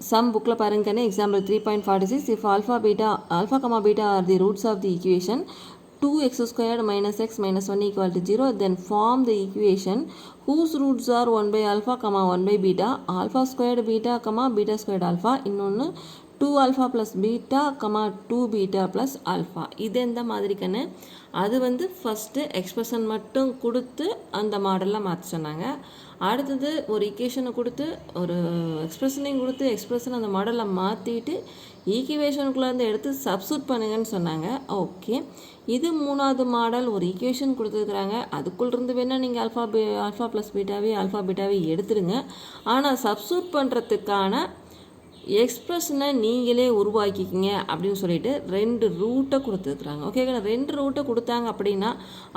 சம் புக்கில் பாருங்கன்னு. Example 3.46 if alpha comma beta are the roots of the equation 2x² minus x minus 1 equal to 0, then form the equation whose roots are 1/alpha, 1/beta, alpha squared beta, beta squared alpha, இன்னொன்று 2 alpha plus beta, 2 beta plus alpha. இது எந்த மாதிரி கண்ணு, அது வந்து first expression மட்டும் கொடுத்து அந்த மாடலில் மாற்ற சொன்னாங்க. அடுத்தது ஒரு ஈக்குவேஷனை கொடுத்து ஒரு எக்ஸ்பிரஷனையும் கொடுத்து எக்ஸ்பிரஷன் அந்த மாடலில் மாற்றிட்டு ஈக்குவேஷனுக்குள்ளேருந்து எடுத்து சப்ஸ்டியூட் பண்ணுங்கன்னு சொன்னாங்க. ஓகே, இது மூணாவது மாடல். ஒரு ஈக்குவேஷன் கொடுத்துருக்குறாங்க, அதுக்குள்ளேருந்து வேணால் நீங்கள் ஆல்ஃபா ப்ளஸ் பீட்டாவே எடுத்துடுங்க. ஆனால் சப்ஸ்டியூட் பண்ணுறதுக்கான எக்ஸ்பிரஷனை நீங்களே உருவாக்கிக்கிங்க அப்படின்னு சொல்லிட்டு 2 ரூட்டை கொடுத்துருக்குறாங்க. ஓகேங்களா, 2 ரூட்டை கொடுத்தாங்க அப்படின்னா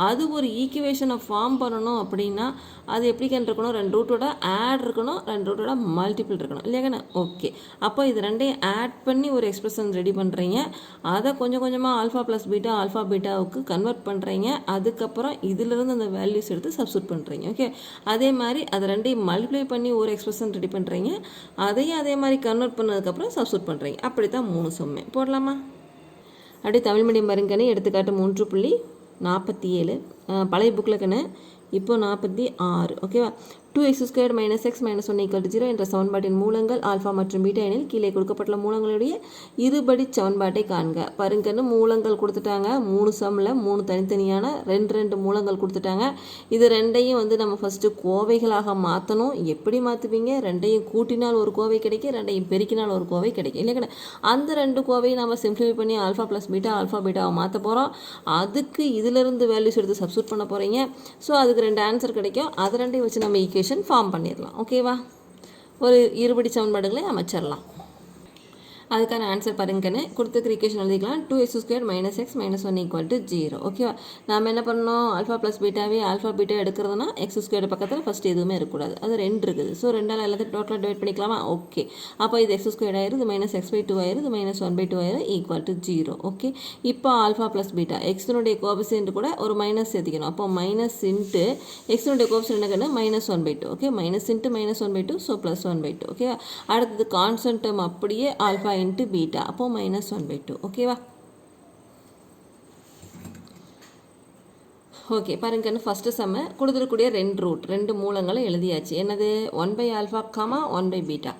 அது ஒரு ஈக்குவேஷனை ஃபார்ம் பண்ணணும் அப்படின்னா அது எப்படி இருக்கணும், 2 ரூட்டோட ஆட் இருக்கணும், 2 ரூட்டோட மல்டிபிள் இருக்கணும் இல்லையாங்கண்ணா. ஓகே, அப்போ இது ரெண்டையும் ஆட் பண்ணி ஒரு எக்ஸ்பிரஷன் ரெடி பண்ணுறீங்க. அதை கொஞ்சம் கொஞ்சமாக ஆல்ஃபா ப்ளஸ் பீட்டாவுக்கு கன்வெர்ட் பண்ணுறீங்க. அதுக்கப்புறம் இதிலிருந்து அந்த வேல்யூஸ் எடுத்து சப்ஸ்டியூட் பண்ணுறீங்க. ஓகே, அதே மாதிரி அதை ரெண்டையும் மல்டிப்ளை பண்ணி ஒரு எக்ஸ்பிரஷன் ரெடி பண்ணுறீங்க. அதையும் அதே மாதிரி கன்வெர்ட் பண்ணதுக்கப்புறம் சப்ஸ்டியூட் பண்ணுறீங்க. அப்படி தான் 3 சம்மே போடலாமா? அப்படியே தமிழ் மீடியம் பாருங்கன்னு. எடுத்துக்காட்டு 3.47 பழைய புக்கில் கண்ணு. இப்போ 46. ஓகேவா? 2x² minus x minus 1 equal to 0 என்ற சமன்பாட்டின் மூலங்கள் ஆல்ஃபா மற்றும் பீட்டா எனில் கீழே கொடுக்கப்பட்டுள்ள மூலங்களுடைய இருபடி சமன்பாட்டை காண்க. பாருங்கன்னு, மூலங்கள் கொடுத்துட்டாங்க. 3 சம்மில் 3 தனித்தனியான 2 மூலங்கள் கொடுத்துட்டாங்க. இது ரெண்டையும் வந்து நம்ம ஃபஸ்ட்டு கோவைகளாக மாற்றணும். எப்படி மாற்றுவீங்க, ரெண்டையும் கூட்டினால் ஒரு கோவை கிடைக்கும், ரெண்டையும் பெருக்கினால் ஒரு கோவை கிடைக்கும் இல்லைங்களா. அந்த 2 கோவையை நம்ம சிம்பிளிஃபை பண்ணி ஆல்ஃபா பீட்டாவை மாற்ற போகிறோம். அதுக்கு இதிலிருந்து வேல்யூஸ் எடுத்து சப்ஸ்டியூட் பண்ண போகிறீங்க. ஸோ அதுக்கு 2 ஆன்சர் கிடைக்கும். அது ரெண்டையும் வச்சு நம்ம ஈக்குவேஷன் ஃபார்ம் பண்ணிடலாம். ஓகேவா? ஒரு இருபடி சமன்பாடுகளை அமைச்சிடலாம். அதுக்கான ஆன்சர் பாருங்கன்னு. கொடுத்துருக்கிற ஈக்குவேஷன் எழுதிக்கலாம். 2x² minus x minus 1 equal to 0. ஓகேவா? நாம் என்ன பண்ணணும், ஆல்ஃபா ப்ளஸ் பீட்டா எடுக்கிறதுனா x² பக்கத்தில் ஃபஸ்ட்டு எதுவுமே இருக்கக்கூடாது. அது 2 இருக்குது. ஸோ 2ஆல் எல்லாத்தையும் டோட்டலாக டிவைட் பண்ணிக்கலாமா? ஓகே, அப்போ இது x² ஆயிடுது, மைனஸ் x/2 ஆயிடுது, மைனஸ் 1/2 ஆயிடுது, ஈக்குவல் டு 0. ஓகே, இப்போ ஆல்ஃபா ப்ளஸ் பீட்டா எக்ஸினுடைய கோஎஃபிஷியன்ட் கூட ஒரு மைனஸ் சேர்த்திக்கணும். அப்போ மைனஸ் இன்ட்டு எக்ஸினுடைய கோஎஃபிஷியன்ட் என்னன்னு minus 1/2. Okay, minus into minus 1/2, so plus 1/2. Okay, அடுத்தது கான்ஸ்டன்ட் டேர்ம் அப்படியே ஆல்ஃபா இன்ட்டு பீட்டா, அப்போ மைனஸ் 1/2. ஓகேவா? ஓகே, பாருங்கன்னு. ஃபஸ்ட்டு சம்ம கொடுத்துருக்கூடிய 2 மூலங்களை எழுதியாச்சு. என்னது, 1/α, 1/β.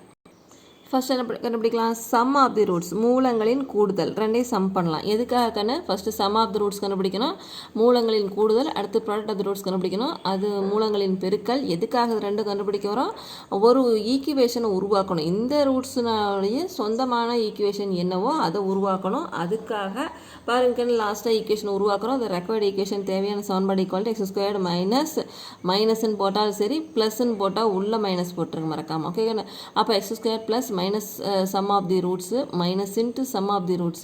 ஃபஸ்ட் என்ன கண்டுபிடிக்கலாம், சம் ஆஃப் தி ரூட்ஸ், மூலங்களின் கூடுதல். ரெண்டையும் சம் பண்ணலாம். எதுக்காகன்னு first sum of the roots கண்டுபிடிக்கணும், மூலங்களின் கூடுதல். அடுத்து ப்ராடக்ட் ஆஃப் தி ரூட்ஸ் கண்டுபிடிக்கணும், அது மூலங்களின் பெருக்கல். எதுக்காக 2 கண்டுபிடிக்க வரோம், ஒரு ஈக்குவேஷனை உருவாக்கணும். இந்த ரூட்ஸுடைய சொந்தமான ஈக்குவேஷன் என்னவோ அதை உருவாக்கணும். அதுக்காக பாருங்கன்னு லாஸ்ட்டாக ஈக்குவேஷன் உருவாக்குறோம். அது ரெக்வயர்டு ஈக்குவேஷன் தேவையான சமன்பாடு ஈக்குவல் டு x² மைனஸ்ன்னு போட்டாலும் சரி, ப்ளஸ்ன்னு போட்டால் உள்ள மைனஸ் போட்டுருங்க மறக்காமல். ஓகே, அப்போ x² plus minus sum of the roots minus into sum of the roots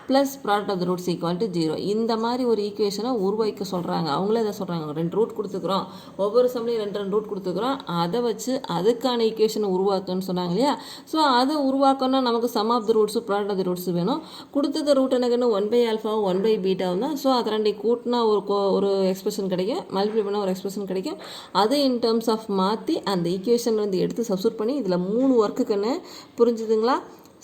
plus product of the roots equal to 0. இந்த மாதிரி ஒரு ஈக்குவேஷனை உருவாக்க சொல்கிறாங்க. அவங்களே அதை சொல்கிறாங்க, 2 ரூட் கொடுத்துக்கிறோம், ஒவ்வொரு சம்லையும் 2 ரூட் கொடுத்துக்கிறோம், அதை வச்சு அதுக்கான ஈக்குவேஷனை உருவாக்குன்னு சொன்னாங்க இல்லையா. ஸோ அதை உருவாக்கணும்னா நமக்கு sum of the roots product of the roots வேணும். கொடுத்துக்க ரூட் எனக்குன்னு 1/α 1/β தான். ஸோ அதை 2 கூட்டினா ஒரு எக்ஸ்பிரஷன் கிடைக்கும், மல்டிப்ளை பண்ணால் ஒரு எக்ஸ்பிரஷன் கிடைக்கும். அதை இன் டேர்ம்ஸ் ஆஃப் மாற்றி அந்த ஈக்குவேஷன் வந்து எடுத்து சப்ஸ்டியூட் பண்ணி இதில் 3 ஒர்க்குக்குன்னு புரிஞ்சுதுங்களா.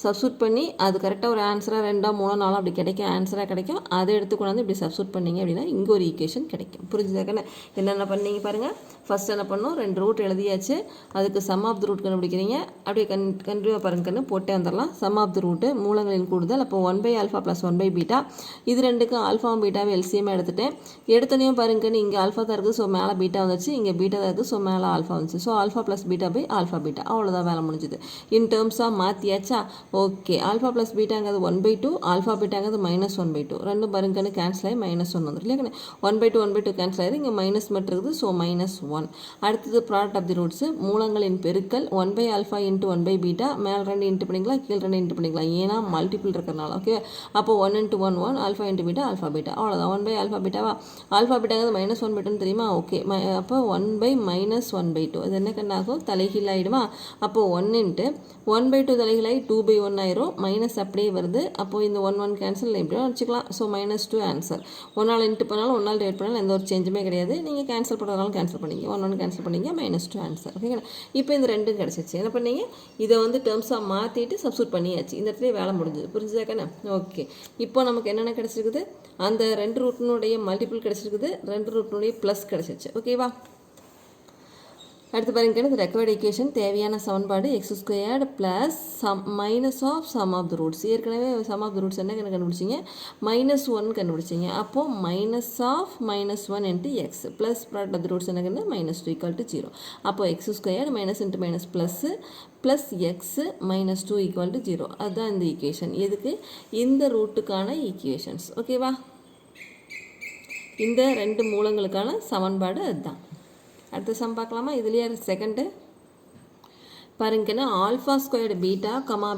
சப்ஸ்டியூட் பண்ணி அது கரெக்டாக ஒரு ஆன்சராக 2 3 4 அப்படி கிடைக்கும், ஆன்சராக கிடைக்கும். அதை எடுத்து கொண்டாந்து இப்படி சப்ஸ்டியூட் பண்ணிங்க அப்படின்னா இங்கே ஒரு ஈக்குவேஷன் கிடைக்கும். புரிஞ்சுதாக்கண்ணே? என்னென்ன பண்ணீங்க பாருங்கள். ஃபஸ்ட் என்ன பண்ணோம், 2 ரூட் எழுதியாச்சு. அதுக்கு சம் ஆஃப் த ரூட் கண்டுபிடிக்கிறீங்க. அப்படியே கண்டினியூவாக பாருங்கன்னு போட்டே வந்துடலாம். சம் ஆஃப் த ரூட்டு மூலங்களின் கூடுதல். அப்போ 1/α + 1/β. இது ரெண்டுக்கும் ஆல்ஃபாவும் பீட்டாவும் எல்சிஎமாக எடுத்துட்டேன். எடுத்தனையும் பாருங்கன்னு இங்கே ஆல்ஃபா தான் இருக்குது, ஸோ மேலே பீட்டா வந்துச்சு. இங்கே பீட்டா தான் இருக்குது, ஸோ மேலே ஆல்ஃபா வந்துச்சு. So alpha + β/α β. அவ்வளோதான், வேலை முடிஞ்சுது. இன் டேர்ம்ஸாக மாற்றியாச்சா? ஓகே. ஆல்ஃபா + பீட்டாங்கிறது 1/2, ஆல்ஃபா பீட்டாங்கிறது -1/2. ரெண்டும் பாருங்கன்னு கேன்சல் ஆகி -1 வந்துடும் இல்லையா? 1/2 கேன்சல் ஆகிது. இங்கே மைனஸ் மட்டும் இருக்குது, ஸோ -1. அடுத்தது ப்ராடக்ட் ஆஃப் தி ரூட்ஸு மூலங்களின் பெருக்கல் 1/α × 1/β. மேல் 2 இன்ட்டு பண்ணிக்கலாம், கீழ் 2 இன்ட்டு பண்ணிக்கலாம், ஏன்னா மல்டிபிள் இருக்கிறனால. ஓகே. அப்போ 1 × 1 1, ஆல்ஃபா × β ஆல்ஃபா பீட்டா. அவ்வளோதான். 1/α βவா? ஆல்ஃபா பீட்டாங்கிறது -1/2 தெரியுமா? ஓகே. அப்போ 1/-1/2. அது என்ன கண்ணாகும்? தலைகீழ் ஆகிடுமா? அப்போ 1 × 1/2 தலைகீழாகி 2/1 ஆயிரும். மைனஸ் அப்படியே வருது. அப்போது இந்த 1 கேன்சல் எப்படியும் வச்சுக்கலாம். So -2 answer. 1 இன்ட்டு பண்ணாலும் 1 டிவைட் பண்ணாலும் எந்த ஒரு சேஞ்சுமே கிடையாது. நீங்கள் கேன்சல் பண்ணுறதுனாலும் கேன்சல் பண்ணிங்க. 1 கேன்சல் பண்ணிங்க, -2 ஆன்சர். ஓகேங்களா? இப்போ இந்த 2 கிடச்சிச்சு. என்ன பண்ணீங்க? இதை வந்து டேர்ம்ஸாக மாற்றிட்டு சப்ஸ்டியூட் பண்ணியாச்சு. இந்த இடத்துல வேலை முடிஞ்சுது. புரிஞ்சுதாக்கண்ணே? ஓகே. இப்போ நமக்கு என்னென்ன கிடச்சிருக்குது? அந்த 2 ரூட்டினுடைய மல்டிபிள் கிடச்சிருக்குது, 2 ரூட்டினுடைய ப்ளஸ் கிடச்சிருச்சு. ஓகேவா? அடுத்து பாருங்க, இந்த ரெக்வயர்ட் ஈக்குவேஷன் தேவையான சமன்பாடு x² plus minus of sum of the roots. ஏற்கனவே சம் ஆஃப் த ரூட்ஸ் என்ன கண்டுபிடிச்சிங்க? -1 கண்டுபிடிச்சிங்க. அப்போது -1 × x plus product of the roots என்ன கண்டு -2 = 0. அப்போது x² minus into minus plus plus x -2 = 0. அதுதான் இந்த ஈக்குவேஷன். எதுக்கு? இந்த ரூட்டுக்கான ஈக்குவேஷன்ஸ். ஓகேவா? இந்த 2 மூலங்களுக்கான சமன்பாடு அதுதான். அடுத்த சம் பார்க்கலாமா? இதுலேயே செகண்டு பாருங்கன்னா α² β,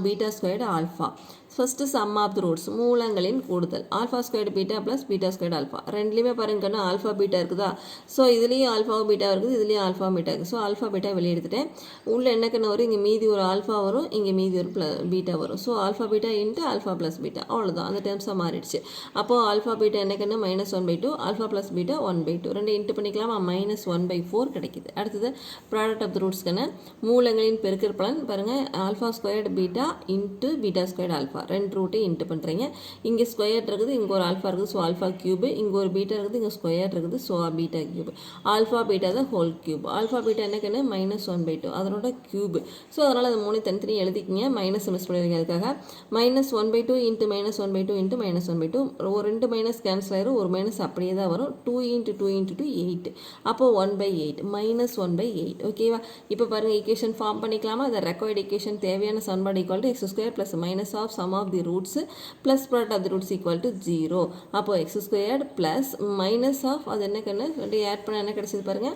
β² alpha. First sum of the roots மூலங்களின் கூடுதல். α² β + β² ஆல்ஃபா. ரெண்டுலேயுமே பாருங்கன்னா ஆல்ஃபா பீட்டா இருக்குதா? ஸோ இதுலேயும் ஆல்ஃபாவும் பீட்டா இருக்குது, இதுலேயும் ஆல்ஃபாவும் பீட்டா இருக்குது. ஸோ ஆல்ஃபா பீட்டா வெளியே எடுத்துட்டேன். உள்ளே என்ன கண்ணு வரும்? இங்கே மீதி ஒரு ஆல்ஃபா வரும், இங்கே மீதி ஒரு பீட்டா வரும். So alpha beta into alpha + beta. அவ்வளோதான், அந்த டேர்ம்ஸாக மாறிடுச்சு. அப்போது ஆல்ஃபா பீட்டா என்ன கண்ணு? -1/2, ஆல்ஃபா + பீட்டா 1/2. ரெண்டு இன்ட்டு பண்ணிக்கலாமா? -1/4 கிடைக்குது. அடுத்தது ப்ராடக்ட் ஆஃப் த ரூட்ஸ் கண்ணு மூலங்களின் பெருக்கல் பலன் பாருங்கள். α² β இன்ட்டு β² ஆல்ஃபா. 2 ரூட்டை இன்ட்டு பண்ணுறீங்க. இங்கே ஸ்கொயர் இருக்குது, இங்கே ஒரு ஆல்ஃபா இருக்குது, ஸோ ஆல்ஃபா கியூபு. இங்கே ஒரு பீட்டா இருக்குது, இங்கே ஸ்கொயர் இருக்குது, so beta cube. Alpha beta தான் ஹோல் கியூப். ஆல்ஃபா பீட்டா என்ன கண்ணு? -1/2, அதனோட கியூபு. ஸோ அதனால் அந்த 3 தனித்தனி எழுதிக்கிங்க. மைனஸ் மிஸ் பண்ணிடுவீங்க. அதுக்காக -1/2 இன்ட்டு -1/2 இன்ட்டு -1/2. ஒரு 2 மைனஸ் கேன்சல் ஆயிரும், ஒரு மைனஸ் அப்படியே தான் வரும். 2 × 2 × 2 8. அப்போது 1/8 -1/8. ஓகேவா? இப்போ பாருங்கள், ஈக்குவேஷன் ஃபார்ம் பண்ணிக்கலாமா? அந்த ரெக்வயர்ட் ஈக்குவேஷன் தேவையான சமன்பாடு x² plus minus of sum of the roots plus product of the roots = 0. அப்போ x² ப்ளஸ் மைனஸ் ஆஃப் அது என்ன கண்ணு? ரெண்டு ஆட் பண்ண என்ன கிடச்சிது பாருங்கள்?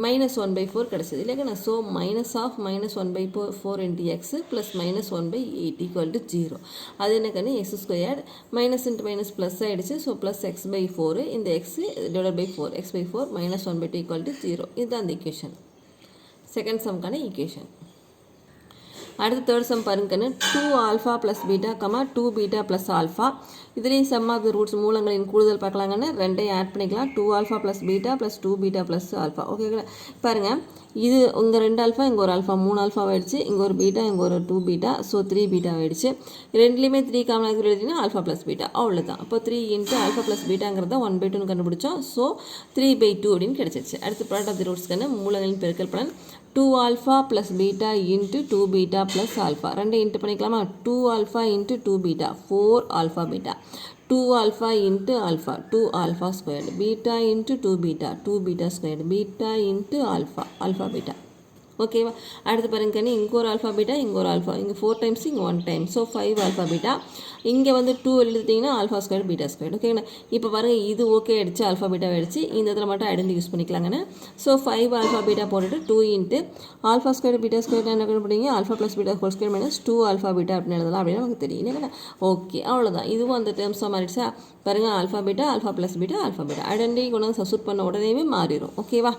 -1/4 கிடச்சிது இல்லையா? So minus of -1/4 × x plus -1/8 = 0. அது என்ன கண்ணு? x² minus into minus plus ஆகிடுச்சு. ஸோ ப்ளஸ் x/4, இந்த x /4, x/4 -1/2 = 0. இதுதான் அந்த ஈக்குவேஷன். செகண்ட் சம்க்கான ஈக்குவேஷன். அடுத்து தேர்ட் சம் பாருங்கன்னு 2α + β, 2β + ஆல்ஃபா. இதுலேயும் சம் ஆஃப் த ரூட்ஸ் மூலங்களின் கூடுதல் பார்க்கலாங்கன்னு ரெண்டையும் ஆட் பண்ணிக்கலாம். 2α + β + 2β + ஆல்ஃபா. ஓகேங்களா? பாருங்கள், இது இங்கே 2 ஆல்ஃபா, இங்கே ஒரு ஆல்ஃபா, 3 ஆல்ஃபா ஆகிடுச்சு. இங்கே ஒரு பீட்டா, இங்கே ஒரு 2 பீட்டா, ஸோ 3 பீட்டா ஆகிடுச்சு. ரெண்டுலேயுமே 3 காமன் எழுதினா ஆல்ஃபா + பீட்டா. அவ்வளோதான். அப்போ 3 × ஆல்ஃபா + பீட்டாங்கிறத 1/2 கண்டுபிடிச்சோம். ஸோ 3/2 அப்படின்னு கிடச்சிச்சு. அடுத்து ப்ராடக்ட் ஆஃப் தி ரூட்ஸ்க்கான மூலங்களின் பெருக்கல் பலன் 2α + β இன்ட்டு 2β + ஆல்ஃபா. ரெண்டு இன்ட்டு பண்ணிக்கலாமா? 2α × 2β 4 alpha beta. 2α into alpha 2α². Beta into 2β 2β². Beta into alpha alpha beta. ஓகேவா? அடுத்து பாருங்க, இங்கே ஒரு ஆல்ஃபா பீட்டா, இங்கே ஒரு ஆல்ஃபா, இங்கே 4 டைம்ஸ், இங்கே 1 டைம். So 5 alpha beta. இங்கே வந்து 2 எழுதிட்டிங்கன்னா α² β². ஓகேங்கண்ணா? இப்போ பாருங்கள், இது ஓகே ஆகிடுச்சு, ஆல்ஃபா பீட்டா ஆகிடுச்சு. இந்த இதில் மட்டும் ஐடென்டி யூஸ் பண்ணிக்கலாங்கண்ணா. ஸோ 5 ஆல்ஃபா பீட்டா போட்டுட்டு 2 இன்ட்டு α² β² என்ன கண்டுபிடிங்க? α + β² - 2 ஆல்ஃபா பீட்டா அப்படின்னு எழுதலாம் அப்படின்னு நமக்கு தெரியும் இல்லைங்கண்ணா? ஓகே, அவ்வளோதான். இதுவும் அந்த டேர்ம்ஸாக மாறிடுச்சா? பாருங்கள், alpha beta, alpha + beta, alpha beta identity கொண்டு வந்து சப்ஸ்டிட்யூட் பண்ண உடனேவே மாறிடும். ஓகேவா?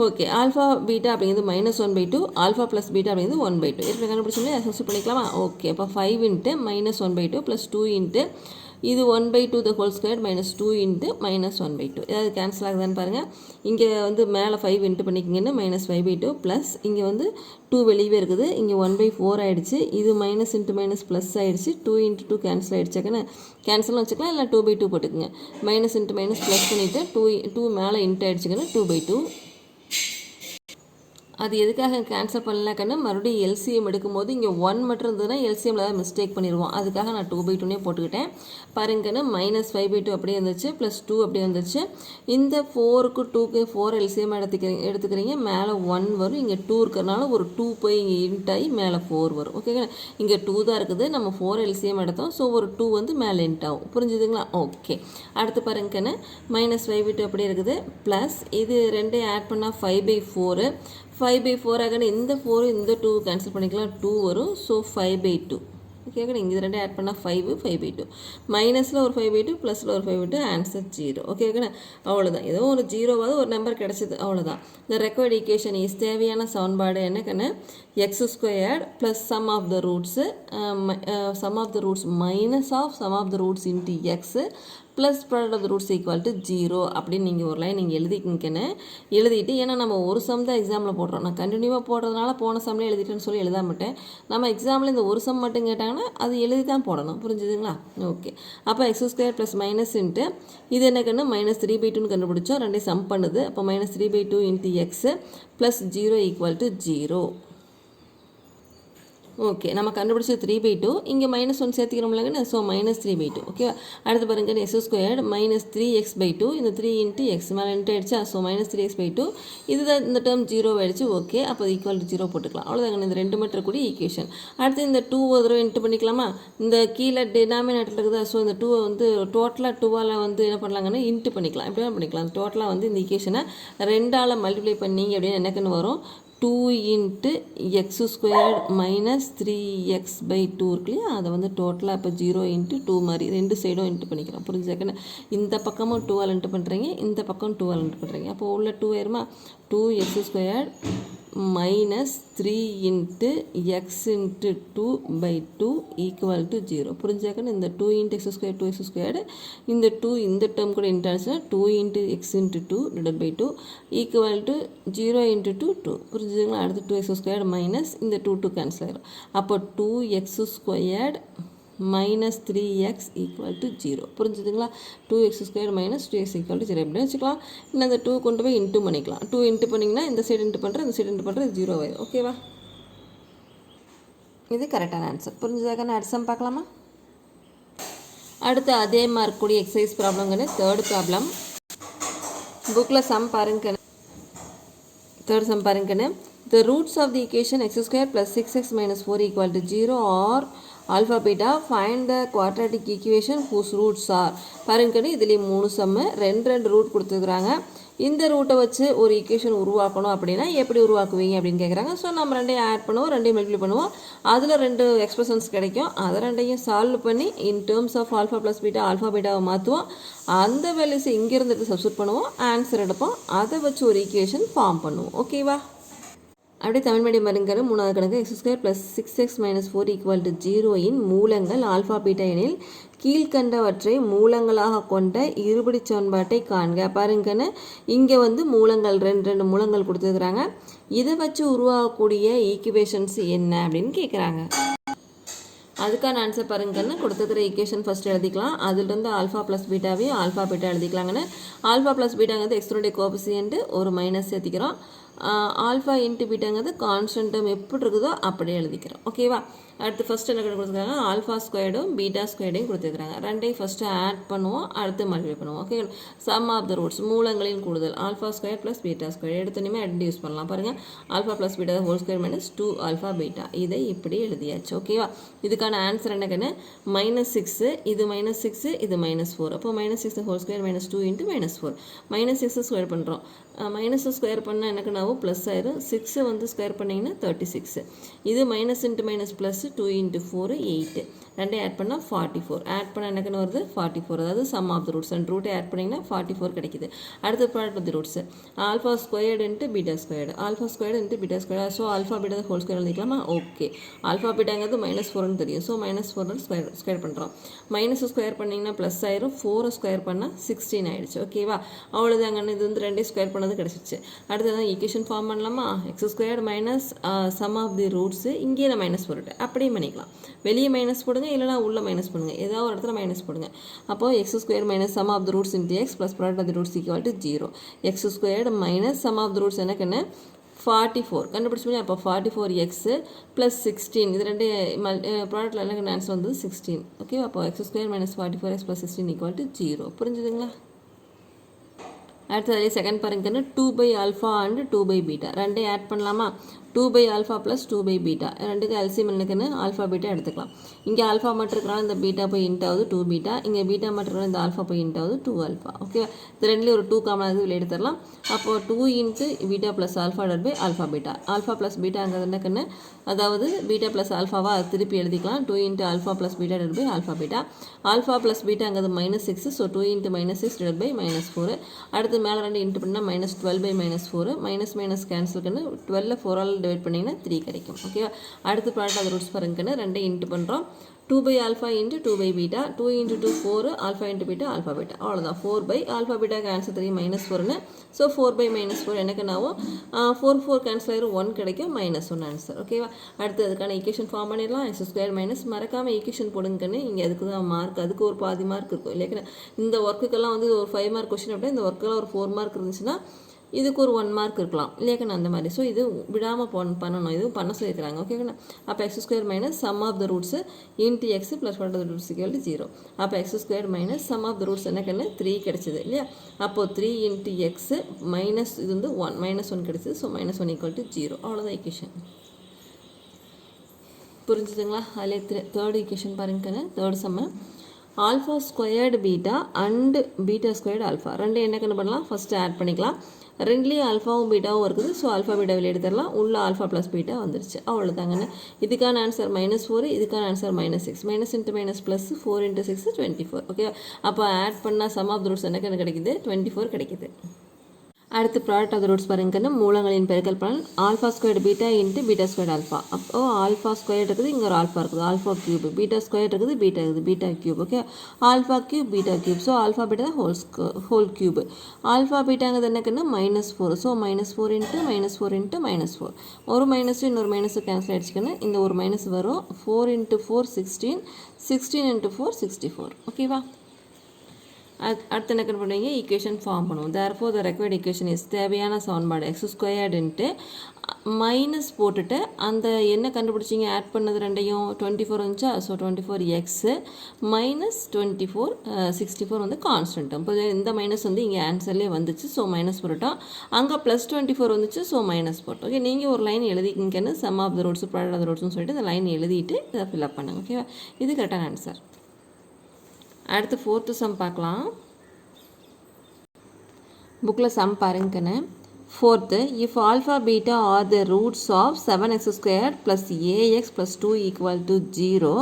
ஓகே, ஆல்ஃபா பீட்டா அப்படிங்கிறது -1/2, ஆல்ஃபா + பீட்டா அப்படிங்கிறது 1/2. ஏற்கனவே கண்டுபிடிச்சோம்னா சப்ஸ்டிட்யூட் பண்ணிக்கலாமா? ஓகே, அப்போ 5 × -1/2 + 2 × இது 1/2 the whole square minus 2 into minus 1/2. ஏதாவது கேன்சல் ஆகுதான்னு பாருங்கள். இங்கே வந்து மேலே 5 இன்ட்டு பண்ணிக்கிங்கன்னு -5/2 ப்ளஸ் இங்கே வந்து 2 வெளியே இருக்குது. இங்கே 1/4 ஆகிடுச்சு. இது மைனஸ் இன்ட்டு மைனஸ் ப்ளஸ் ஆகிடுச்சு. 2 இன்ட்டு 2 கேன்சல் ஆகிடுச்சாக்கன்னு கேன்சல்னு வச்சுக்கலாம், இல்லை 2/2 போட்டுக்குங்க. மைனஸ் இன்ட்டு மைனஸ் ப்ளஸ் பண்ணிவிட்டு 2 மேலே இன்ட்டு ஆகிடுச்சுக்கன்னு 2/2. அது எதுக்காக கேன்சல் பண்ணலக்கன்னு மறுபடியும் எல்சிஎம் எடுக்கும்போது இங்கே 1 மட்டும் இருந்ததுன்னா எல்சிஎம்மில் தான் மிஸ்டேக் பண்ணிடுவோம். அதுக்காக நான் 2/2 போட்டுக்கிட்டேேன். பாருங்கன்னு -5/2 அப்படியே வந்துச்சு, ப்ளஸ் 2 அப்படியே வந்துச்சு. இந்த 4க்கு 2க்கு 4 எல்சிஎம் எடுத்துக்கிறீங்க. மேலே 1 வரும், இங்கே 2 இருக்கிறனால ஒரு 2 போய் இங்கே இன்ட் ஆகி மேலே 4 வரும். ஓகேங்க, இங்கே 2 தான் இருக்குது, நம்ம 4 எல்சிஎம் எடுத்தோம். ஸோ ஒரு 2 வந்து மேலே இன்ட் ஆகும். புரிஞ்சுதுங்களா? ஓகே, அடுத்து பாருங்கன்னு -5/2 அப்படியே இருக்குது. ப்ளஸ் இது ரெண்டையும் ஆட் பண்ணால் 5/4. 5/4 ஆகணும். இந்த 4 இந்த 2 கேன்சல் பண்ணிக்கலாம், 2 வரும். ஸோ 5/2. ஓகேங்க, இங்கே ரெண்டே ஆட் பண்ணால் 5/2. மைனஸில் ஒரு 5/2, ப்ளஸில் ஒரு 5/2, ஆன்சர் 0. ஓகேங்கண்ணா, அவ்வளோதான். ஏதோ ஒரு 0வாவது ஒரு நம்பர் கிடச்சிது, அவ்வளோதான். இந்த ரெக்வயர்ட் ஈக்குவேஷன் இஸ் தேவையான சமன்பாடு என்னக்கண்ணா, x² plus sum of the roots minus of sum of the roots into x plus product of the roots equal to 0 அப்படின்னு நீங்கள் ஒரு லைன் நீங்கள் எழுதிக்கிங்கன்னு எழுதிட்டு, ஏன்னா நம்ம ஒரு சம் தான் எக்ஸாமில் போடுறோம். நான் கண்டினியூவாக போடுறதுனால போன சம்லேயே எழுதிட்டேன்னு சொல்லி எழுத மாட்டேன். நம்ம எக்ஸாமில் இந்த ஒரு சம் மட்டும் கேட்டாங்கன்னா அது எழுதி தான் போடணும். புரிஞ்சுதுங்களா? ஓகே, அப்போ x² ப்ளஸ் மைனஸ் இன்ட்டு இது என்னக்கன்னு -3/2ன்னு கண்டுபிடிச்சோம். ரெண்டையும் சம் பண்ணுது. அப்போ -3/2 into x plus 0 equal to 0. Okay, நம்ம கண்டுபிடிச்சது 3/2. இங்கே -1 சேர்த்துக்கிறோம்லங்கன்னு, ஸோ -3/2. ஓகேவா? அடுத்து பாருங்க, x² -3x/2. இந்த 3 இன்ட்டு எக்ஸ் மேலே இன்ட்டு ஆகிடுச்சா, ஸோ -3x/2. இதுதான் இந்த டேர்ம் 0 ஆகிடுச்சு. ஓகே, அப்போ ஈக்குவல் டு 0 போட்டுக்கலாம். அவ்வளோதாங்க, இந்த 2 மட்டும் கூடிய ஈக்குவேஷன். அடுத்து இந்த 2 ஒரு தடவை இன்ட்டு பண்ணிக்கலாமா? இந்த கீழே டினாமினேட்டர் இருக்குதா, ஸோ இந்த 2 வந்து டோட்டலாக 2ஆல் வந்து என்ன பண்ணலாங்கன்னு இன்ட்டு பண்ணிக்கலாம். எப்படி பண்ணிக்கலாம், டோட்டலாக வந்து இந்த ஈக்குவேஷனை 2ஆல் மல்டிப்ளை பண்ணிங்க அப்படின்னு என்னக்குன்னு வரும், 2 இன்ட்டு x² மைனஸ் 3x/2 இருக்கு இல்லையா, அதை வந்து டோட்டலாக இப்போ 0 இன்ட்டு 2 மாதிரி ரெண்டு சைடும் இன்ட்டு பண்ணிக்கிறோம். புரிஞ்சுக்கன்னு, இந்த பக்கமும் 2ஆல் இன்ட்டு பண்ணுறீங்க, இந்த பக்கம் 2ஆல் இன்ட்டு பண்ணுறீங்க. அப்போ உள்ள 2 ஆயிருமா, 2x² minus 3 into X into 2/2 equal to 0. புரிஞ்சாக்கன்னு, இந்த 2 இன்ட்டு x², 2x², இந்த 2 இந்த டேர்ம் கூட இன்ட்டு ஆச்சுன்னா 2 into X into 2/2 equal to 0 into 2. புரிஞ்சுதுங்களா? அடுத்து 2x² மைனஸ் இந்த 2 கேன்சல் ஆகிடும். அப்போ 2x² minus 3x equal to 0. புரிஞ்சுதுங்களா? 2x² minus 2x equal to 0 எப்படின்னு வச்சுக்கலாம். இன்னும் அந்த 2 கொண்டு போய் இன்ட்டு பண்ணிக்கலாம். 2 இன்ட்டு பண்ணிங்கன்னா இந்த சைடு இன்ட்டு பண்ணுறேன், இந்த சைடு இன்ட்டு பண்ணுறேன், 0 ஆயிடும். ஓகேவா? இது கரெக்டான ஆன்சர். புரிஞ்சுதாக்கா? அடுத்த சம் பார்க்கலாமா? அடுத்து அதே மார்க் கூடிய எக்ஸசைஸ் ப்ராப்ளம்னு தேர்ட் ப்ராப்ளம். புக்கில் சம் பாருங்கன்னு, தேர்ட் சம் பாருங்கன்னு, the roots of the equation x² plus 6x minus 4 equal to 0 or alpha beta, find the quadratic equation whose roots are. பாருங்கன்னு, இதுலேயே 3 சம்மு, 2 ரூட் கொடுத்துருக்குறாங்க. இந்த ரூட்டை வச்சு ஒரு ஈக்குவேஷன் உருவாக்கணும் அப்படின்னா எப்படி உருவாக்குவீங்க அப்படின்னு கேட்குறாங்க. ஸோ நம்ம ரெண்டையும் ஆட் பண்ணுவோம், ரெண்டையும் மல்டிப்ளை பண்ணுவோம், அதில் 2 எக்ஸ்பிரஷன்ஸ் கிடைக்கும். அதை ரெண்டையும் சால்வ் பண்ணி in terms of alpha plus beta alpha பீட்டாவை மாற்றுவோம். அந்த வேல்யூஸை இங்கேருந்து எடுத்து சப்ஸ்டியூட் பண்ணுவோம், ஆன்சர் எடுப்போம். அதை வச்சு ஒரு ஈக்குவேஷன் ஃபார்ம் பண்ணுவோம். ஓகேவா? அப்படியே தமிழ் மீடியம் வருங்கிற 3வது கணக்கு x² plus 6x minus 4 equal to 0 இன் மூலங்கள் ஆல்ஃபா பீட்டா எனில் கீழ்கண்டவற்றை மூலங்களாக கொண்ட இருபடி சமன்பாட்டை காண்க. பாருங்கன்னு, இங்கே வந்து மூலங்கள் 2 மூலங்கள் கொடுத்துருக்குறாங்க. இதை வச்சு உருவாகக்கூடிய ஈக்குவேஷன்ஸ் என்ன அப்படின்னு கேட்குறாங்க. அதுக்கான ஆன்சர் பாருங்கன்னு, கொடுத்துக்கிற ஈக்குவேஷன் ஃபஸ்ட்டு எழுதிக்கலாம். அதுலேருந்து ஆல்ஃபா ப்ளஸ் பீட்டாவையும் ஆல்ஃபா பீட்டா எழுதிக்கலாங்கன்னு. ஆல்ஃபா ப்ளஸ் பீட்டாங்கிறது எக்ஸ்னுடைய கோஎஃபிஷியன்ட், ஒரு மைனஸ் சேர்த்திக்கிறோம். ஆல்ஃபா இன்ட்டு பீட்டாங்கிறது கான்ஸ்டன்ட் டேர்ம் எப்படி இருக்குதோ அப்படியே எழுதிக்கிறோம். ஓகேவா? அடுத்து ஃபஸ்ட்டு என்ன கொடுத்துருக்காங்க, ஆல்ஃபா ஸ்கொயர்டும் பீட்டா ஸ்கொயர்டையும் கொடுத்துருக்காங்க. ரெண்டையும் ஃபஸ்ட்டு ஆட் பண்ணுவோம், அடுத்து மல்டிப்ளை பண்ணுவோம். Okay, sum of the roots மூலங்களின் கூடுதல் alpha square plus beta square எடுத்தோன்னே யூஸ் பண்ணலாம். பாருங்கள், alpha plus beta whole square minus 2 alpha beta, இதை இப்படி எழுதியாச்சு. ஓகேவா? இதுக்கான ஆன்சர் என்னக்குன்னு -6, இது -6, இது -4. அப்போ -6 whole square minus 2 into -4 -6 square பண்ணுறோம். மைனஸ் ஸ்கொயர் பண்ணால் எனக்கு நான் என்னாகும் ப்ளஸ் ஆயிரும். 6 வந்து ஸ்கொயர் பண்ணிங்கன்னா 36. இது minus into minus plus 2 into 4 8. ரெண்டையும் ஆட் பண்ணால் 44. ஆட் பண்ணால் என்னக்குன்னு வருது 44. அதாவது sum of the roots and ரூட்டை ஆட் பண்ணிங்கன்னா 44 கிடைக்குது. அடுத்த product of the roots alpha squared into beta squared. Alpha squared into beta squared. So alpha beta whole square எழுதிக்கலாமா? ஓகே. ஆல்ஃபா பீட்டாங்கிறது -4ன்னு தெரியும். ஸோ -4 ஸ்கொயர் பண்ணுறோம். மைனஸ் ஸ்கொயர் பண்ணிங்கன்னா ப்ளஸ் ஆயிரும். 4 ஸ்கொயர் பண்ணால் 16 ஆயிடுச்சு. ஓகேவா? அவ்வளோதாங்க. இது வந்து ரெண்டே ஸ்கொயர் பண்ணது கிடச்சிச்சு. அடுத்ததான் ஈக்குவேஷன் ஃபார்ம் பண்ணலாமா? X squared minus sum of the roots. இங்கேயே நான் மைனஸ் போட்டுட்டேன். அப்படியே பண்ணிக்கலாம். வெளியே மைனஸ் போடுங்க, இல்லைனா உள்ள மைனஸ் பண்ணுங்க. ஏதாவது ஒரு இடத்துல மைனஸ் போடுங்க. அப்போ x square minus sum of the roots into x plus product of the roots equal to 0. X squared minus sum of the roots எனக்கு என்ன 44 கண்டுபிடிச்சோம். அப்போ 44x ப்ளஸ் 16 இது ரெண்டு ப்ராடக்ட்டில் எனக்கு ஆன்சர் வந்து 16. ஓகே. அப்போ x square minus 44x plus 16 equal to 0. புரிஞ்சுதுங்களா? அடுத்தது செகண்ட் பாருங்கன்னா 2 ஆல்ஃபா அண்ட் 2 பீட்டா ரெண்டையும் ஆட் பண்ணலாமா? 2 ஆல்ஃபா ப்ளஸ் 2 பீட்டா ரெண்டுக்கு எல்சிஎம் என்னக்குன்னு ஆல்ஃபா பீட்டா எடுத்துக்கலாம். இங்கே ஆல்ஃபா மட்டும் இருக்கிறாங்க, இந்த பீட்டா போய் இன்ட் ஆகுது 2 பீட்டா. இங்கே பீட்டா மட்டும் இருக்கிற இந்த ஆல்ஃபா போய் இன்ட் ஆகுது 2 ஆல்ஃபா. ஓகே. இது ரெண்டுலேயும் ஒரு 2 காமன் ஆகுது, வெளியே எடுத்துடலாம். அப்போது 2 into beta plus alpha by alpha beta. Alpha plus பீட்டாங்கிறது என்னக்குன்னு, அதாவது பீட்டா ப்ளஸ் ஆல்ஃபாவா அது திருப்பி எழுதிக்கலாம். 2 into alpha plus beta by alpha beta. Alpha plus பீட்டாங்கிறது -6. So 2 into -6 by -4. அடுத்து மேலே ரெண்டு இன்ட்டு பண்ணால் -12 பை -4. மைனஸ் கேன்சலுக்குன்னு 12 4ஆல் டிவைட் பண்ணிங்கன்னா 3 கிடைக்கும். ஓகேவா? அடுத்து ப்ராடக்ட் ஆஃப் ரூட்ஸ் பாருங்கன்னு ரெண்டையும் இன்ட்டு பண்ணுறோம். 2 alpha into 2 beta. 2 into 2 4 alpha into beta alpha beta. அவ்வளோதான். 4 ஆல்ஃபா பீட்டாக்கு ஆன்சர் தெரியும் -4ன்னு. ஸோ 4 -4 எனக்கு என்னாகும் 4 கேன்சல் ஆயிரும் 1 கிடைக்கும் -1 ஆன்சர். ஓகேவா? அடுத்து அதுக்கான ஈக்குவேஷன் ஃபார்ம் பண்ணிடலாம். எக்ஸ் ஸ்கொயர் மைனஸ் மறக்காமல் ஈக்குவேஷன் போடுங்கன்னு. இங்கே அதுக்கு தான் மார்க், அதுக்கு ஒரு பாதி மார்க் இருக்கும் இல்லையா? இந்த ஒர்க்குக்கெல்லாம் வந்து ஒரு 5 மார்க் கொஸ்டின் அப்படியே, இந்த ஒர்க்கெல்லாம் ஒரு 4 மார்க் இருந்துச்சுன்னா இதுக்கு ஒரு 1 மார்க் இருக்கலாம் இல்லையாக்கண்ணா? அந்த மாதிரி. ஸோ இது விடாமல் பண்ணணும். இதுவும் பண்ண சொல்லியிருக்கிறாங்க. ஓகேங்கண்ணா? அப்போ x square minus sum of the roots into x plus product of the roots equal to 0. அப்போ x square minus sum of the roots என்னக்கண்ணு 3 கிடைச்சிது இல்லையா? அப்போது 3 இன்ட்டு எக்ஸ் மைனஸ் இது வந்து 1 -1 கிடைச்சிது. So -1 equal to 0. அவ்வளோதான் ஈக்குவேஷன். புரிஞ்சுதுங்களா? அதிலே தேர்ட் ஈக்குவேஷன் பாருங்கண்ணு. Third sum alpha squared beta and beta squared alpha ரெண்டு என்ன கண்டு பண்ணலாம்? ஃபஸ்ட்டு ஆட் பண்ணிக்கலாம். ரெண்டுலேயும் ஆல்ஃபாவும் பீட்டாவும் இருக்குது. ஸோ ஆல்ஃபா பீட்டா வெளியே எடுத்துடலாம். உள்ள ஆல்ஃபா ப்ளஸ் பீட்டா வந்துருச்சு. அவ்வளோதாங்கண்ணே. இதுக்கான ஆன்சர் -4, இதுக்கான answer -6. Minus into minus plus 4 into 6 24. Okay. அப்போ ஆட் பண்ணால் சம் ஆஃப் த ரூட்ஸ் எனக்கு கிடைக்குது 24 கிடைக்குது. அடுத்து ப்ராடக்ட் ஆஃப் த ரூட்ஸ் பாருங்கன்னா மூலங்களின் பெருக்கல் பலன் alpha squared beta into beta squared alpha. அப்போ ஆல்ஃபா ஸ்கொயர்டு இருக்குது, இங்கே ஒரு ஆல்ஃபா இருக்குது, ஆல்ஃபா கியூப். பீட்டா ஸ்கொயர்டு இருக்குது, பீட்டா இருக்குது, beta cube. Okay. Alpha cube beta cube. So alpha beta whole cube. Alpha பீட்டாங்கிறது என்னக்குன்னா -4. So -4 into -4 into -4. ஒரு minus இன்னொரு minus cancel ஆகிடுச்சுக்கன்னு இந்த ஒரு மைனஸ் வரும். 4 இன்ட்டு 4 16, 16 இன்ட்டு 4 64. ஓகேவா? அடுத்து என்ன பண்ணுவீங்க? ஈக்குவேஷன் ஃபார்ம் பண்ணுவோம். Therefore the required equation is தேவையான சமன்பாடு எக்ஸ் ஸ்கொயர்டுன்ட்டு மைனஸ் போட்டுட்டு அந்த என்ன கண்டுபிடிச்சிங்க ஆட் பண்ணது ரெண்டையும் 24 வந்துச்சா? ஸோ 24x மைனஸ் 24 64 வந்து கான்ஸ்டன்ட்டும். இப்போ இந்த மைனஸ் வந்து இங்கே ஆன்சர்லேயே வந்துச்சு. ஸோ மைனஸ் போட்டோம். அங்கே ப்ளஸ் 24 வந்துச்சு. ஸோ மைனஸ் போட்டோம். ஓகே. நீங்கள் ஒரு லைன் எழுதிக்கிங்கன்னு sum of the roots product of the ரூட்ஸ்னு சொல்லிட்டு இந்த லைன் எழுதிட்டு இதை ஃபில்அப் பண்ணுங்க. ஓகேவா? இது கரெக்டான ஆன்சர். அடுத்து 4th சம் பார்க்கலாம். புக்கில் சம் பாருங்கன்னு. 4th if alpha beta are the roots of 7x square plus ax plus 2 equal to 0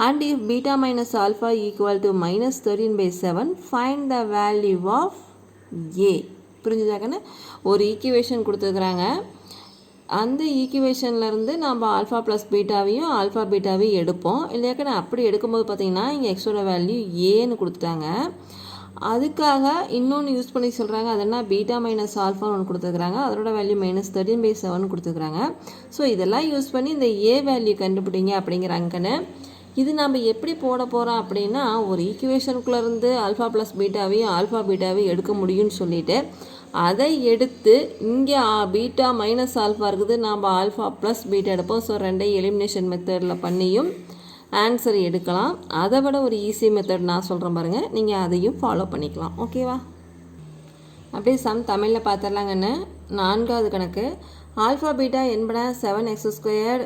and if beta minus alpha equal to -13/7 find the value of a. புரிஞ்சுதாக்கன்னு? ஒரு equation கொடுத்துருக்குறாங்க. அந்த ஈக்குவேஷன்லேருந்து நம்ம alpha plus பீட்டாவையும் alpha பீட்டாவையும் எடுப்போம். இல்லையாக்க நான் அப்படி எடுக்கும்போது பார்த்தீங்கன்னா இங்கே எக்ஸோட வேல்யூ ஏன்னு கொடுத்துட்டாங்க. அதுக்காக இன்னொன்று யூஸ் பண்ணி சொல்கிறாங்க. அதென்னா பீட்டா மைனஸ் ஆல்ஃபான்னு ஒன்று கொடுத்துருக்குறாங்க. அதோட வேல்யூ -13/7 கொடுத்துருக்குறாங்க. ஸோ இதெல்லாம் யூஸ் பண்ணி இந்த ஏ வேல்யூ கண்டுபிடிங்க அப்படிங்கிறாங்கன்னு. இது நம்ம எப்படி போட போகிறோம் அப்படின்னா ஒரு ஈக்குவேஷனுக்குள்ளேருந்து ஆல்ஃபா ப்ளஸ் பீட்டாவையும் ஆல்ஃபா பீட்டாவையும் எடுக்க முடியும்னு சொல்லிவிட்டு அதை எடுத்து இங்கே பீட்டா மைனஸ் ஆல்ஃபா இருக்குது, நாம் ஆல்ஃபா ப்ளஸ் பீட்டா எடுப்போம். ஸோ ரெண்டையும் எலிமினேஷன் மெத்தடில் பண்ணியும் ஆன்சர் எடுக்கலாம். அதை விட ஒரு ஈஸி மெத்தட் நான் சொல்கிறேன் பாருங்கள், நீங்கள் அதையும் ஃபாலோ பண்ணிக்கலாம். ஓகேவா? அப்படியே சம் தமிழில் பார்த்துடலாங்கன்னு. 4வது கணக்கு ஆல்ஃபா பீட்டா என்பன 7x²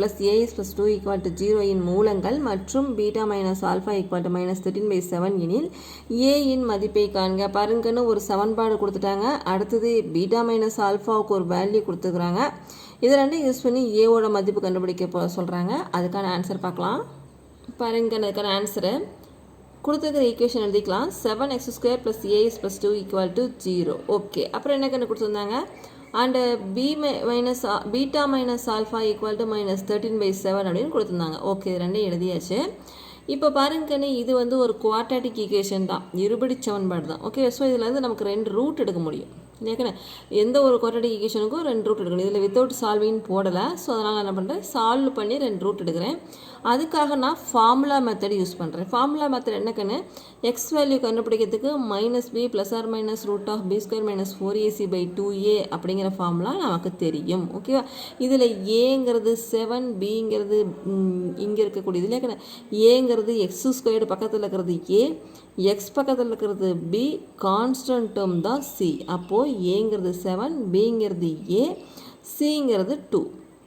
+ ax + 2 = 0 இன் மூலங்கள் மற்றும் பீட்டா மைனஸ் ஆல்ஃபா = -13/7 எனில் a இன் மதிப்பை காண்க. பாருங்கன்னு ஒரு சமன்பாடு கொடுத்துட்டாங்க. அடுத்தது பீட்டா மைனஸ் ஆல்ஃபாவுக்கு ஒரு வேல்யூ கொடுத்துக்கிறாங்க. இது ரெண்டும் யூஸ் பண்ணி ஏவோட மதிப்பு கண்டுபிடிக்க சொல்கிறாங்க. அதுக்கான ஆன்சர் பார்க்கலாம். பாருங்க, அதுக்கான ஆன்சரு கொடுத்துருக்கிற ஈக்குவேஷன் எழுதிக்கலாம். 7x² + ax + 2 = 0. ஓகே, அப்புறம் என்ன கண்டு கொடுத்துருந்தாங்க? அண்டு பீட்டா மைனஸ் ஆல்ஃபா = -13/7 அப்படின்னு கொடுத்துருந்தாங்க. ஓகே, இது ரெண்டும் எழுதியாச்சு. இப்போ பாருங்கன்னு இது வந்து ஒரு குவாட்ராட்டிக் ஈக்குவேஷன் தான், இருபடி சமன்பாடு தான். ஓகே, ஸோ இதில் வந்து நமக்கு 2 ரூட் எடுக்க முடியும். இல்லையாக்கண்ணே, எந்த ஒரு குவாட்ராட்டிக் ஈக்குவேஷனுக்கும் 2 ரூட் எடுக்கணும். இதில் வித்தவுட் சால்வின்னு போடலை. ஸோ அதனால் என்ன பண்ணுறேன், சால்வ் பண்ணி 2 ரூட் எடுக்கிறேன். அதுக்காக நான் ஃபார்முலா மெத்தட் யூஸ் பண்ணுறேன். ஃபார்முலா மெத்தட் என்னக்கன்னு, எக்ஸ் வேல்யூ கண்டுபிடிக்கிறதுக்கு -b ± √b² - 4ac/2a அப்படிங்கிற ஃபார்முலா நமக்கு தெரியும். ஓகேவா? இதில் ஏங்கிறது 7, பிங்கிறது இங்கே இருக்கக்கூடியது இல்லையாக்கண்ணே, ஏங்கிறது x² பக்கத்தில் இருக்கிறது a, எக்ஸ் பக்கத்தில் இருக்கிறது பி, கான்ஸ்டன்ட் டேர்ம் தான் சி. அப்போது ஏங்கிறது 7, பிங்கிறது ஏ, சிங்கிறது 2.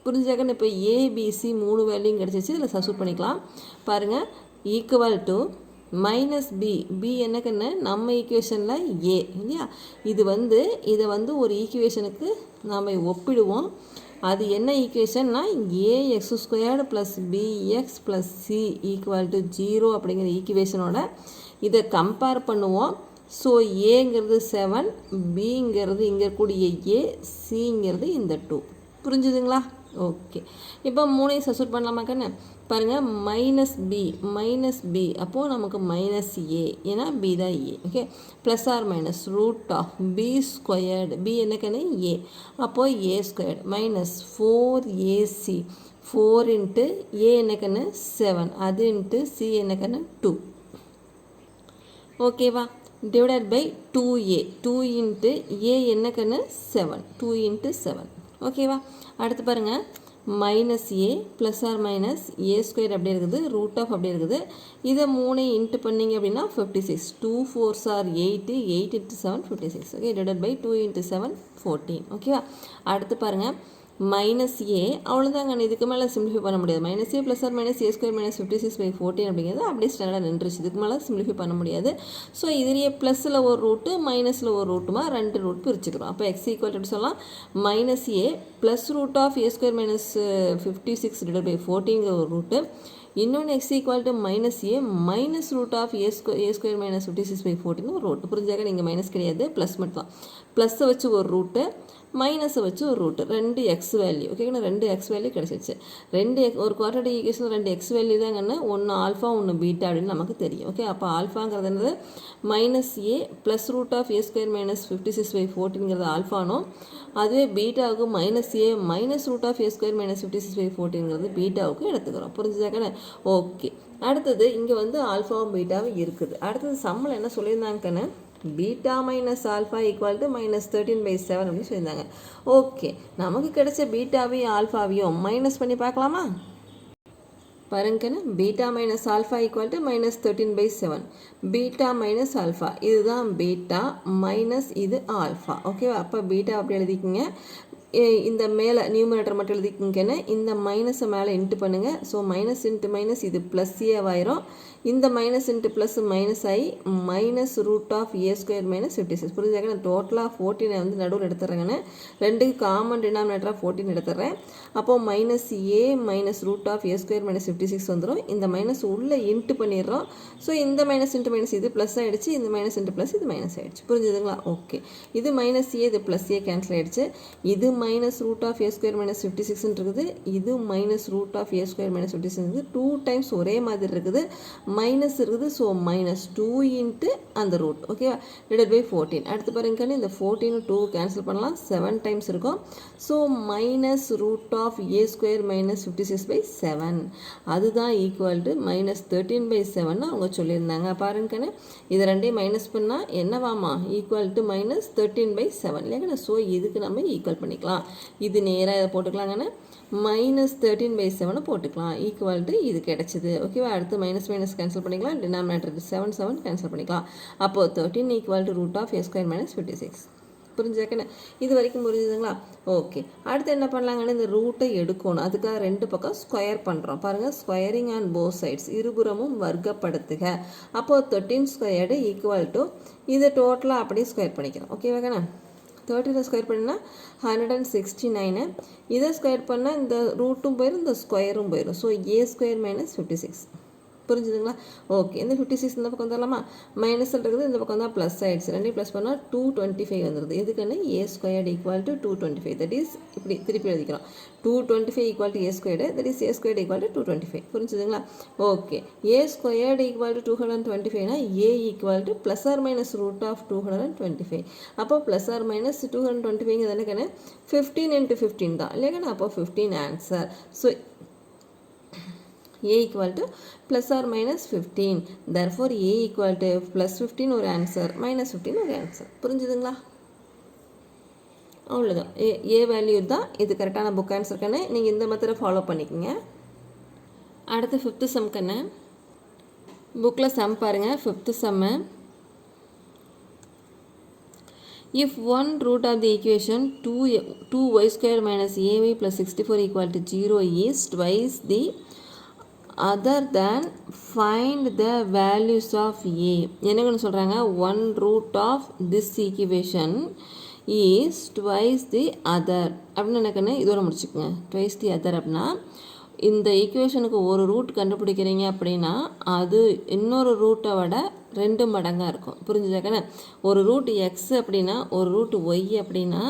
புரிஞ்சாக்கன்னு இப்போ ஏபிசி 3 வேல்யூயும் கிடச்சிச்சு. இதில் சப்ஸ்டிட்யூட் பண்ணிக்கலாம். பாருங்கள், ஈக்குவல் டு -b, b என்னக்கன்னு நம்ம ஈக்குவேஷனில் ஏ இல்லையா, இதை வந்து ஒரு ஈக்குவேஷனுக்கு நாம் ஒப்பிடுவோம். அது என்ன ஈக்குவேஷன்னா ax² + bx + c = 0 அப்படிங்கிற ஈக்குவேஷனோட இதை கம்பேர் பண்ணுவோம். ஸோ ஏங்கிறது 7, பிங்கிறது இங்கே இருக்கக்கூடிய ஏ, சிங்கிறது இந்த 2. புரிஞ்சுதுங்களா? ஓகே, இப்போ 3ஐயும் சப்ஸ்டிட்யூட் பண்ணலாமாக்கண்ணே. பாருங்கள், -b அப்போது நமக்கு -a, ஏன்னா b தான் a. Okay, ± √b², b என்னக்கண்ணே a, அப்போது a² -4ac, 4 × a என்னக்கண்ணே 7, அது × c என்னக்கண்ணே 2. ஓகேவா? டிவைடட் பை 2a, 2 × a என்னக்கண்ணு 7, 2 × 7. ஓகேவா? அடுத்து பாருங்கள், -a ± a² அப்படி இருக்குது, √ அப்படி இருக்குது. இதை 3 இன்ட்டு பண்ணிங்க அப்படின்னா 56, 2 4s are 8, 8 × 7 56. Okay, divided by 2 × 7 14. ஓகேவா? அடுத்து பாருங்கள், -a அவ்வளோதாங்க, இதுக்கு மேலே சிம்பிளிஃபை பண்ண முடியாது. -a ± a² - 56/14 அப்படிங்கிறது அப்படியே ஸ்டாண்டர்டாக நின்றுச்சு. இதுக்கு மேலே சிம்பிளிஃபை பண்ண முடியாது. ஸோ இதுலேயே ப்ளஸில் ஒரு ரூட்டு மைனஸில் ஒரு ரூட்டுமா 2 ரூட் பிரிச்சுக்கிறோம். அப்போ x = எப்படி சொல்லலாம், -a + √a² - 56/14 ஒரு ரூட்டு, இன்னொன்று x = -a -√a² - 56/14 ஒரு ரூட்டு. புரிஞ்சாக்க நீங்கள் மைனஸ் கிடையாது, ப்ளஸ் மட்டும் தான். ப்ளஸ்ஸை வச்சு ஒரு ரூட்டு, மைனஸை வச்சு ஒரு ரூட்டு, 2 எக்ஸ் வேல்யூ. ஓகேங்களா? 2 எக்ஸ் வேல்யூ கிடச்சிச்சு. ஒரு குவாட்ராட்டிக் ஈக்குவேஷன் 2 எக்ஸ் வேல்யூ தாங்கன்னு, ஒன்று ஆல்ஃபா ஒன்று பீட்டா அப்படின்னு நமக்கு தெரியும். ஓகே, அப்போ ஆல்ஃபாங்கிறது என்னது, -a + √a² - 56/14 ஆல்ஃபானும், அதுவே பீட்டாவுக்கு -a -√a² - 56/14 பீட்டாவுக்கு எடுத்துக்கிறோம். புரிஞ்சுதாக்கண்ணே? ஓகே, அடுத்தது இங்கே வந்து ஆல்ஃபாவும் பீட்டாவும் இருக்குது. அடுத்தது சம்மில் என்ன சொல்லியிருந்தாங்கன்னு, பீட்டா மைனஸ் ஆல்ஃபா = -13/7 அப்படின்னு சொல்லியிருந்தாங்க. ஓகே, நமக்கு கிடைச்ச பீட்டாவையும் ஆல்ஃபாவையும் மைனஸ் பண்ணி பார்க்கலாமா? பாருங்கன்னு, beta minus alpha = -13/7. Beta minus alpha, இதுதான் பீட்டா மைனஸ் இது ஆல்ஃபா. ஓகேவா? அப்போ பீட்டா அப்படி எழுதிக்கிங்க. இந்த மேலே நியூமரேட்டர் மட்டும் எழுதிக்கிங்கன்னு, இந்த மைனஸை மேலே இன்ட்டு பண்ணுங்கள். ஸோ மைனஸ் இன்ட்டு மைனஸ் இது ப்ளஸ் ஏவாயிரும். இந்த மைனஸ் இன்ட்டு ப்ளஸ் மைனஸ் ஆகி -√a² - 56. புரிஞ்சாக்க நான் டோட்டலாக 14 வந்து நடுவில் எடுத்துறேங்கன்னு, 2க்கு காமன் டினாமினேட்டராக 14 எடுத்துறேன். அப்போது -a -√a² - 56 வந்துடும். இந்த மைனஸ் உள்ளே இன்ட்டு பண்ணிடுறோம். ஸோ இந்த மைனஸ் இன்ட்டு மைனஸ் இது ப்ளஸ் ஆகிடுச்சு, இந்த மைனஸ் இன்ட்டு ப்ளஸ் இது மைனஸ் ஆகிடுச்சு. புரிஞ்சுதுங்களா? ஓகே, இது -a இது +a கேன்சல் ஆகிடுச்சு. இது -√a² - 56 இருக்குது, இது -√a² - 56 இருக்குது. 2 டைம்ஸ் ஒரே மாதிரி இருக்குது, மைனஸ் இருக்குது. ஸோ -2 × அந்த ரூட். ஓகேவா? Divided by 14. அடுத்து பாருங்கன்னு, இந்த 14 2 கேன்சல் பண்ணலாம், 7 டைம்ஸ் இருக்கும். ஸோ -√a² - 56/7 அதுதான் ஈக்குவல் டு -13/7 அவங்க சொல்லியிருந்தாங்க. பாருங்கன்னு, இது ரெண்டையும் மைனஸ் பண்ணால் என்னவாமா, ஈக்குவல் டு -13/7 இல்லையாங்கண்ணா. ஸோ இதுக்கு நம்ம ஈக்குவல் பண்ணிக்கலாம். இது நேராக இதை போட்டுக்கலாங்கண்ணா, -13/7 போட்டுக்கலாம். ஈக்குவல் டு இது கிடச்சிது. ஓகேவா? அடுத்து மைனஸ் மைனஸ் கேன்சல் பண்ணிக்கலாம், டினாமினேட்டர் 7 கேன்சல் பண்ணிக்கலாம். அப்போது 13 = √a² - 56. புரிஞ்சாக்கண்ணே? இது வரைக்கும் புரிஞ்சுதுங்களா? ஓகே. அடுத்து என்ன பண்ணலாங்கன்னு இந்த ரூட்டை எடுக்கணும். அதுக்காக 2 பக்கம் ஸ்கொயர் பண்ணுறோம். பாருங்கள், ஸ்கொயரிங் ஆன் போத் சைட்ஸ், இருபுறமும் வர்க்கப்படுத்துக. அப்போது 13 ஸ்கொயர்டு ஈக்குவல் டு இதை டோட்டலாக அப்படியே ஸ்கொயர் பண்ணிக்கிறோம். ஓகேவாங்கண்ணா? 13 ஸ்கொயர் பண்ணால் 169. இதை ஸ்கொயர் பண்ணால் இந்த ரூட்டும் போயிடும், இந்த ஸ்கொயரும் போயிடும். So a square minus 56. புரிஞ்சுதுங்களா? ஓகே. இந்த 56 இந்த பக்கம் வந்துடலாமா? மைனஸ் இருக்குது, இந்த பக்கம் தான் ப்ளஸ் ஆகிடுச்சு. ரெண்டையும் ப்ளஸ் பண்ணால் 225 வந்துடுது. எதுக்குன்னு a squared equal to 225. That is இப்படி திருப்பி எழுதிக்கிறோம். 225 equal to a squared, that is a squared equal to 225. புரிஞ்சுதுங்களா? Okay. a squared equal to 225னா a equal to plus or minus root of 225. அப்போ ப்ளஸ் ஆர் மைனஸ் 225 தானே 15 into 15 தான் இல்லையாண்ணா? அப்போ 15 answer. So a equal to plus or minus 15. Therefore a equal to plus 15 ஒரு answer, minus 15 ஒரு answer. புரிஞ்சுதுங்களா? அவ்வளோதான். a value தான் இது கரெக்டான புக் ஆன்சர் கண்ணு. நீங்கள் இந்த மெத்தடை ஃபாலோ பண்ணிக்கோங்க. அடுத்து 5th சம் கண்ணு. புக்கில் சம் பாருங்கள். 5th Jammu. If one root of the equation 2y square minus ay plus 64 equal to 0 is twice the other than find the values of a. என்னன்னு சொல்கிறாங்க? one root of this equation is twice the other அப்படின்னு எனக்குன்னு இதோட முடிச்சுக்கோங்க. twice the other அப்படின்னா இந்த ஈக்குவேஷனுக்கு ஒரு root கண்டுபிடிக்கிறீங்க அப்படின்னா அது இன்னொரு ரூட்டை விட 2 மடங்காக இருக்கும். புரிஞ்சுதாக்கண்ணே? ஒரு ரூட் எக்ஸ் அப்படின்னா ஒரு ரூட் ஒய் அப்படின்னா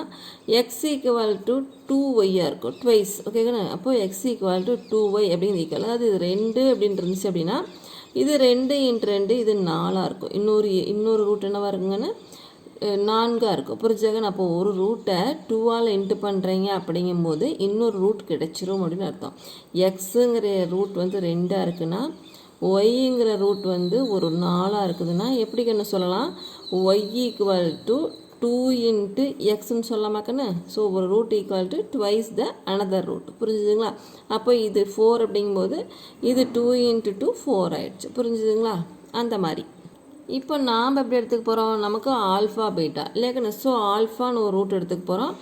எக்ஸ் ஈக்குவல் டு 2yயாக இருக்கும், ட்வைஸ். ஓகேங்கண்ணா? அப்போது எக்ஸ் ஈக்குவல் டு 2y அப்படின்னு ஈக்குவல். அதாவது இது 2 அப்படின்னு இருந்துச்சு அப்படின்னா இது 2 × 2 இது 4ஆக இருக்கும். இன்னொரு ரூட் என்னவாக இருக்குங்கன்னு 4ஆக இருக்கும். புரிஞ்சாங்க? அப்போ ஒரு ரூட்டை 2ஆல் இன்ட்டு பண்ணுறீங்க அப்படிங்கும்போது இன்னொரு ரூட் கிடச்சிரும் அப்படின்னு அர்த்தம். எக்ஸுங்கிற ரூட் வந்து 2ஆக இருக்குன்னா ஒய்ங்கிற ரூட் வந்து ஒரு 4ஆக இருக்குதுன்னா எப்படி கண்ணு சொல்லலாம்? ஒய் ஈக்குவல் டு 2 × எக்ஸ்ன்னு சொல்லமாக்கண்ணே? ஸோ ஒரு root equal to twice the another root. புரிஞ்சுதுங்களா? அப்போ இது 4 அப்படிங்கும்போது இது 2 × 2 4 ஆயிடுச்சு. புரிஞ்சுதுங்களா? அந்த மாதிரி இப்போ நாம் எப்படி எடுத்துக்க போகிறோம்? நமக்கு ஆல்ஃபா பீட்டா இல்லைக்கண்ணே? ஸோ ஆல்ஃபான்னு ஒரு ரூட் எடுத்துக்க போகிறோம்,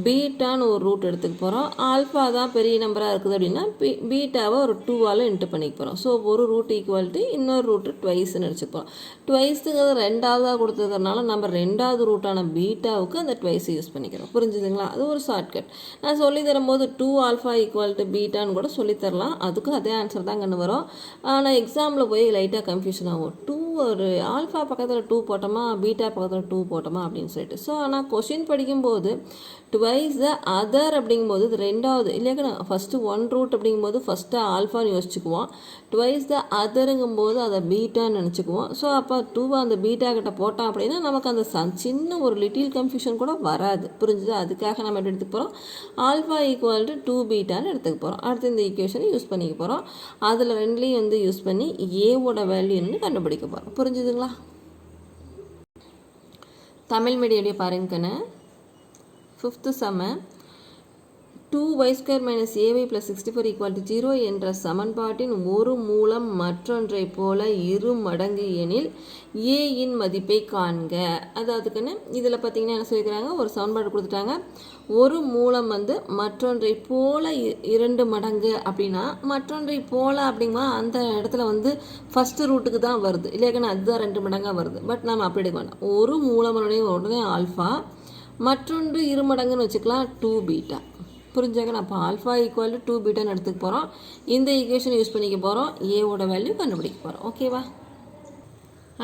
பீட்டான்னு ஒரு ரூட் எடுத்துக்க போகிறோம். ஆல்ஃபா தான் பெரிய நம்பராக இருக்குது அப்படின்னா பீட்டாவை ஒரு 2ஆல் இன்ட்டு பண்ணிக்க போகிறோம். ஸோ ஒரு ரூட் ஈக்குவல் டு இன்னொரு ரூட்டு ட்வைஸ்ன்னு எடுத்துப்போம். ட்வைஸுங்கிறது 2ஆவதாக கொடுத்துருக்கறனால நம்ம 2வது ரூட்டான பீட்டாவுக்கு அந்த ட்வைஸ் யூஸ் பண்ணிக்கிறோம். புரிஞ்சுதுங்களா? அது ஒரு ஷார்ட்கட். நான் சொல்லி தரும்போது 2 ஆல்ஃபா ஈக்குவல் டு பீட்டான்னு கூட சொல்லித்தரலாம். அதுக்கும் அதே ஆன்சர் தான் கண்டு வரும். ஆனால் எக்ஸாமில் போய் லைட்டாக கன்ஃபியூஷன் ஆகும். ஒரு ஆல்ஃபா பக்கத்தில் 2 போட்டோமா, பீட்டா பக்கத்தில் 2 போட்டோமா அப்படின்னு சொல்லிட்டு. ஸோ ஆனால் கொஷின் படிக்கும்போது ட்வைஸ் த அதர் அப்படிங்கும்போது இது 2வது இல்லையாக்கண்ணா? ஃபஸ்ட்டு 1 ரூட் அப்படிங்கும்போது ஃபஸ்ட்டு ஆல்ஃபான்னு யோசிச்சுக்குவோம். ட்வைஸ் த அதருங்கும்போது அதை பீட்டான்னு நினச்சிக்குவோம். ஸோ அப்போ 2 அந்த பீட்டா கிட்ட போட்டோம் அப்படின்னா நமக்கு அந்த சின்ன ஒரு லிட்டில் கன்ஃபியூஷன் கூட வராது. புரிஞ்சுது? அதுக்காக நம்ம எப்படி எடுத்துக்க போகிறோம்? ஆல்ஃபா ஈக்குவல் டு 2 பீட்டான்னு எடுத்துக்க போகிறோம். அடுத்து இந்த ஈக்குவேஷனை யூஸ் பண்ணிக்க போகிறோம். அதில் 2லையும் வந்து யூஸ் பண்ணி ஏவோட வேல்யூ என்னன்னு கண்டுபிடிக்க போகிறோம். புரிஞ்சுதுங்களா? Tamil medium பாருங்கண்ணே. 5th Jammu. 2y square minus ay plus 64 equal to 0 என்ற சமன்பாட்டின் ஒரு மூலம் மற்றொன்றை போல இரு மடங்கு எனில் a இன் மதிப்பை காண்க. அதாவதுக்குன்னு இதில் பார்த்தீங்கன்னா என்ன சொல்லிக்கிறாங்க? ஒரு சமன்பாடு கொடுத்துட்டாங்க. ஒரு மூலம் வந்து மற்றொன்றை போல 2 மடங்கு அப்படின்னா மற்றொன்றை போல அப்படிங்குமா அந்த இடத்துல வந்து ஃபஸ்ட்டு ரூட்டுக்கு தான் வருது இல்லையாக்கண்ணா? அதுதான் 2 மடங்காக வருது. பட் நம்ம அப்படி எடுக்க வேண்டாம். ஒரு மூலமுடைய உடனே ஆல்ஃபா, மற்றொன்று 2 மடங்குன்னு வச்சுக்கலாம் 2 பீட்டா. புரிஞ்சாங்க? அப்போ ஆல்ஃபா ஈக்குவல் டு 2 பீட்டான்னு எடுத்துக்க போகிறோம். இந்த ஈக்குவேஷன் யூஸ் பண்ணிக்க போகிறோம். ஏவோட வேல்யூ கண்டுபிடிக்க போகிறோம். ஓகேவா?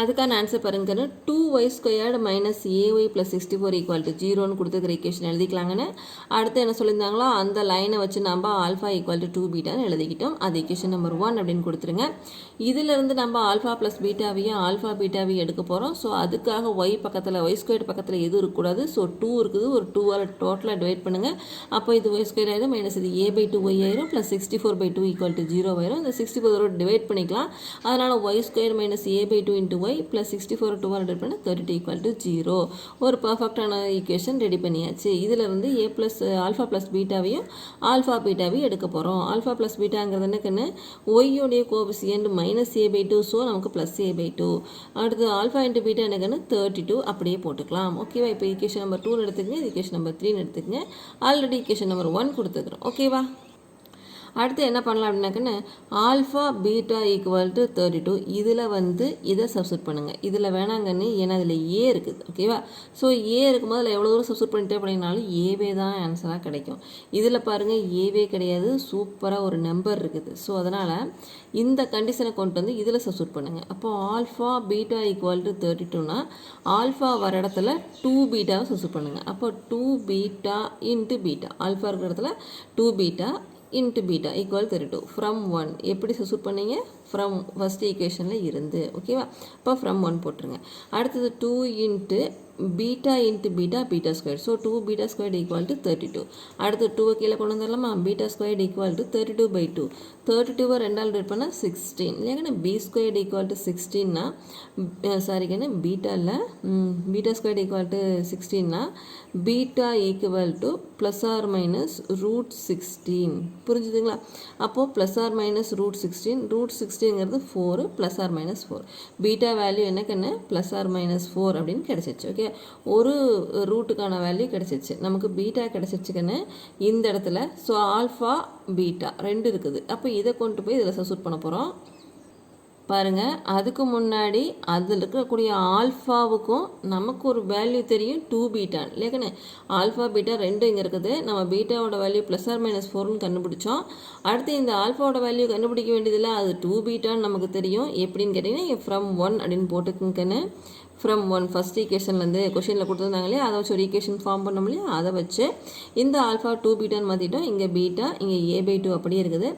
அதுக்கான ஆன்சர் பாருங்கன்னு 2y squared minus ay plus 64 equal to 0ன்னு கொடுத்துருக்கிற ஈக்குவேஷன் எழுதிக்கலாங்கன்னு. அடுத்து என்ன சொல்லியிருந்தாங்களோ அந்த லைனை வச்சு நம்ம ஆல்ஃபா ஈக்குவல் டு 2 பீட்டான்னு எழுதிக்கிட்டோம். அது ஈக்குவேஷன் நம்பர் 1 அப்படின்னு கொடுத்துருங்க. இதிலிருந்து நம்ம ஆல்ஃபா ப்ளஸ் பீட்டாவையும் ஆல்ஃபா பீட்டாவையும் எடுக்க போகிறோம். ஸோ அதுக்காக ஒய் ஸ்கொயர்டு பக்கத்தில் எதுவும் இருக்கக்கூடாது. ஸோ 2 இருக்குது, ஒரு 2ஆல் டோட்டலாக டிவைட் பண்ணுங்கள். அப்போ இது y ஸ்கொயர் ஆயிரும், மைனஸ் இது a/2y ஆயிரும், ப்ளஸ் 64/2 ஈக்குவல் டு 0 ஆயிரும். இந்த 64 டிவைட் பண்ணிக்கலாம். அதனால் y square minus a/2 into 2y plus 64 2 ready பண்ண 32 ஈக்குவல் டு 0. ஒரு பர்ஃபெக்டான ஈக்குவேஷன் ரெடி பண்ணியாச்சு. இதில் இருந்து ஏ ப்ளஸ் ஆல்ஃபா ப்ளஸ் பீட்டாவையும் ஆல்ஃபா பீட்டாவையும் எடுக்க போகிறோம். ஆல்ஃபா ப்ளஸ் பீட்டாங்கிறது என்னக்குன்னு ஒய்யோடைய கோஎஃபிஷியன்ட் -a/2, ஸோ நமக்கு +a/2. அடுத்து ஆல்ஃபா இன்ட்டு பீட்டா என்னக்குன்னு 32 அப்படியே போட்டுக்கலாம். ஓகேவா? இப்போ ஈக்குவேஷன் நம்பர் 2 எடுத்துக்கங்க, இது ஈக்குவேஷன் நம்பர் 3 எடுத்துக்கங்க. Already equation number 1 கொடுத்துக்கிறோம். ஓகேவா? அடுத்து என்ன பண்ணலாம் அப்படின்னாக்கன்னு ஆல்ஃபா பீட்டா ஈக்குவல் டு 32 இதில் வந்து இதை சப்ஸ்டியூட் பண்ணுங்கள். இதில் வேணாங்கன்னு ஏன்னா அதில் ஏ இருக்குது. ஓகேவா? ஸோ ஏ இருக்கும்போது அதில் எவ்வளோ தூரம் சப்ஸ்டியூட் பண்ணிட்டே அப்படின்னாலும் ஏவே தான் ஆன்சராக கிடைக்கும். இதில் பாருங்கள் ஏவே கிடையாது, சூப்பராக ஒரு நம்பர் இருக்குது. ஸோ அதனால் இந்த கண்டிஷனை கொண்டு வந்து இதில் சப்ஸ்டியூட் பண்ணுங்கள். அப்போது ஆல்ஃபா பீட்டா ஈக்குவல் டு 32னா ஆல்ஃபா வர இடத்துல 2 பீட்டாவை சப்ஸ்டியூட் பண்ணுங்கள். அப்போ 2 பீட்டா இன்ட்டு பீட்டா, ஆல்ஃபா இருக்கிற இடத்துல 2 beta into beta equal 32 from 1 எப்படி சப்ஸ்டியூட் பண்ணீங்க? ஃப்ரம் ஃபஸ்ட் ஈக்குவேஷனில் இருந்து. ஓகேவா? இப்போ ஃப்ரம் 1 போட்டுருங்க. அடுத்தது 2 into beta into beta beta square. So 2 beta square equal to 32. அடுத்து 2 கீழே கொண்டு வந்துடலாமா? Beta square equal to 32/2. 32 2ஆல் டிவைட் பண்ணால் 16 இல்லைங்கண்ணா. பி ஸ்கொயர் ஈக்குவல் டு 16னா சாரிங்கண்ணா பீட்டாவில் பீட்டா ஸ்கொயர் ஈக்குவல் டு 16னா beta equal to plus or minus √16. புரிஞ்சுதுங்களா? அப்போது ப்ளஸ் ஆர் மைனஸ் √16, √16ங்கிறது 4 plus or minus 4. Beta value என்னக்கண்ணு ப்ளஸ் ஆர் மைனஸ் 4 அப்படின்னு கிடச்சிச்சு. ஓகே, ஒரு ரூட்டுக்கான வேல்யூ கிடச்சிச்சு, நமக்கு பீட்டா கிடச்சிச்சுக்கன்னு இந்த இடத்துல. ஸோ ஆல்ஃபா பீட்டா 2 இருக்குது. அப்போ இதை கொண்டு போய் இதில் சப்ஸ்டியூட் பண்ண போகிறோம். பாருங்கள், அதுக்கு முன்னாடி அதில் இருக்கக்கூடிய ஆல்ஃபாவுக்கும் நமக்கு ஒரு வேல்யூ தெரியும் 2 பீட்டான் இல்லையாக்கண்ணே. ஆல்ஃபா பீட்டா 2 இங்கே இருக்குது. நம்ம பீட்டாவோட வேல்யூ ப்ளஸ் ஆர் மைனஸ் 4னு கண்டுபிடிச்சோம். அடுத்து இந்த ஆல்ஃபாவோட வேல்யூ கண்டுபிடிக்க வேண்டியதில்லை, அது 2 பீட்டான்னு நமக்கு தெரியும். எப்படின்னு கேட்டிங்கன்னா ஃப்ரம் 1 அப்படின்னு போட்டுக்குங்கன்னு. ஃப்ரம் 1 ஃபஸ்ட் ஈக்குவேஷன்லேருந்து கொஷினில் கொடுத்துருந்தாங்க இல்லையா, அதை வச்சு ஒரு ஈக்குவேஷன் ஃபார்ம் பண்ணோம் இல்லையா, அதை வச்சு இந்த ஆல்ஃபா 2 பீட்டான்னு மாற்றிட்டோம். இங்கே பீட்டா, இங்கே a/2 அப்படியே இருக்குது.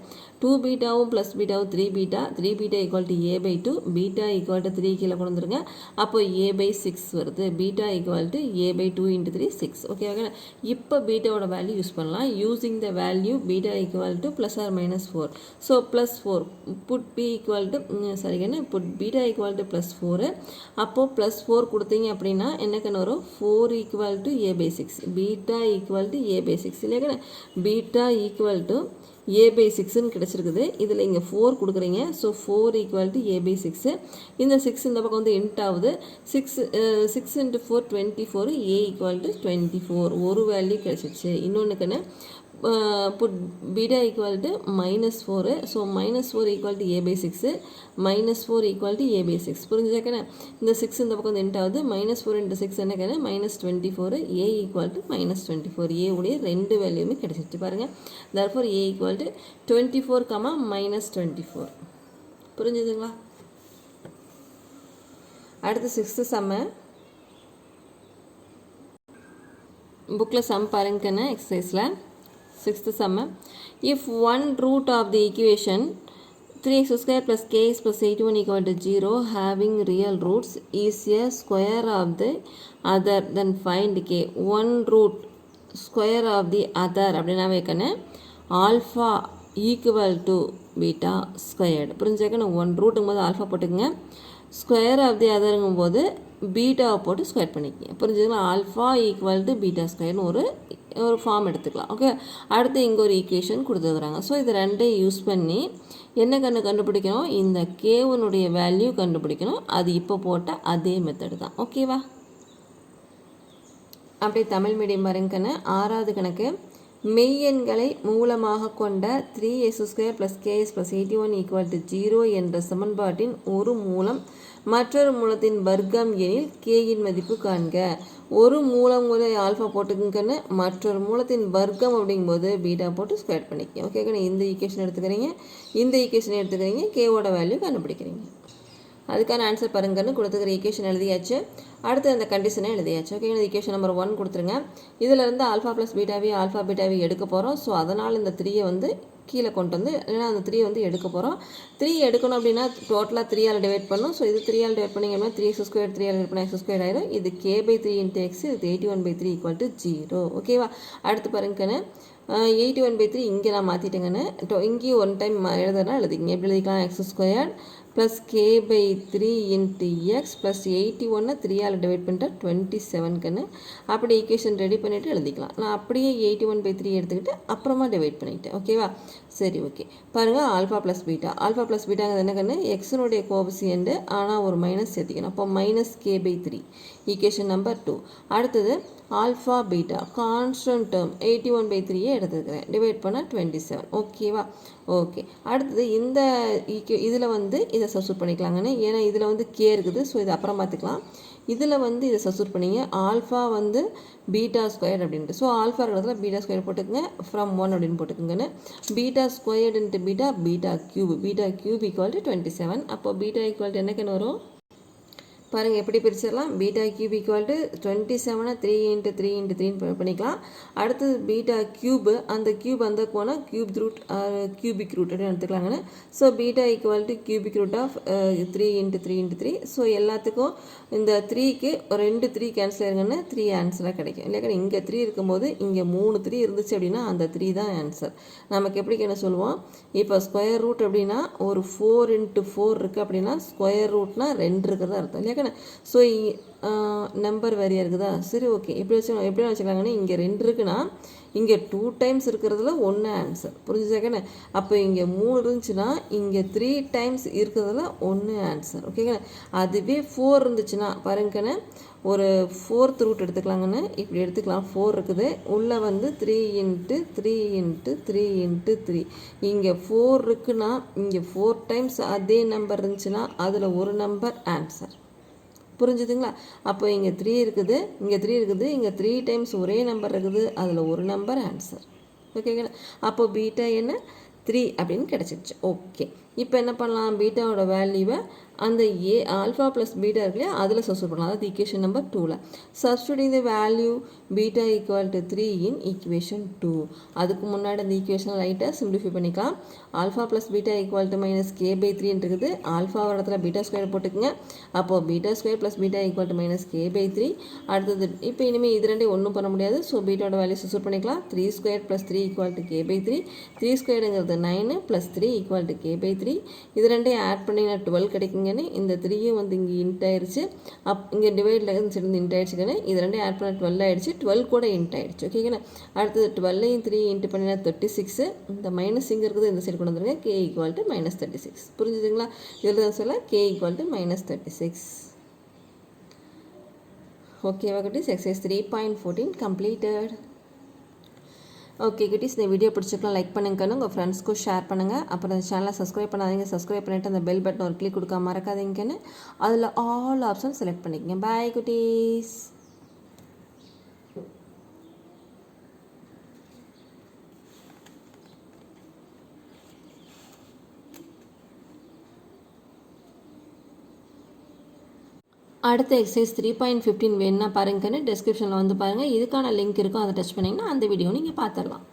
2 பீட்டாவும் ப்ளஸ் பீட்டாவும் 3 beta, 3 beta equal to a/2, beta equal to 3 கீழே கொண்டு வந்துருங்க. அப்போ a/6 வருது. Beta equal to a/2 × 3 6. Okay okay. இப்போ பீட்டாவோட வேல்யூ யூஸ் பண்ணலாம். Using the value beta equal to plus or minus 4. So +4 put b equal to சரிங்கன்னு put beta equal to +4. அப்போது +4 கொடுத்தீங்க அப்படின்னா என்னக்கன்னு வரும்? 4 equal to a/6. Beta equal to a/6 இல்லையாக்கண்ணே. பீட்டா ஈக்குவல் டு a/6ன்னு கிடச்சிருக்குது. இதில் இங்கே 4 கொடுக்குறீங்க. So 4 equal to a/6. இந்த 6 இந்த பக்கம் வந்து இன்ட் ஆகுது. 6 × 4 24. a equal to 24. ஒரு வேல்யூ கிடச்சிச்சு. இன்னொன்றுக்குன்னு put beta equal to -4. So -4 equal to a/6, -4 equal to a/6. புரிஞ்சுக்கண்ணே. இந்த 6 இந்த பக்கம் வந்து எண்ட் ஆகுது. -4 × 6 என்னக்கண்ணே -24. a equal to -24. a உடைய 2 வேல்யூமே கிடச்சிச்சு பாருங்கள். therefore a equal to 24, -24. புரிஞ்சுதுங்களா? அடுத்து 6th சம்மு புக்கில் some பாருங்கண்ணே. எக்ஸசைஸில் 6th sum. If one root of the equation 3x² plus kx plus 81 equal to 0 having real roots is a square of the other, then find k. One root square of the other அப்படின்னா வைக்கணும் alpha equal to beta squared. புரிஞ்சுக்கணும். 1 ரூட்டுங்கும் போது alpha போட்டுக்குங்க, square of the அதருங்கும் போது பீட்டாவை போட்டு square பண்ணிக்கங்க. புரிஞ்சுக்கலாம். Alpha equal to beta ஸ்கொயர்னு ஒரு ஃபார்ம் எடுத்துக்கலாம். ஓகே, அடுத்து இங்கே ஒரு ஈக்குவேஷன் கொடுத்துருக்குறாங்க. ஸோ இது ரெண்டையும் யூஸ் பண்ணி என்ன கண்டுபிடிக்கணும்? இந்த கேவனுடைய வேல்யூ கண்டுபிடிக்கணும். அது இப்போ போட்ட அதே மெத்தடு தான். ஓகேவா? அப்படியே தமிழ் மீடியம் பாருங்கன்னு 6வது கணக்கு. மெய்யெண்களை மூலமாக கொண்ட 3x² + kx + 81 = 0 என்ற சமன்பாட்டின் ஒரு மூலம் மற்றொரு மூலத்தின் வர்க்கம் எனில் கேயின் மதிப்பு காண்க. ஒரு மூலம் கூட ஆல்ஃபா போட்டுக்குங்கன்னு, மற்றொரு மூலத்தின் வர்க்கம் அப்படிங்கும்போது பீட்டா போட்டு ஸ்கொயர் பண்ணிக்க. ஓகேங்கண்ணா. இந்த ஈக்குவேஷன் எடுத்துக்கிறீங்க, இந்த ஈக்குவேஷன் எடுத்துக்கிறீங்க, கேவோட வேல்யூ கண்டுபிடிக்கிறீங்க. அதுக்கான ஆன்சர் பாருங்கன்னு கொடுத்துக்கிற ஈக்குவேஷன் எழுதியாச்சு. அடுத்து அந்த கண்டிஷனை எழுதியாச்சு. ஓகே, ஈக்குவேஷன் நம்பர் 1 கொடுத்துருங்க. இதில் இருந்து ஆல்ஃபா ப்ளஸ் பீட்டாவே ஆல்ஃபா பீட்டாவே எடுக்க போகிறோம். ஸோ அதனால் இந்த 3 வந்து கீழே கொண்டு வந்து ஏன்னா அந்த 3 வந்து எடுக்க போகிறோம். 3 எடுக்கணும் அப்படின்னா டோட்டலாக 3ஆல் டிவைட் பண்ணணும். ஸோ இது 3ஆல் டிவைட் பண்ணிங்க அப்படின்னா 3x² 3ஆல் டிவைட் பண்ணால் x² ஆயிரும். இது k/3 × x, இது 81/3 = 0. ஓகேவா? அடுத்து பாருங்கன்னு 81/3 இங்கே நான் மாற்றிட்டேங்கன்னு இங்கேயும் ஒன் டைம் எழுதுனா எழுதிங்க. எப்படி எழுதிக்கலாம்? x² plus k/3 into x plus 81 3ஆல் டிவைட் பண்ணிட்டா 27க்குன்னு அப்படி ஈக்குவேஷன் ரெடி பண்ணிவிட்டு எழுதிக்கலாம். நான் அப்படியே 81/3 எடுத்துக்கிட்டு அப்புறமா டிவைட் பண்ணிக்கிட்டேன். ஓகேவா? சரி, ஓகே. பாருங்கள், alpha plus beta. Alpha plus பீட்டாங்கிறது என்ன கண்ணு? எக்ஸினுடைய கோஎஃபிஷியன்ட், ஆனால் ஒரு மைனஸ் சேர்த்திக்கணும். அப்போ -k/3 ஈக்குவேஷன் நம்பர் 2. அடுத்தது ஆல்ஃபா பீட்டா கான்ஸ்டன்ட் டேர்ம் 81/3 எடுத்துக்கிறேன். டிவைட் பண்ணால் 27. ஓகேவா? ஓகே. அடுத்தது இந்த இதில் வந்து இதை சப்ஸ்டிட்யூட் பண்ணிக்கலாங்கன்னு. ஏன்னா இதில் வந்து கே இருக்குது. ஸோ இதை அப்புறம் பார்த்துக்கலாம். இதில் வந்து இதை சப்ஸ்டிட்யூட் பண்ணிங்க. ஆல்ஃபா வந்து β² அப்படின்ட்டு. ஸோ ஆல்ஃபா இருக்கிறதுல β² போட்டுக்கோங்க. ஃப்ரம் 1 அப்படின்னு போட்டுக்கோங்கன்னு. β² இன்ட்டு பீட்டா β³ ஈக்குவல் டு 27. அப்போ பீட்டா ஈக்குவல் டு என்னக்குன்னு வரும்? பாருங்கள், எப்படி பிரிச்சிடலாம்? β³ ஈக்குவல் டு 27 3 × 3 × 3 பண்ணிக்கலாம். அடுத்தது β³ அந்த க்யூப் அந்த போனால் கியூபிக் ரூட் அப்படின்னு எடுத்துக்கலாங்கன்னு. So beta equal to cubic root of 3 × 3 × 3. ஸோ எல்லாத்துக்கும் இந்த 3க்கு 2 3 கேன்சல் ஆயிருங்கன்னா 3 ஆன்சராக கிடைக்கும். இல்லைக்கா இங்கே 3 இருக்கும்போது இங்கே 3 3 இருந்துச்சு அப்படின்னா அந்த 3 தான் ஆன்சர். நமக்கு எப்படி என்ன சொல்லுவோம்? இப்போ ஸ்கொயர் ரூட் அப்படின்னா ஒரு 4 × 4 இருக்குது அப்படின்னா ஸ்கொயர் ரூட்னா 2 இருக்கிறதா அர்த்தம். இல்லையா? ஸோ நம்பர் வேறையாக இருக்குதா? சரி, ஓகே. எப்படி வச்சுக்கலாங்கன்னா இங்கே 2 இருக்குன்னா இங்கே 2 டைம்ஸ் இருக்கிறதுல 1 ஆன்சர். புரிஞ்சுச்சாக்கண்ணே? அப்போ இங்கே 3 இருந்துச்சுன்னா இங்கே 3 டைம்ஸ் இருக்கிறதுல 1 ஆன்சர். ஓகேங்கண்ணே? அதுவே 4 இருந்துச்சுன்னா பாருங்கண்ணே, ஒரு 4th ரூட் எடுத்துக்கலாங்கன்னு. இப்படி எடுத்துக்கலாம். 4 இருக்குது. உள்ளே வந்து 3 × 3 × 3 × 3. இங்கே 4 இருக்குன்னா இங்கே 4 டைம்ஸ் அதே நம்பர் இருந்துச்சுன்னா அதில் ஒரு நம்பர் ஆன்சர். புரிஞ்சுதுங்களா? அப்போ இங்கே 3 இருக்குது, இங்கே 3 இருக்குது, இங்கே 3 டைம்ஸ் ஒரே நம்பர் இருக்குது, அதில் ஒரு நம்பர் ஆன்சர். ஓகேங்களா? அப்போ பீட்டா என்ன? 3 அப்படின்னு கிடச்சிருச்சு. ஓகே. இப்போ என்ன பண்ணலாம்? பீட்டாவோட வேல்யூவை அந்த ஆல்ஃபா ப்ளஸ் பீட்டா இருக்கு இல்லையா, அதில் சப்ஸ்டிட்யூட் பண்ணலாம். அதாவது ஈக்குவேஷன் நம்பர் 2ல் substituting the value beta equal to 3 in equation 2. அதுக்கு முன்னாடி அந்த ஈக்குவேஷன் லைட்டாக சிம்பிளிஃபை பண்ணிக்கலாம். Alpha plus beta equal to -k/3 இருக்குது. ஆல்ஃபா இடத்துல β² போட்டுக்குங்க. அப்போது β² plus beta equal to -k/3. அடுத்தது இப்போ இனிமேல் இது ரெண்டையும் ஒன்றும் பண்ண முடியாது. ஸோ பீட்டாவோட வேல்யூ சப்ஸ்டிட்யூட் பண்ணிக்கலாம். 3² + 3 equal to k/3. 3² 9 + 3 equal to k/3. இது ரெண்டையும் ஆட் பண்ணிங்கன்னா 12 கிடைக்குங்கன்னு. இந்த 3யும் வந்து இங்கே இன்ட் ஆயிடுச்சு. இங்கே டிவைடில் இருந்து இன்ட் ஆயிடுச்சுங்கன்னு. இது ரெண்டையும் ஆட் பண்ண 12 ஆயிடுச்சு. 12 கூட இன்ட் ஆயிடுச்சு. ஓகேங்கண்ணா? அடுத்தது 12ஐயும் 3 இன்ட்டு பண்ணினா 36. இந்த மைனஸ் இங்கே இருக்குது, இந்த சைடு கொண்டு வந்துருங்க. k equal to -36. புரிஞ்சுதுங்களா? இதில் தான் சொல்ல k ஈக்குவல் டு -36. ஓகேவா குட்டீஸ்? Exercise 3.14 completed. ஓகே குட்டீஸ், இந்த வீடியோ பிடிச்சிக்கலாம் லைக் பண்ணுங்கன்னு உங்கள் ஃப்ரெண்ட்ஸ்க்கும் ஷேர் பண்ணுங்கள். அப்புறம் இந்த சேனலை சப்ஸ்கிரைப் பண்ணாதீங்க. சப்ஸ்கிரைப் பண்ணிவிட்டு அந்த பெல் பட்டன் ஒரு கிளிக் கொடுக்க மறக்காதீங்கன்னு. அதில் ஆல் ஆப்ஷன் செலக்ட் பண்ணிக்கங்க. பாய் குட்டீஸ். அடுத்த எக்ஸசைஸ் 3.15 வேணுன்னா பாருங்கன்னு டிஸ்கிரிப்ஷனில் வந்து பாருங்கள். இதுக்கான லிங்க் இருக்கும், அதை டச் பண்ணிங்கன்னா அந்த வீடியோ நீங்கள் பார்த்துடலாம்.